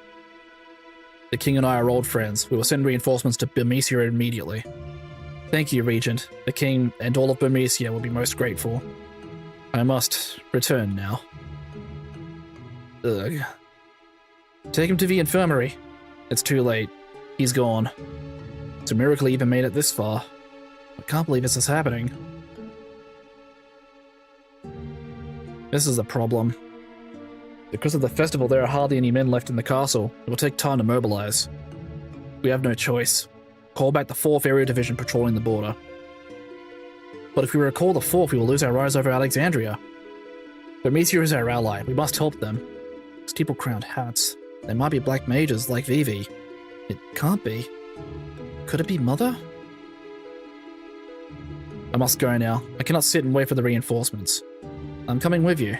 The king and I are old friends. We will send reinforcements to Bermesia immediately. Thank you, Regent. The king and all of Bermesia will be most grateful. I must return now. Ugh. Take him to the infirmary. It's too late. He's gone. It's a miracle he even made it this far. I can't believe this is happening. This is the problem. Because of the festival, there are hardly any men left in the castle. It will take time to mobilize. We have no choice. Call back the 4th Area Division patrolling the border. But if we recall the 4th, we will lose our rise over Alexandria. Bermesia is our ally. We must help them. Steeple-crowned hats. They might be black mages like Vivi. It can't be. Could it be Mother? I must go now. I cannot sit and wait for the reinforcements. I'm coming with you.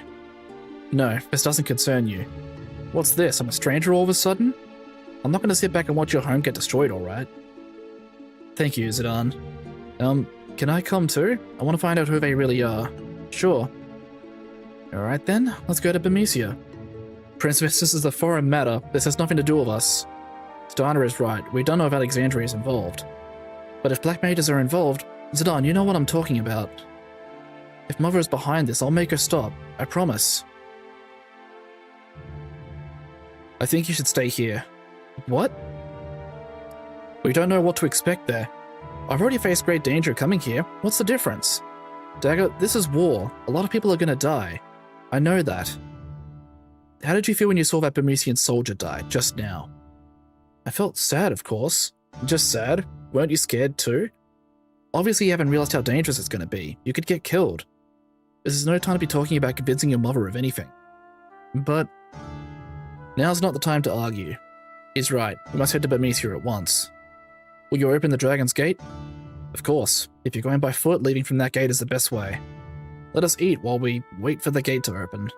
No, this doesn't concern you. What's this? I'm a stranger all of a sudden? I'm not going to sit back and watch your home get destroyed, alright? Thank you, Zidane. Can I come too? I want to find out who they really are. Sure. Alright then, let's go to Bermesia. Princess, this is a foreign matter. This has nothing to do with us. Zidane is right. We don't know if Alexandria is involved. But if black mages are involved, Zidane, you know what I'm talking about. If Mother is behind this, I'll make her stop. I promise. I think you should stay here. What? We don't know what to expect there. I've already faced great danger coming here. What's the difference? Dagger, this is war. A lot of people are gonna die. I know that. How did you feel when you saw that Burmesian soldier die just now? I felt sad, of course. Just sad. Weren't you scared too? Obviously you haven't realized how dangerous it's going to be. You could get killed. This is no time to be talking about convincing your mother of anything. But now's not the time to argue. He's right. We must head to Burmesia at once. Will you open the Dragon's Gate? Of course. If you're going by foot, leaving from that gate is the best way. Let us eat while we wait for the gate to open.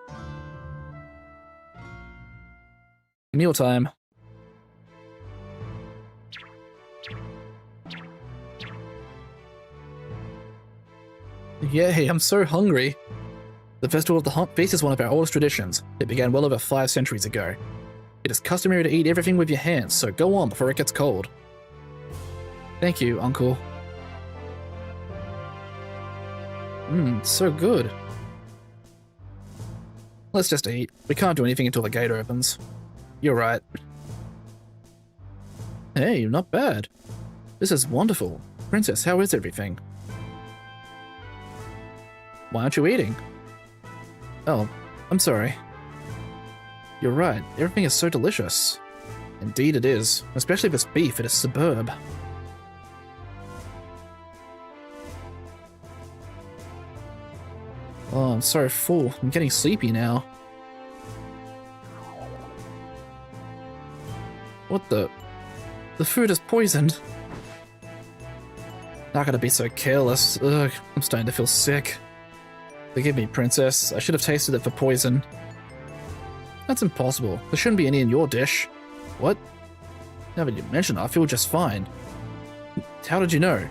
Mealtime. Yay, I'm so hungry. The Festival of the Hump Feast is one of our oldest traditions. It began well over 5 centuries ago. It is customary to eat everything with your hands, so go on before it gets cold. Thank you, Uncle. So good. Let's just eat. We can't do anything until the gate opens. You're right. Hey, not bad. This is wonderful. Princess, how is everything? Why aren't you eating? Oh, I'm sorry. You're right, everything is so delicious. Indeed it is, especially this beef, it is superb. Oh, I'm so full, I'm getting sleepy now. What the? The food is poisoned. Not gonna be so careless. Ugh, I'm starting to feel sick. Forgive me, Princess. I should have tasted it for poison. That's impossible. There shouldn't be any in your dish. What? Now that you mention it, I feel just fine. How did you know?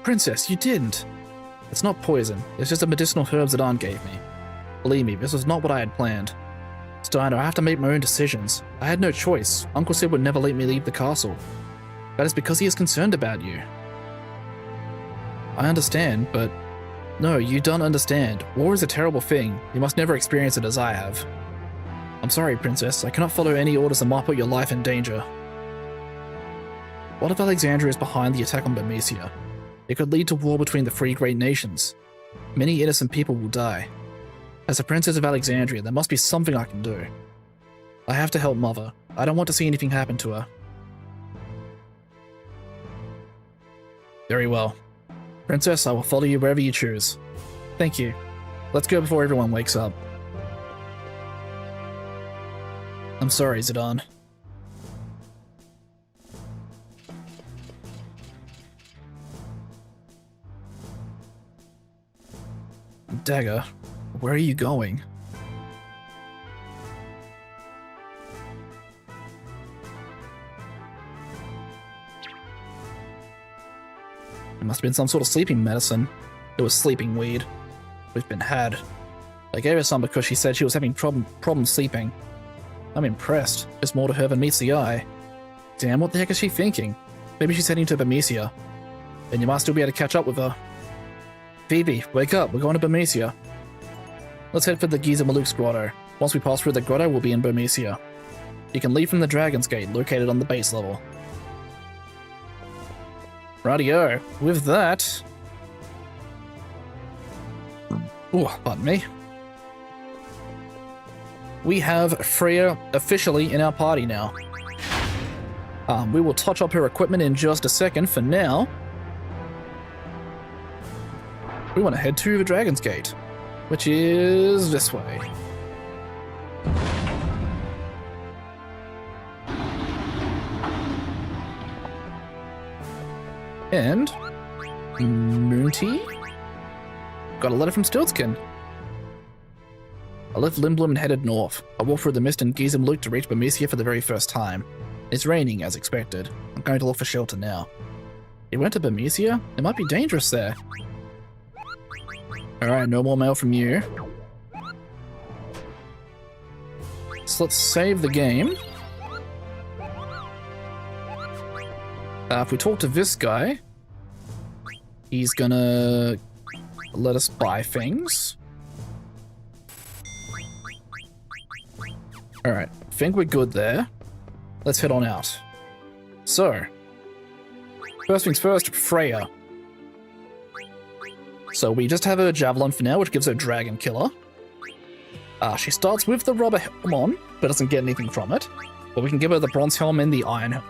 Princess, you didn't. It's not poison. It's just the medicinal herbs that Aunt gave me. Believe me, this was not what I had planned. Steiner, I have to make my own decisions. I had no choice. Uncle Sid would never let me leave the castle. That is because he is concerned about you. I understand, but... No, you don't understand. War is a terrible thing. You must never experience it as I have. I'm sorry, Princess. I cannot follow any orders that might put your life in danger. What if Alexandria is behind the attack on Burmesia? It could lead to war between the 3 great nations. Many innocent people will die. As a Princess of Alexandria, there must be something I can do. I have to help Mother. I don't want to see anything happen to her. Very well. Princess, I will follow you wherever you choose. Thank you. Let's go before everyone wakes up. I'm sorry, Zidane. Dagger, where are you going? It must have been some sort of sleeping medicine. It was sleeping weed. We've been had. I gave her some because she said she was having problems sleeping. I'm impressed. There's more to her than meets the eye. Damn, what the heck is she thinking? Maybe she's heading to Burmesia. Then you might still be able to catch up with her. Phoebe, wake up. We're going to Burmesia. Let's head for the Giza Maluk's grotto. Once we pass through the grotto, we'll be in Burmesia. You can leave from the Dragon's Gate, located on the base level. Rightio. With that... Ooh, pardon me. We have Freya officially in our party now. We will touch up her equipment in just a second. For now, we want to head to the Dragon's Gate, which is this way. And Moonty? Got a letter from Stiltskin. I left Lindblum and headed north. I walked through the mist and Giza Maluk to reach Burmesia for the very first time. It's raining, as expected. I'm going to look for shelter now. You went to Burmesia? It might be dangerous there. Alright, no more mail from you. So let's save the game. If we talk to this guy, he's gonna let us buy things. Alright, think we're good there. Let's head on out. So, first things first, Freya. So we just have her Javelin for now, which gives her Dragon Killer. She starts with the rubber helm on, but doesn't get anything from it. But we can give her the bronze helm and the iron helm.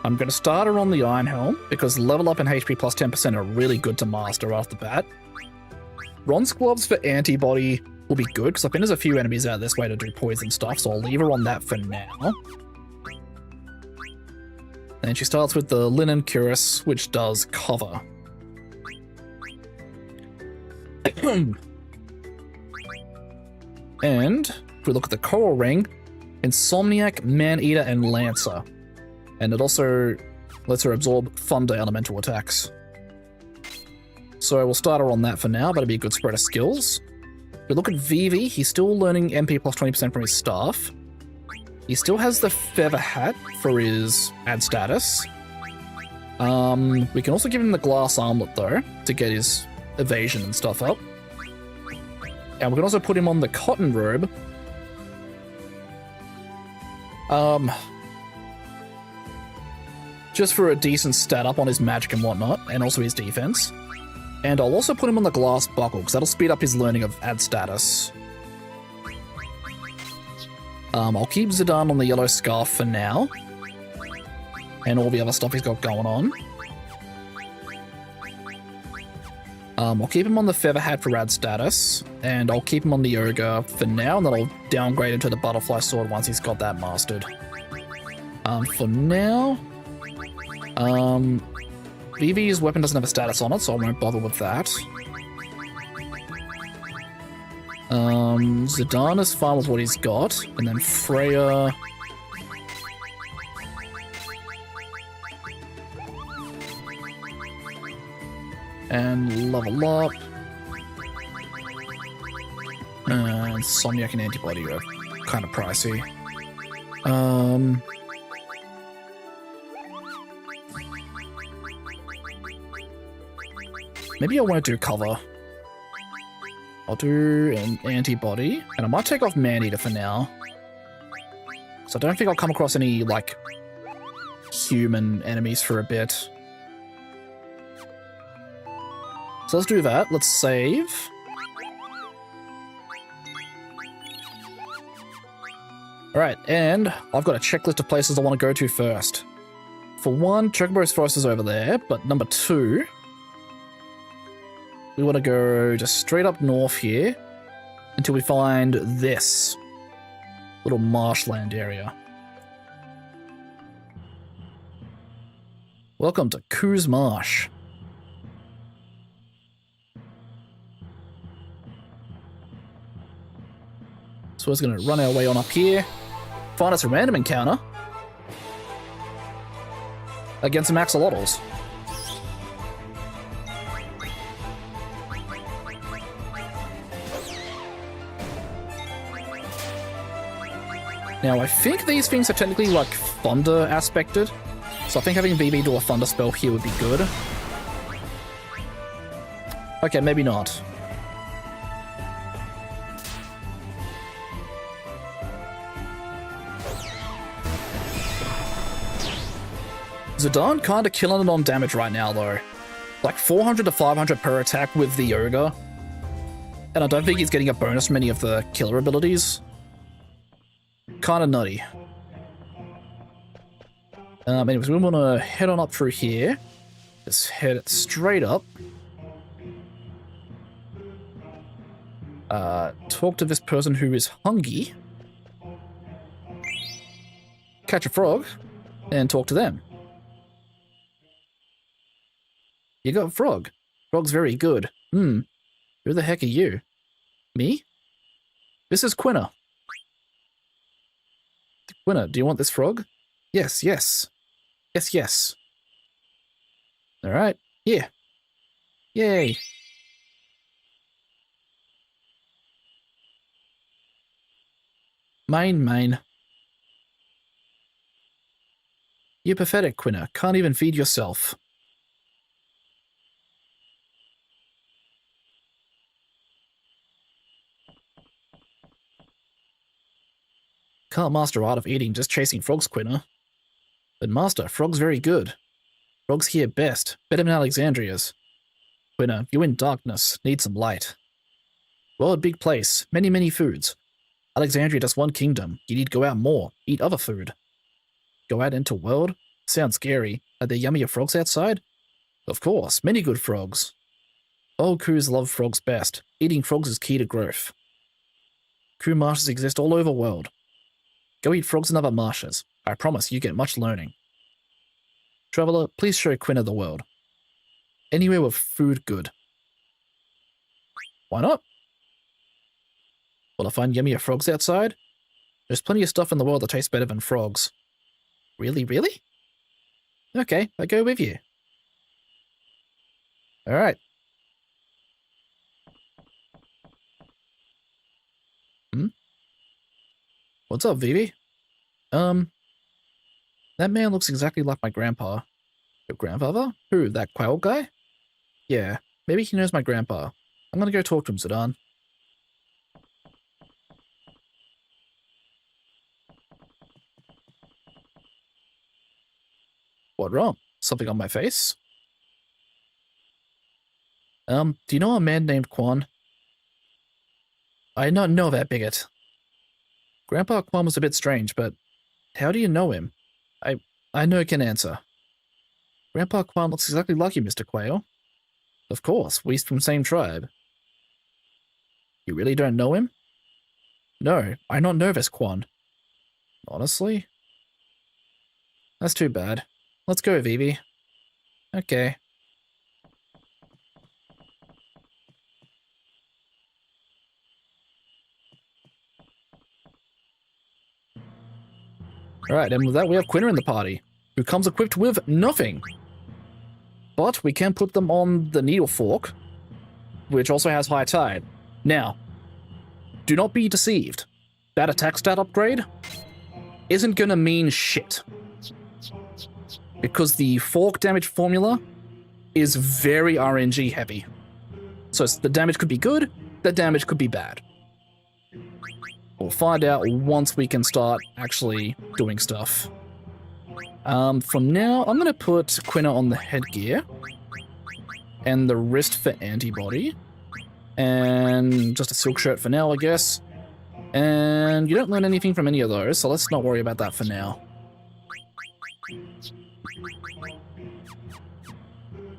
I'm going to start her on the iron helm, because level up and HP plus 10% are really good to master off the bat. Bronze gloves for antibody will be good, because I think there's a few enemies out this way to do poison stuff, so I'll leave her on that for now. And she starts with the linen cuirass, which does cover. And if we look at the coral ring, Insomniac, Man-Eater, and Lancer. And it also lets her absorb thunder elemental attacks. So we'll start her on that for now, that'll be a good spread of skills. If we look at Vivi, he's still learning MP plus 20% from his staff. He still has the feather hat for his ad status. We can also give him the glass armlet though, to get his evasion and stuff up. And we can also put him on the cotton robe. Just for a decent stat up on his magic and whatnot, and also his defense. And I'll also put him on the glass buckle, because that'll speed up his learning of ad status. I'll keep Zidane on the yellow scarf for now. And all the other stuff he's got going on. I'll keep him on the feather hat for rad status, and I'll keep him on the ogre for now, and then I'll downgrade him to the butterfly sword once he's got that mastered. For now, Vivi's weapon doesn't have a status on it, so I won't bother with that. Zidane is fine with what he's got, and then Freya... and level up. And Somniac and Antibody are kind of pricey. Maybe I won't do cover. I'll do an Antibody, and I might take off Man-Eater for now. So I don't think I'll come across any, like, human enemies for a bit. So let's do that. Let's save. Alright, and I've got a checklist of places I want to go to first. For one, Chocobo's Forest is over there, but number two, we want to go just straight up north here until we find this little marshland area. Welcome to Coos Marsh. So we're going to run our way on up here, find us a random encounter against some axolotls. Now, I think these things are technically, like, thunder aspected, so I think having VB do a thunder spell here would be good. Okay, maybe not. Zidane kinda killing it on damage right now, though. Like 400 to 500 per attack with the Ogre. And I don't think he's getting a bonus from any of the killer abilities. Kinda nutty. Anyways, we want to head on up through here. Just head straight up. Talk to this person who is hungry. Catch a frog. And talk to them. You got a frog. Frog's very good. Who the heck are you? Me? This is Quina. Quina, do you want this frog? Yes, yes. Yes, yes. Alright, here. Yay. Mine. You're pathetic, Quina. Can't even feed yourself. Can't master art of eating, just chasing frogs, Quina. But master, frog's very good. Frog's here best, better than Alexandria's. Quina, you in darkness, need some light. Well, a big place. Many foods. Alexandria just one kingdom. You need to go out more. Eat other food. Go out into world? Sounds scary. Are there yummier frogs outside? Of course, many good frogs. Old crews love frogs best. Eating frogs is key to growth. Crew marshes exist all over the world. Go eat frogs in other marshes. I promise you get much learning. Traveler, please show Quina the world. Anywhere with food good. Why not? Will I find yummier frogs outside? There's plenty of stuff in the world that tastes better than frogs. Really? Okay, I'll go with you. Alright. What's up, Vivi? That man looks exactly like my grandpa. Your grandfather? Who, that quail guy? Yeah, maybe he knows my grandpa. I'm gonna go talk to him, Zidane. What wrong? Something on my face? Do you know a man named Quan? I not know that bigot. Grandpa Quan was a bit strange, but how do you know him? I know can answer. Grandpa Quan looks exactly like you, Mr. Quail. Of course, we're from the same tribe. You really don't know him? No, I not know this Quan. Honestly? That's too bad. Let's go, Vivi. Okay. Alright, and with that we have Quina in the party, who comes equipped with nothing. But we can put them on the Needle Fork, which also has High Tide. Now, do not be deceived. That attack stat upgrade isn't gonna mean shit. Because the fork damage formula is very RNG heavy. So the damage could be good, the damage could be bad. We'll find out once we can start actually doing stuff. From now, I'm going to put Quina on the headgear. And the wrist for antibody. And just a silk shirt for now, I guess. And you don't learn anything from any of those, so let's not worry about that for now.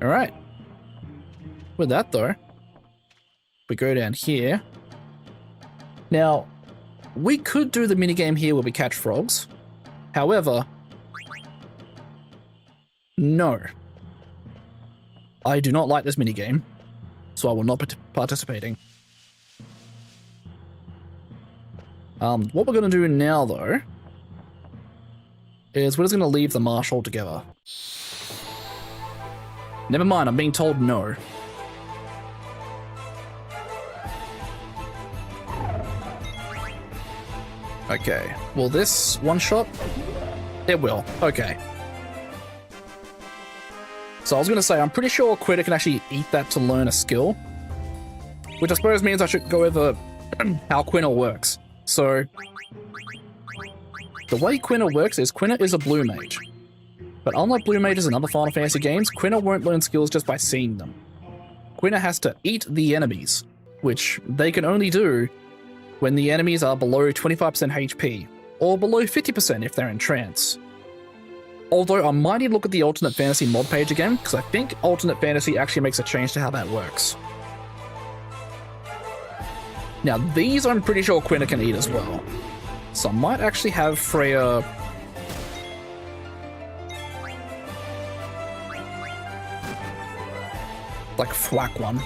Alright. With that, though, we go down here. Now, we could do the minigame here where we catch frogs. However, no. I do not like this minigame, so I will not be participating. What we're going to do now, though, is we're just going to leave the marsh altogether. Never mind, I'm being told no. Okay, will this one-shot? It will, okay. So I was going to say, I'm pretty sure Quina can actually eat that to learn a skill. Which I suppose means I should go over how Quina works. So, the way Quina works is Quina is a blue mage. But unlike blue mages in other Final Fantasy games, Quina won't learn skills just by seeing them. Quina has to eat the enemies, which they can only do when the enemies are below 25% HP, or below 50% if they're in trance. Although I might need to look at the Alternate Fantasy mod page again, because I think Alternate Fantasy actually makes a change to how that works. Now these I'm pretty sure Quina can eat as well. So I might actually have Freya... like thwack one.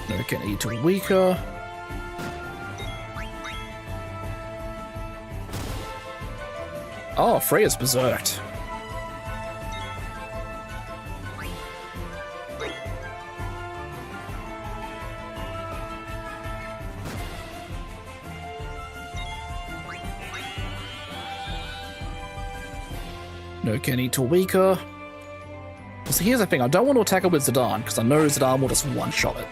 No, can eat a weaker. Oh, Freya's berserked. No, can eat a weaker. So here's the thing, I don't want to attack it with Zidane, because I know Zidane will just one-shot it.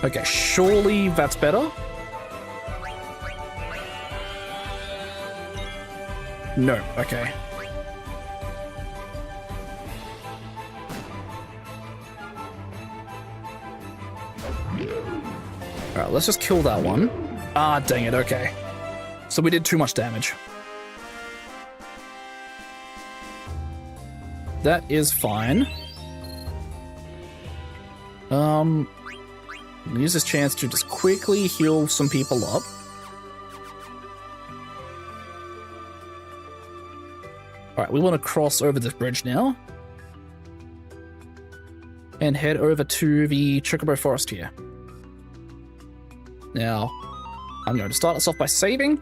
Okay, surely that's better. No, okay. Alright, let's just kill that one. Ah, dang it, okay. So we did too much damage. That is fine. Use this chance to just quickly heal some people up. Alright, we want to cross over this bridge now. And head over to the Chocobo Forest here. Now, I'm going to start us off by saving.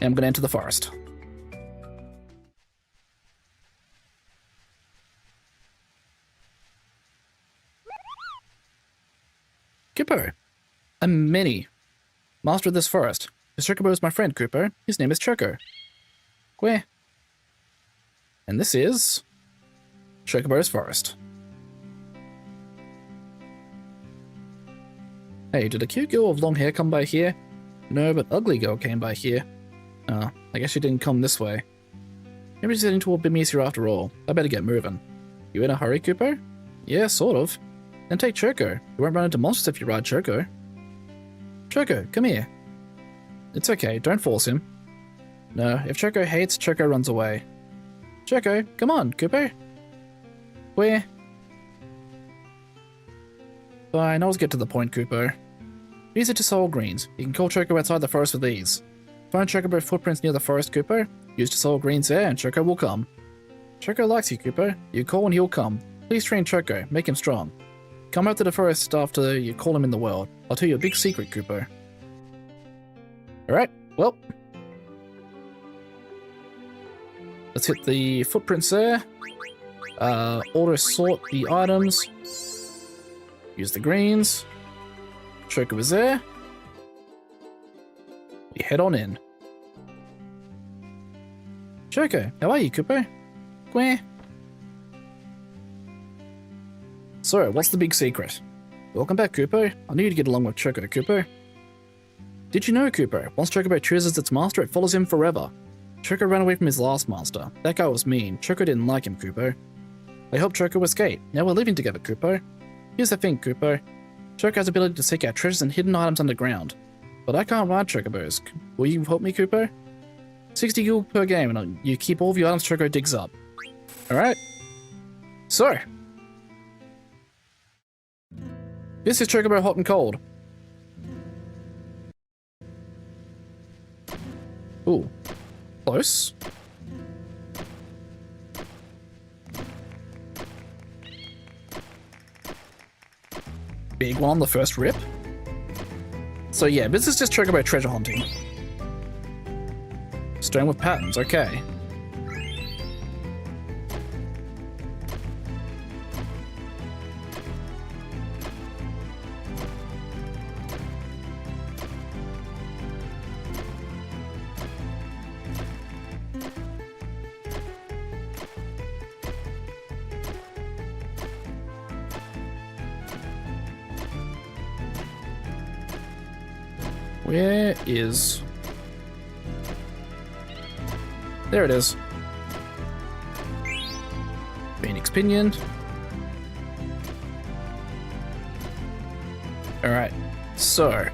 And I'm going to enter the forest. Kupo. I'm Mini, master of this forest. This Chocobo is my friend, Kupo. His name is Choco. Where? And this is Chocobo's forest. Hey, did a cute girl with long hair come by here? No, but ugly girl came by here. Oh, I guess she didn't come this way. Maybe she's heading toward Bimisia after all. I better get moving. You in a hurry, Kupo? Yeah, sort of. Then take Choco. You won't run into monsters if you ride Choco. Choco, come here. It's okay, don't force him. No, if Choco hates, Choco runs away. Choco, come on, Kupo. Where? Fine, I'll get to the point, Kupo. Use it to soul greens. You can call Choco outside the forest with these. Find Chocobo footprints near the forest, Kupo. Use to soul greens there, and Choco will come. Choco likes you, Kupo. You call and he'll come. Please train Choco. Make him strong. Come out to the forest after you call him in the world. I'll tell you a big secret, Kupo. Alright, well. Let's hit the footprints there. Auto sort the items. Use the greens. Choco is there. We head on in. Choco, how are you, Kupo? Where? So, what's the big secret? Welcome back, Kupo. I knew you'd get along with Choco, Kupo. Did you know, Kupo, once Chocobo chooses its master, it follows him forever. Choco ran away from his last master. That guy was mean. Choco didn't like him, Kupo. I helped Choco escape. Now we're living together, Kupo. Here's the thing, Kupo. Choco has the ability to seek out treasures and hidden items underground. But I can't ride Chocobos. Will you help me, Kupo? 60 gil per game, and you keep all the items Choco digs up. Alright. So. This is Chocobo Hot and Cold. Ooh. Close. Big one on the first rip. So yeah, this is just Chocobo treasure hunting. Stone with patterns, okay. Where is... There it is. Phoenix Pinion. Alright, so...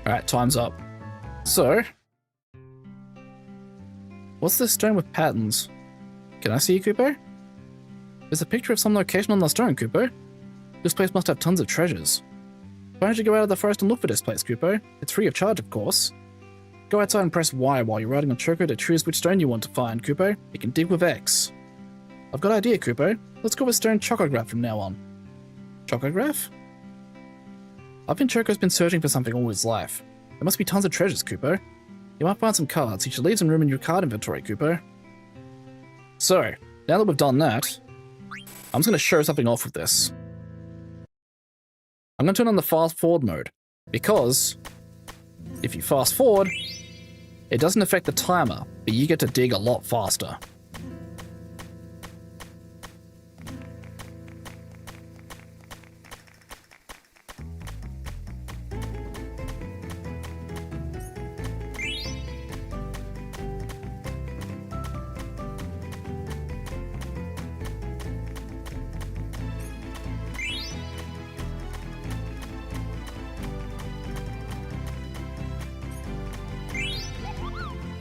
Alright, time's up. So... What's this stone with patterns? Can I see you, Kupo? There's a picture of some location on the stone, Kupo. This place must have tons of treasures. Why don't you go out of the forest and look for this place, Kupo? It's free of charge, of course. Go outside and press Y while you're riding on Choco to choose which stone you want to find, Kupo. You can dig with X. I've got an idea, Kupo. Let's go with stone Chocograph from now on. Chocograph? I think Choco's been searching for something all his life. There must be tons of treasures, Kupo. You might find some cards. You should leave some room in your card inventory, Kupo. So, now that we've done that, I'm just going to show something off with this. I'm going to turn on the fast forward mode, because if you fast forward, It doesn't affect the timer, but you get to dig a lot faster.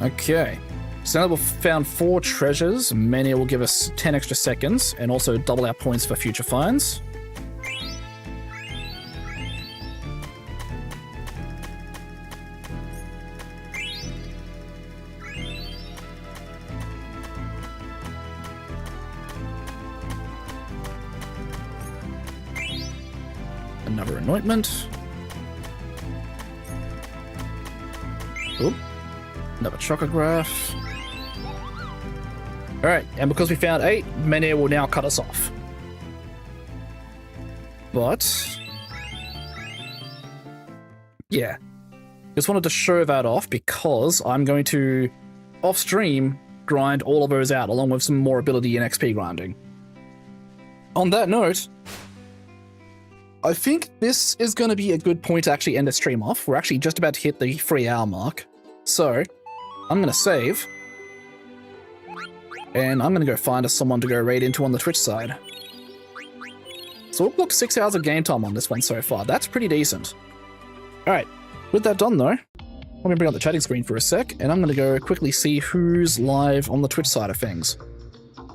Okay, so now that we've found 4 treasures, Mania will give us 10 extra seconds and also double our points for future finds. Another anointment. Oop. Another chocograph. Alright, and because we found 8, Mania will now cut us off. But yeah, just wanted to show that off because I'm going to, off stream, grind all of those out along with some more ability and XP grinding. On that note, I think this is going to be a good point to actually end the stream off. We're actually just about to hit the 3-hour mark. So I'm going to save, and I'm going to go find us someone to go raid into on the Twitch side. So we've got 6 hours of game time on this one so far. That's pretty decent. Alright, with that done though, let me bring up the chatting screen for a sec, and I'm going to go quickly see who's live on the Twitch side of things.